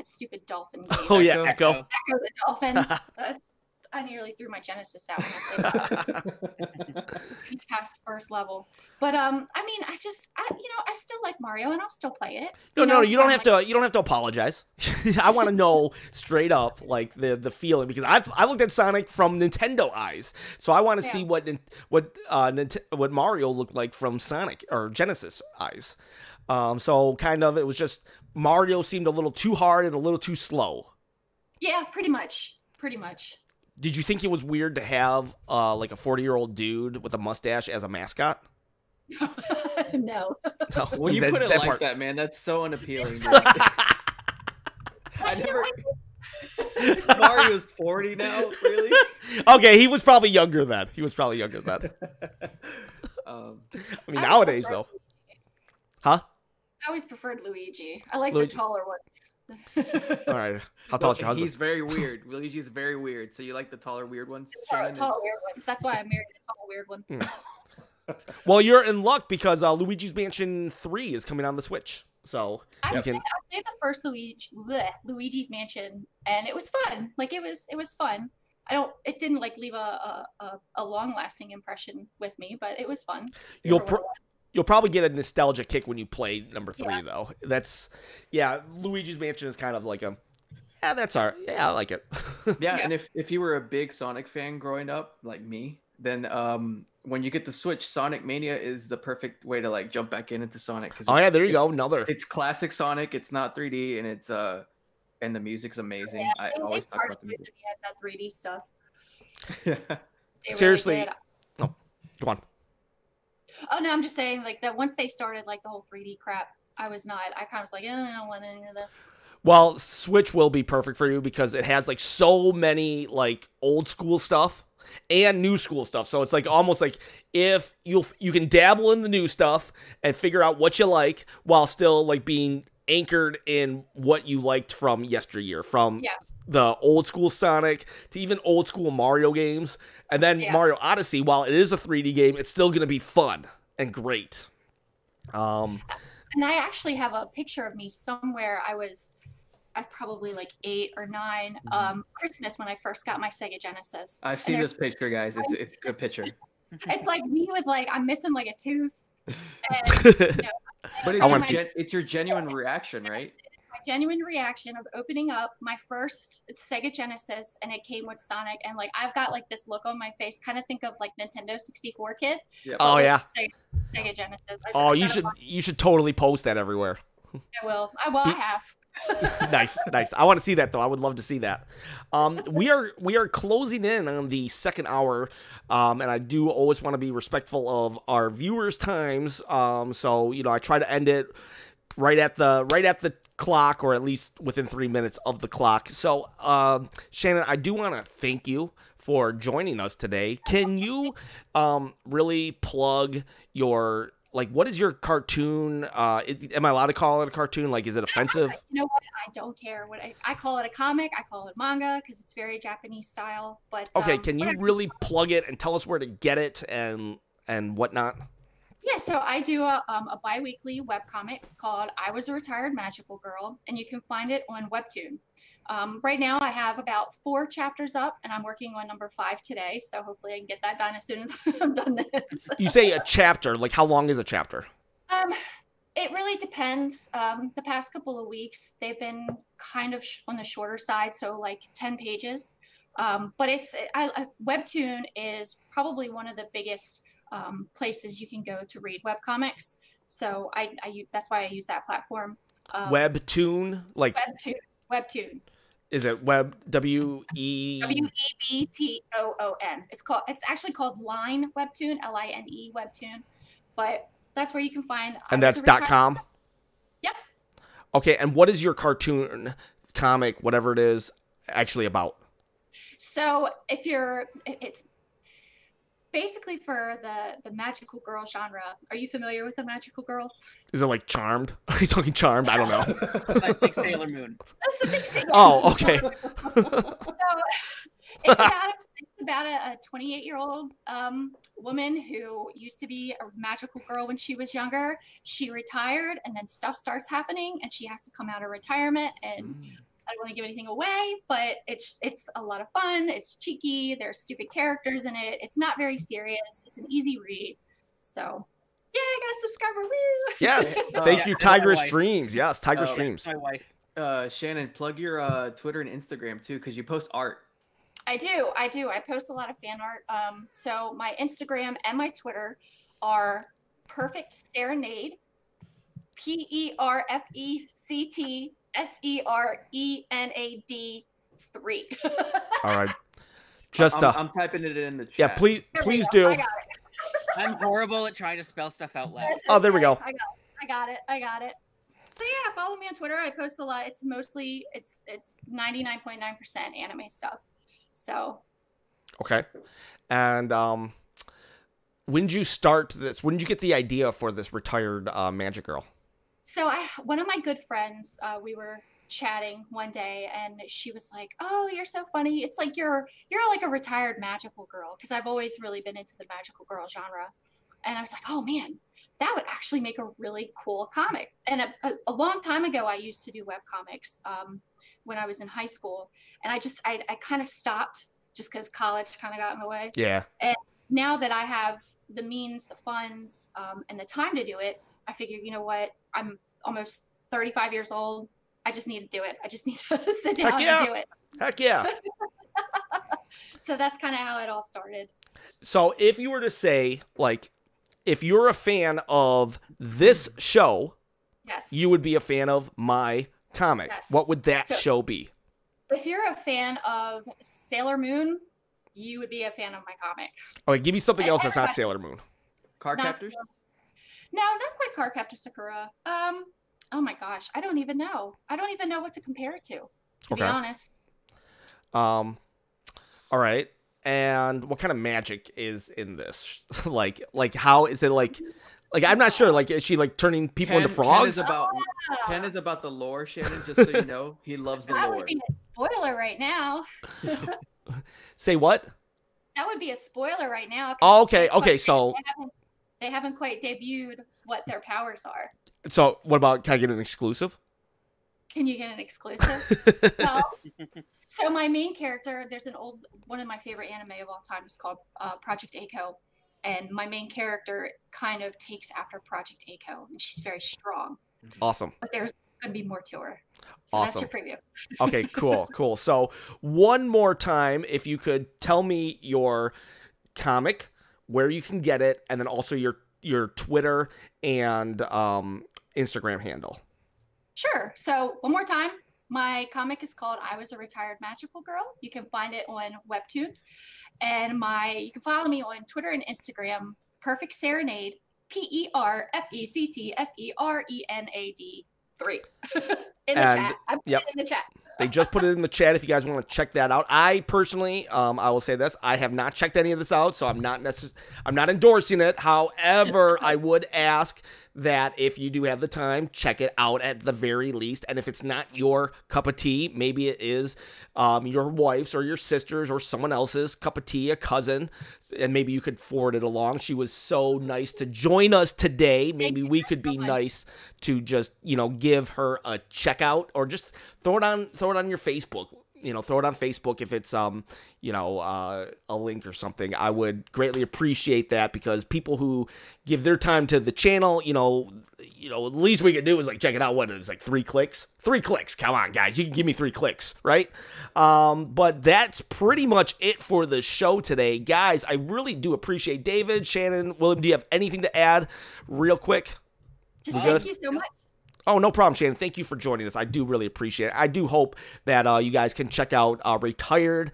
stupid dolphin game. Oh yeah, Echo the dolphin. I nearly threw my Genesis out when I played past the first level. But I mean, I still like Mario, and I'll still play it. No, you don't have to. You don't have to apologize. I want to know straight up, like the feeling, because I looked at Sonic from Nintendo eyes, so I want to see what Mario looked like from Sonic or Genesis eyes. So kind of, it was just Mario seemed a little too hard and a little too slow. Yeah, pretty much. Pretty much. Did you think it was weird to have like a 40-year-old dude with a mustache as a mascot? No. When you put it like that, man, that's so unappealing. Mario's 40 now, really? Okay, he was probably younger then. I mean, nowadays though. Huh? I always preferred Luigi. I like the taller ones. All right. How tall is your husband? He's very weird. Luigi's very weird. So you like the taller, weird ones? Tall, weird ones. That's why I married a tall, weird one. Well, you're in luck because Luigi's Mansion 3 is coming on the Switch. So I played the first Luigi's Mansion, and it was fun. Like it was fun. It didn't like leave a long-lasting impression with me, but it was fun. You'll probably get a nostalgia kick when you play number 3, though. Luigi's Mansion is kind of like that's all right. Yeah, I like it. Yeah, and if you were a big Sonic fan growing up, like me, then when you get the Switch, Sonic Mania is the perfect way to like jump back into Sonic. Oh yeah, there you go, another. It's classic Sonic. It's not 3D, and it's and the music's amazing. Yeah, I always talk about the music. That 3D stuff. Yeah. Seriously. Really oh, come on. Oh no, I'm just saying like that once they started like the whole 3D crap, I kind of was like, I don't want any of this. Well, Switch will be perfect for you because it has like so many like old school stuff and new school stuff. So it's like almost like if you can dabble in the new stuff and figure out what you like while still like being anchored in what you liked from yesteryear, from the old school Sonic to even old school Mario games. And then Mario Odyssey, while it is a 3D game, it's still going to be fun and great. And I actually have a picture of me somewhere. I was probably like 8 or 9, Christmas when I first got my Sega Genesis. I've seen this picture, guys. It's a good picture. It's like me with like, I'm missing like a tooth. And, but it's your genuine reaction, right? My genuine reaction of opening up my first Sega Genesis, and it came with Sonic, and like I've got like this look on my face, kind of think of like Nintendo 64 kid. Yep. Oh yeah. Sega Genesis. You should totally post that everywhere. I will. I have. Nice. I want to see that though. I would love to see that. We are closing in on the second hour, and I do always want to be respectful of our viewers' times. So I try to end it right at the clock, or at least within 3 minutes of the clock. So, Shannon, I do want to thank you for joining us today. Can you really plug your, like, what is your cartoon? Am I allowed to call it a cartoon? Like, is it offensive? You know what? I don't care. What I call it a comic. I call it manga because it's very Japanese style. But okay, can you really plug it and tell us where to get it and whatnot? Yeah, so I do a bi-weekly webcomic called I Was a Retired Magical Girl, and you can find it on Webtoon. Right now I have about 4 chapters up, and I'm working on number 5 today, so hopefully I can get that done as soon as I'm done this. You say a chapter, like how long is a chapter? It really depends. The past couple of weeks, they've been kind of on the shorter side, so like 10 pages. But Webtoon is probably one of the biggest places you can go to read webcomics. So that's why I use that platform. Webtoon, like Webtoon. Is it web WEBTOON? It's actually called Line Webtoon, LINE Webtoon, but that's where you can find. And that's .com. Yep. Okay, and what is your cartoon, comic, whatever it is, actually about? So it's basically for the magical girl genre. Are you familiar with the magical girls? Is it like Charmed? Are you talking Charmed? I don't know. Like Sailor Moon. That's the big Sailor Moon. Oh, okay. So, it's about a 28-year-old woman who used to be a magical girl when she was younger. She retired, and then stuff starts happening, and she has to come out of retirement. And I don't want to give anything away, but it's a lot of fun. It's cheeky. There's stupid characters in it. It's not very serious. It's an easy read. So, yeah, I got a subscriber. Woo! Yes. Thank you, Tigress Dreams. Yes, Tigress Dreams. My wife. Shannon, plug your Twitter and Instagram too, because you post art. I do. I post a lot of fan art. So my Instagram and my Twitter are Perfect Serenade, PERFECT SERENAD 3. All right. Just I'm typing it in the chat. Yeah, please do. I got it. I'm horrible at trying to spell stuff out loud. Oh, there we go. I got it. So yeah, follow me on Twitter. I post a lot. It's mostly it's 99.9% anime stuff. So. Okay. And when did you start this? When did you get the idea for this retired magic girl? So one of my good friends, we were chatting one day, and she was like, "Oh, you're so funny. It's like you're like a retired magical girl," because I've always really been into the magical girl genre. And I was like, "Oh man, that would actually make a really cool comic." And a long time ago, I used to do web comics when I was in high school, and I kind of stopped just because college kind of got in the way. Yeah. And now that I have the means, the funds, and the time to do it, I figure, you know what? I'm almost 35 years old. I just need to do it. I just need to sit down and do it. Heck yeah. So that's kind of how it all started. So if you were to say, like, if you're a fan of this show, Yes. you would be a fan of my comic. Yes. What would that So- show be? If you're a fan of Sailor Moon, you would be a fan of my comic. Okay, give me something else that's not Everybody- Sailor Moon. Card Not captors? No, not quite Cardcaptor Sakura. Oh my gosh, I don't even know. I don't even know what to compare it to be Okay. honest. All right. And what kind of magic is in this? like how is it like I'm not sure. Like, is she like turning people into frogs? Ken is about the lore, Shannon, just so you know. He loves the That lore. would be a spoiler right now. Say what? That would be a spoiler right now. 'cause Oh, okay. they quite- Okay. So they haven't quite debuted what their powers are. what about, can I get an exclusive? Can you get an exclusive? Well, so my main character, there's one of my favorite anime of all time is called Project Eiko. And my main character kind of takes after Project Eiko, and she's very strong. Awesome. But there's going to be more to her. So Awesome. that's your preview. Okay, cool. So one more time, if you could tell me your comic, where you can get it, and then also your Twitter and Instagram handle. Sure. So one more time, my comic is called I Was a Retired Magical Girl. You can find it on Webtoon. And you can follow me on Twitter and Instagram, Perfect Serenade, PERFECTSERENAD 3. In the chat. I put it in the chat. They just put it in the chat if you guys want to check that out. I personally, I will say this, I have not checked any of this out, so I'm not endorsing it. However, I would ask that if you do have the time, check it out at the very least. And if it's not your cup of tea, maybe it is your wife's or your sister's or someone else's cup of tea, a cousin, and maybe you could forward it along. She was so nice to join us today. Maybe we could be nice to just, give her a checkout, or just throw it on your Facebook. Throw it on Facebook if it's a link or something. I would greatly appreciate that, because people who give their time to the channel, the least we could do is like check it out. What is it, like 3 clicks? 3 clicks. Come on, guys, you can give me 3 clicks, right? But that's pretty much it for the show today, guys. I really do appreciate David, Shannon, William. Do you have anything to add, real quick? Just thank you so much. Oh, no problem, Shannon. Thank you for joining us. I do really appreciate it. I do hope that you guys can check out Retired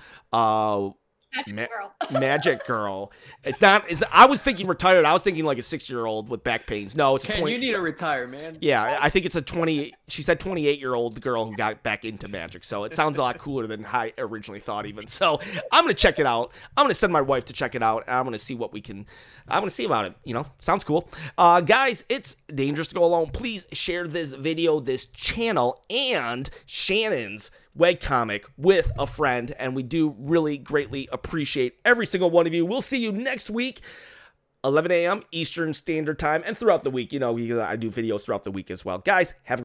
Magic Girl. It's not. I was thinking retired. I was thinking like a 6-year-old with back pains. No, it's a 20. You need to retire, man. Yeah, I think it's a 20. She said 28-year-old girl who got back into magic. So it sounds a lot cooler than I originally thought, even. So I'm gonna check it out. I'm gonna send my wife to check it out, and I'm gonna see what we can. I'm gonna see about it. Sounds cool. Guys, it's dangerous to go alone. Please share this video, this channel, and Shannon's webcomic with a friend, and we do really greatly appreciate every single one of you. We'll see you next week, 11 a.m. Eastern Standard Time, and throughout the week. I do videos throughout the week as well. Guys, have a